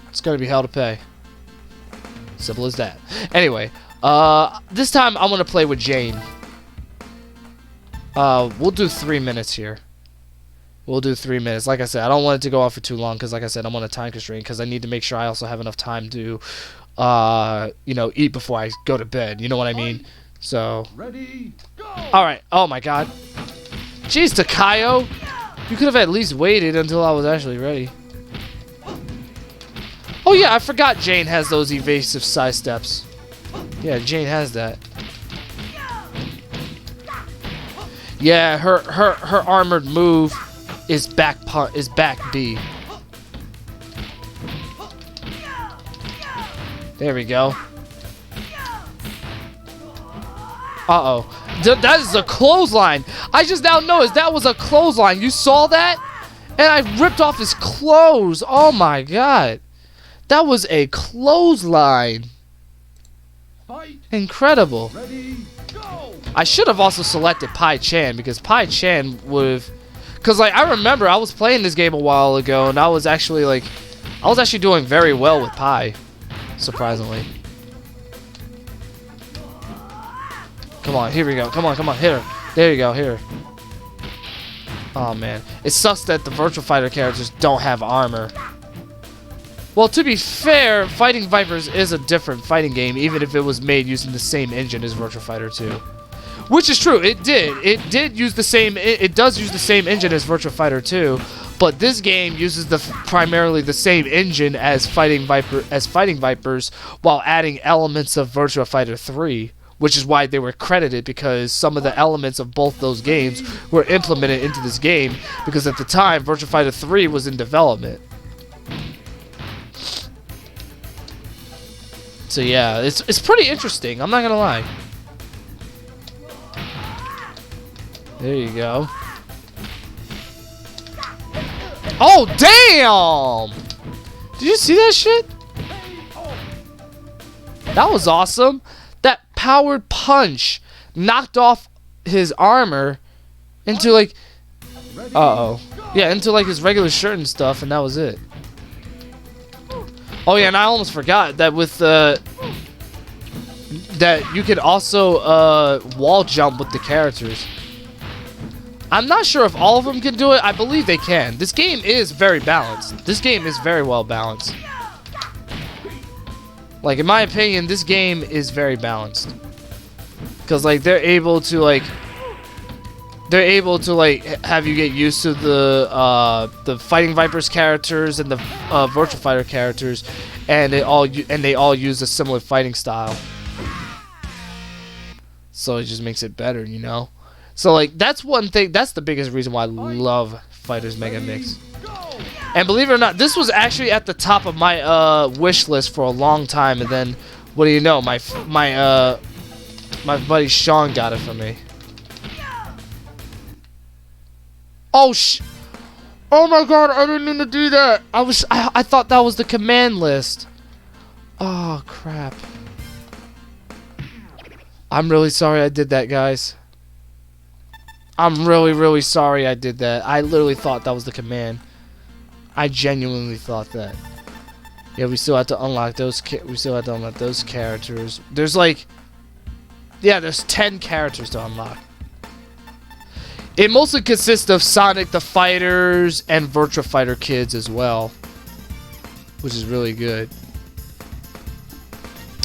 it's gonna be hell to pay. Simple as that. Anyway, this time I'm gonna play with Jane. We'll do 3 minutes here. We'll do 3 minutes. Like I said, I don't want it to go on for too long because, like I said, I'm on a time constraint because I need to make sure I also have enough time to, you know, eat before I go to bed. You know what I mean? So. Ready, go! All right. Oh my God. Jeez, Takayo. You could have at least waited until I was actually ready. Oh yeah, I forgot Jane has those evasive side steps. Yeah, Jane has that. Yeah, her armored move is back B. There we go. Uh-oh. That is a clothesline. I just now noticed that was a clothesline. You saw that? And I ripped off his clothes. Oh my God. That was a clothesline. Fight. Incredible. Ready, go! I should have also selected Pai Chan because Pai Chan would have... Because, like, I remember I was playing this game a while ago and I was actually doing very well with Pai. Surprisingly. Come on, here we go. Come on, hit her. There you go, hit her. Oh, man. It sucks that the Virtua Fighter characters don't have armor. Well, to be fair, Fighting Vipers is a different fighting game, even if it was made using the same engine as Virtua Fighter 2. Which is true, it did. It does use the same engine as Virtua Fighter 2, but this game uses primarily the same engine as Fighting Vipers while adding elements of Virtua Fighter 3. Which is why they were credited, because some of the elements of both those games were implemented into this game, because at the time Virtua Fighter 3 was in development. So yeah, it's pretty interesting, I'm not gonna lie. There you go. Oh damn! Did you see that shit? That was awesome. That powered punch knocked off his armor into like into like his regular shirt and stuff, and that was it. Oh yeah, and I almost forgot that with that you could also wall jump with the characters. I'm not sure if all of them can do it. I believe they can. This game is very balanced. This game is very well balanced. Like, in my opinion, this game is very balanced. Because, like, they're able to have you get used to the Fighting Vipers characters and the Virtua Fighter characters, and they all use a similar fighting style. So it just makes it better, you know? So, like, that's one thing, that's the biggest reason why I love Fighters Mega Mix. And believe it or not, this was actually at the top of my wish list for a long time, and then, what do you know, my buddy Sean got it for me. Oh my God, I didn't mean to do that. I thought that was the command list. Oh crap. I'm really sorry I did that, guys. I'm really sorry I did that. I literally thought that was the command. I genuinely thought that. Yeah, we still have to unlock those. We still have to unlock those characters. There's like, yeah, there's 10 characters to unlock. It mostly consists of Sonic the Fighters and Virtua Fighter kids as well, which is really good.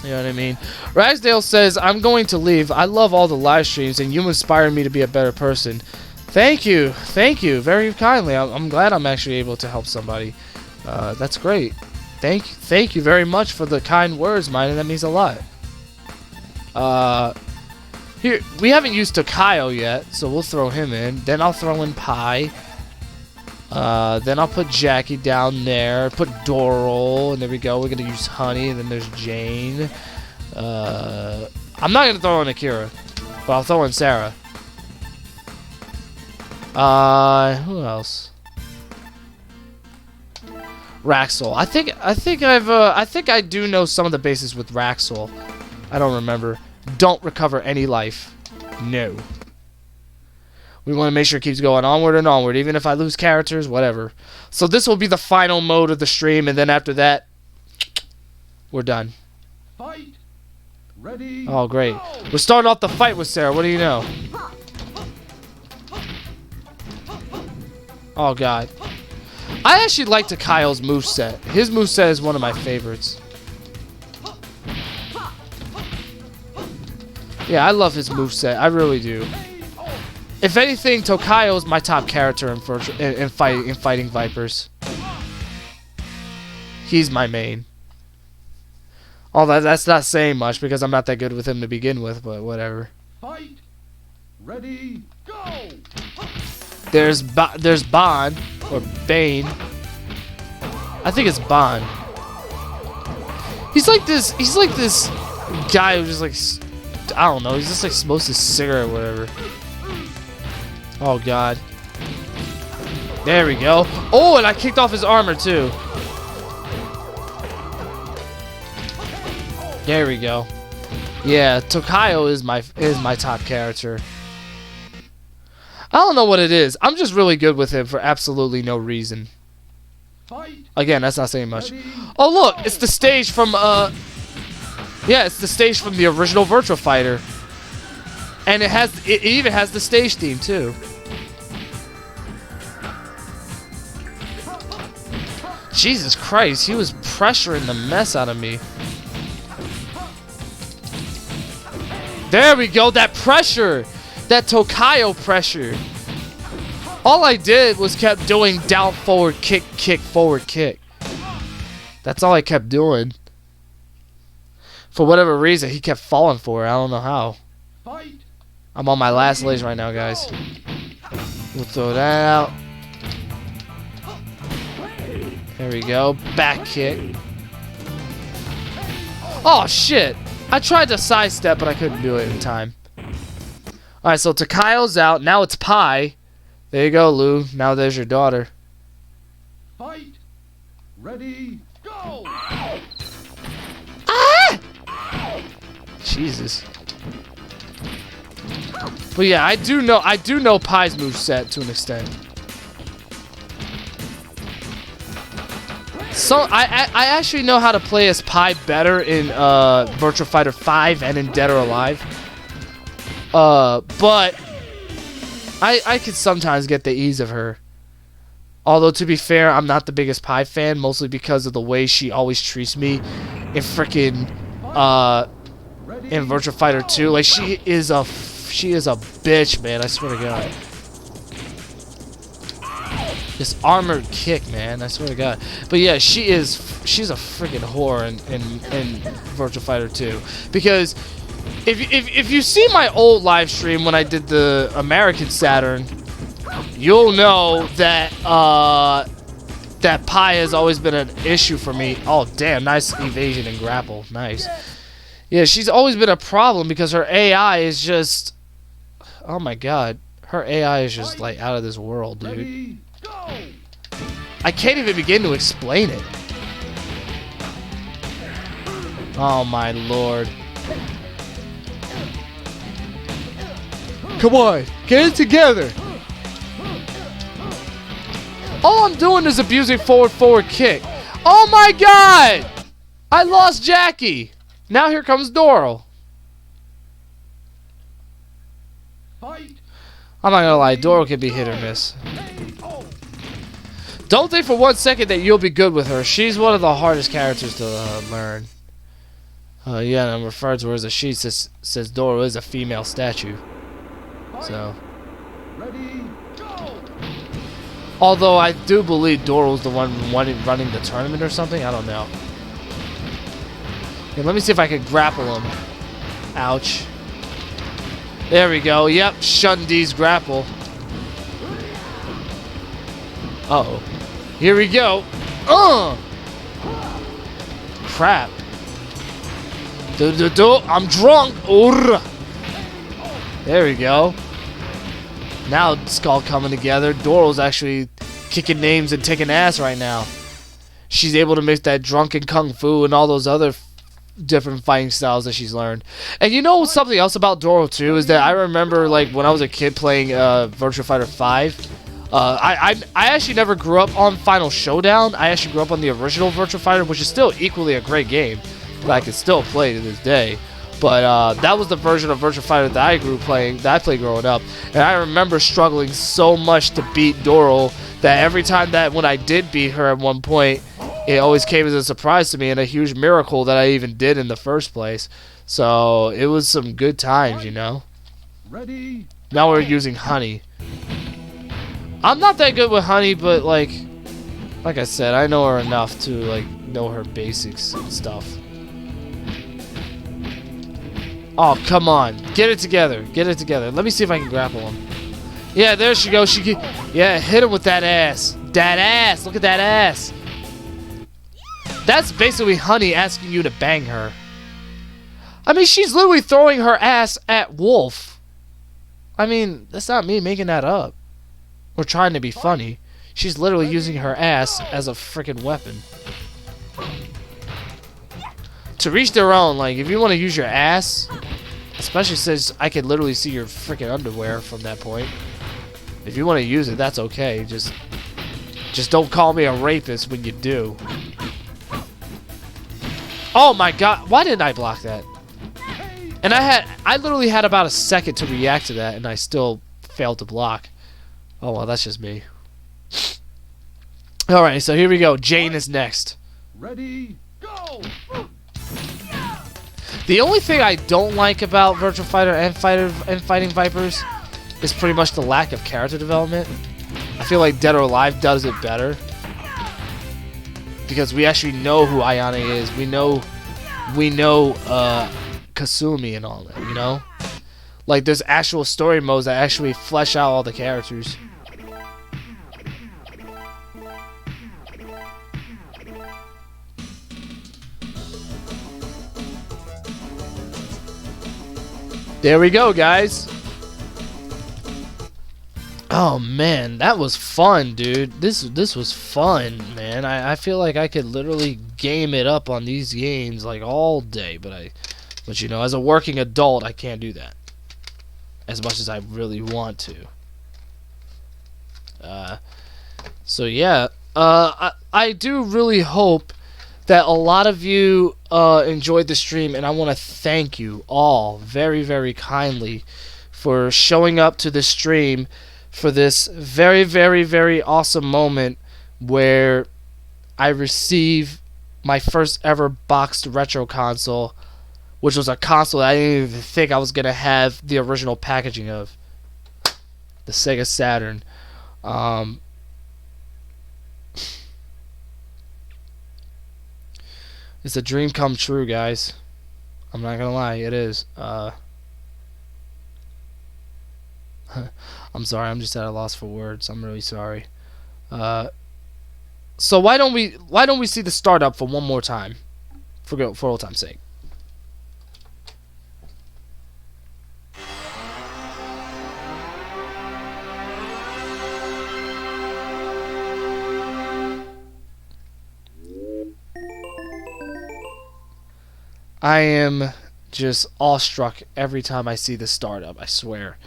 You know what I mean? Ragsdale says, I'm going to leave. I love all the live streams, and you inspire me to be a better person. Thank you. Thank you very kindly. I'm glad I'm actually able to help somebody. That's great. Thank you very much for the kind words, mine. That means a lot. Here, we haven't used Takayo yet, so we'll throw him in. Then I'll throw in Pi. Then I'll put Jackie down there. Put Doral, and there we go. We're gonna use Honey, and then there's Jane. I'm not gonna throw in Akira, but I'll throw in Sarah. Who else? Raxel. I think I do know some of the bases with Raxel. I don't remember. Don't recover any life. No. We want to make sure it keeps going onward and onward, even if I lose characters, whatever. So this will be the final mode of the stream, and then after that, we're done. Fight. Ready. Oh, great. Go. We're starting off the fight with Sarah. What do you know? Oh, God. I actually like Takayo's moveset. His moveset is one of my favorites. Yeah, I love his moveset. I really do. If anything, Tokayo is my top character in fighting Vipers. He's my main. Although that's not saying much because I'm not that good with him to begin with, but whatever. Fight. Ready. Go. There's Bond or Bane. I think it's Bond. He's like this guy who just like, I don't know, he's just like smokes his cigarette or whatever. Oh, God. There we go. Oh, and I kicked off his armor, too. There we go. Yeah, Tokayo is my top character. I don't know what it is. I'm just really good with him for absolutely no reason. Again, that's not saying much. Oh, look! It's the stage from, yeah, it's the stage from the original Virtua Fighter. And it even has the stage theme, too. Jesus Christ, he was pressuring the mess out of me. There we go, that pressure! That Tokayo pressure. All I did was kept doing down, forward, kick, kick, forward, kick. That's all I kept doing. For whatever reason, he kept falling for it. I don't know how. I'm on my last legs right now, guys. We'll throw that out. There we go. Back kick. Oh, shit. I tried to sidestep, but I couldn't do it in time. Alright, so Takayo's out. Now it's Pi. There you go, Lou. Now there's your daughter. Fight. Ready. Go. Ah! Jesus. But yeah, I do know Pi's moveset to an extent. So I actually know how to play as Pi better in Virtua Fighter 5 and in Dead or Alive. But I could sometimes get the ease of her. Although to be fair, I'm not the biggest Pi fan, mostly because of the way she always treats me in frickin' in Virtua Fighter 2. Like she is a bitch, man. I swear to God. This armored kick, man. I swear to God. But yeah, she's a freaking whore in Virtua Fighter 2. Because if you see my old live stream when I did the American Saturn, you'll know that that Pi has always been an issue for me. Oh damn, nice evasion and grapple. Nice. Yeah, she's always been a problem because her AI is just, oh my God. Her AI is just like out of this world, dude. I can't even begin to explain it. Oh my Lord. Come on, get it together. All I'm doing is abusing forward kick. Oh my God! I lost Jackie. Now here comes Doral. Fight. I'm not gonna lie, Doro can be hit or miss. Don't think for 1 second that you'll be good with her. She's one of the hardest characters to learn. Yeah, and I'm referring to her as a she since Doro is a female statue. So. Ready, go! Although I do believe Doro's the one running the tournament or something. I don't know. Yeah, let me see if I can grapple him. Ouch. There we go. Yep, Shundi's grapple. Uh-oh. Here we go. Crap. I'm drunk. There we go. Now it's all coming together. Doro's actually kicking names and taking ass right now. She's able to mix that drunken kung fu and all those other different fighting styles that she's learned. And you know something else about Doro too is that I remember like when I was a kid playing Virtua Fighter 5. I actually never grew up on Final Showdown. I actually grew up on the original Virtua Fighter, which is still equally a great game that I can still play to this day. But that was the version of Virtua Fighter that I played growing up. And I remember struggling so much to beat Doro that every time that when I did beat her at one point, it always came as a surprise to me and a huge miracle that I even did in the first place. So it was some good times, you know. Ready? Now we're using Honey. I'm not that good with Honey, but like I said, I know her enough to like know her basics and stuff. Oh, come on. Get it together. Get it together. Let me see if I can grapple him. Yeah, there she goes. Yeah, hit him with that ass. That ass. Look at that ass. That's basically Honey asking you to bang her. I mean, she's literally throwing her ass at Wolf. I mean, that's not me making that up. Or trying to be funny. She's literally using her ass as a freaking weapon. To reach their own, like, if you want to use your ass, especially since I can literally see your freaking underwear from that point. If you want to use it, that's okay. Just don't call me a rapist when you do. Oh my god, why didn't I block that? And I literally had about a second to react to that, and I still failed to block. Oh well, that's just me. Alright, so here we go. Jane is next. Ready, go! The only thing I don't like about Virtua Fighter and Fighting Vipers is pretty much the lack of character development. I feel like Dead or Alive does it better. Because we actually know who Ayane is. We know Kasumi and all that, you know? Like, there's actual story modes that actually flesh out all the characters. There we go, guys. Oh man, that was fun, dude. This was fun, man. I feel like I could literally game it up on these games like all day, but you know, as a working adult, I can't do that as much as I really want to. So yeah, I do really hope that a lot of you enjoyed the stream, and I want to thank you all very, very kindly for showing up to the stream for this very, very, very awesome moment where I receive my first ever boxed retro console, which was a console that I didn't even think I was going to have the original packaging of. The Sega Saturn. It's a dream come true, guys. I'm not gonna lie, it is. I'm sorry, I'm just at a loss for words. I'm really sorry. So why don't we see the startup for one more time, for old time's sake. I am just awestruck every time I see the startup, I swear.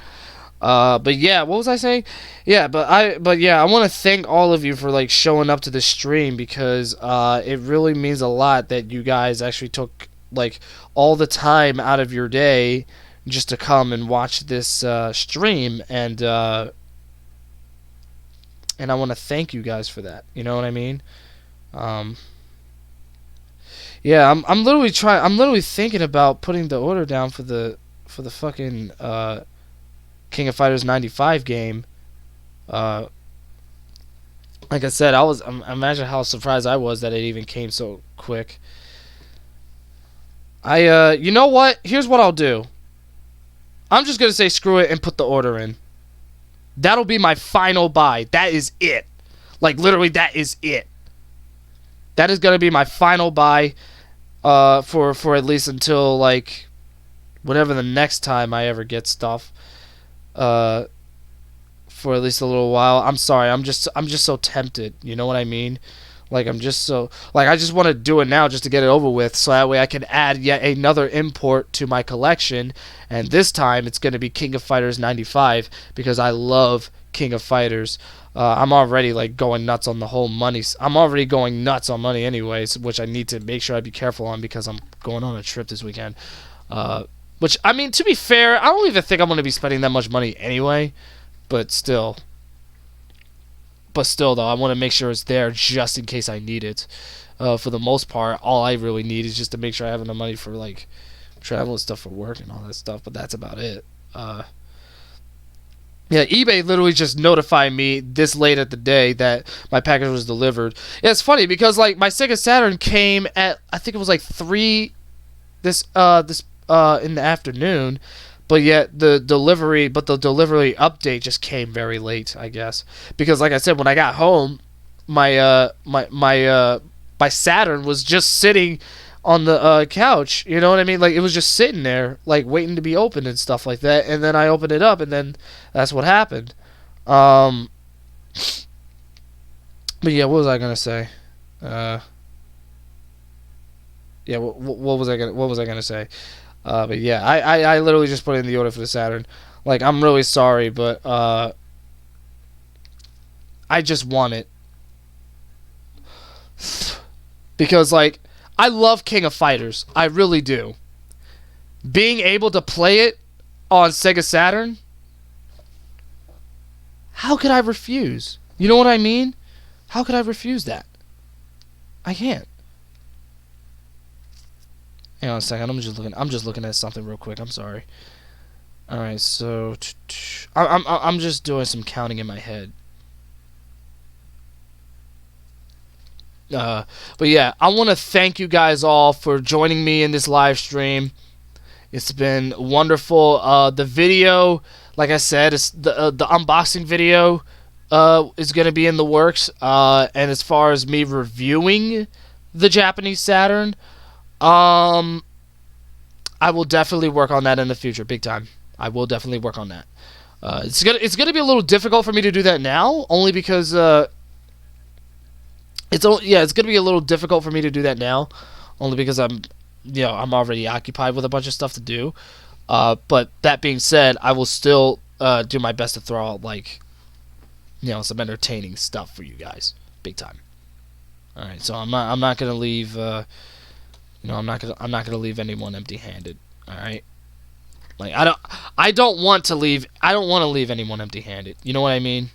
But yeah, what was I saying? Yeah, I want to thank all of you for like showing up to the stream, because it really means a lot that you guys actually took like all the time out of your day just to come and watch this stream, and I want to thank you guys for that. You know what I mean? Yeah, I'm literally thinking about putting the order down for the fucking King of Fighters 95 game. Like I said, imagine how surprised I was that it even came so quick. You know what? Here's what I'll do. I'm just gonna say screw it and put the order in. That'll be my final buy. That is it. Like, literally, that is it. That is gonna be my final buy, for at least until, like, whatever the next time I ever get stuff. For at least a little while. I'm sorry. I'm just so tempted. You know what I mean? Like, I'm just so... Like, I just want to do it now just to get it over with, so that way I can add yet another import to my collection, and this time it's going to be King of Fighters 95, because I love King of Fighters. I'm already, like, going nuts on the whole money. I'm already going nuts on money anyways, which I need to make sure I be careful on, because I'm going on a trip this weekend. Which, I mean, to be fair, I don't even think I'm going to be spending that much money anyway, but still... though, I want to make sure it's there just in case I need it. For the most part, all I really need is just to make sure I have enough money for, like, travel and stuff for work and all that stuff, but that's about it. Yeah, eBay literally just notified me this late at the day that my package was delivered. Yeah, it's funny because, like, my Sega Saturn came at, I think it was like 3 in the afternoon, but yet the delivery update just came very late, I guess. Because, like I said, when I got home, my Saturn was just sitting on the couch. You know what I mean? Like, it was just sitting there, like, waiting to be opened and stuff like that. And then I opened it up, and then that's what happened. But yeah, what was I gonna say? Yeah, what was I gonna say? But yeah, I literally just put in the order for the Saturn. Like, I'm really sorry, but I just want it. Because, like, I love King of Fighters. I really do. Being able to play it on Sega Saturn, how could I refuse? You know what I mean? How could I refuse that? I can't. Hang on a second. I'm just looking at something real quick. I'm sorry. All right, so I'm just doing some counting in my head. But yeah, I want to thank you guys all for joining me in this live stream. It's been wonderful. The video, like I said, is the unboxing video is going to be in the works. And as far as me reviewing the Japanese Saturn, I will definitely work on that in the future, big time. I will definitely work on that. It's gonna be a little difficult for me to do that now, only because it's gonna be a little difficult for me to do that now, only because I'm already occupied with a bunch of stuff to do. But that being said, I will still do my best to throw out, like, some entertaining stuff for you guys, big time. All right, so I'm not gonna leave. I'm not gonna leave anyone empty-handed. All right. Like, I don't want to leave anyone empty-handed. You know what I mean?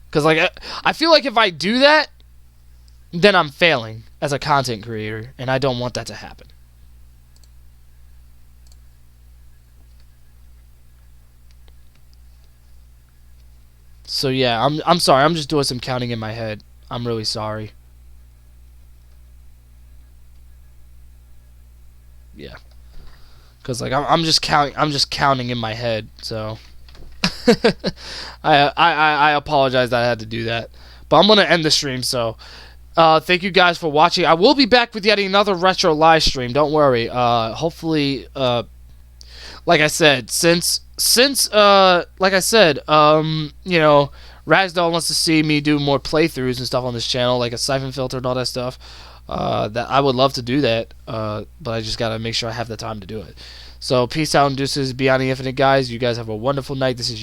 Because, like, I feel like if I do that, then I'm failing as a content creator, and I don't want that to happen. So yeah, I'm sorry. I'm just doing some counting in my head. I'm really sorry. Yeah. Cause, like, I'm just counting in my head, so I apologize that I had to do that. But I'm gonna end the stream, so thank you guys for watching. I will be back with yet another retro live stream, don't worry. Hopefully, like I said, since like I said, Ragdoll wants to see me do more playthroughs and stuff on this channel, like a siphon filter and all that stuff. That I would love to do that, but I just gotta make sure I have the time to do it. So peace out and deuces, beyond the infinite, guys. You guys have a wonderful night. This is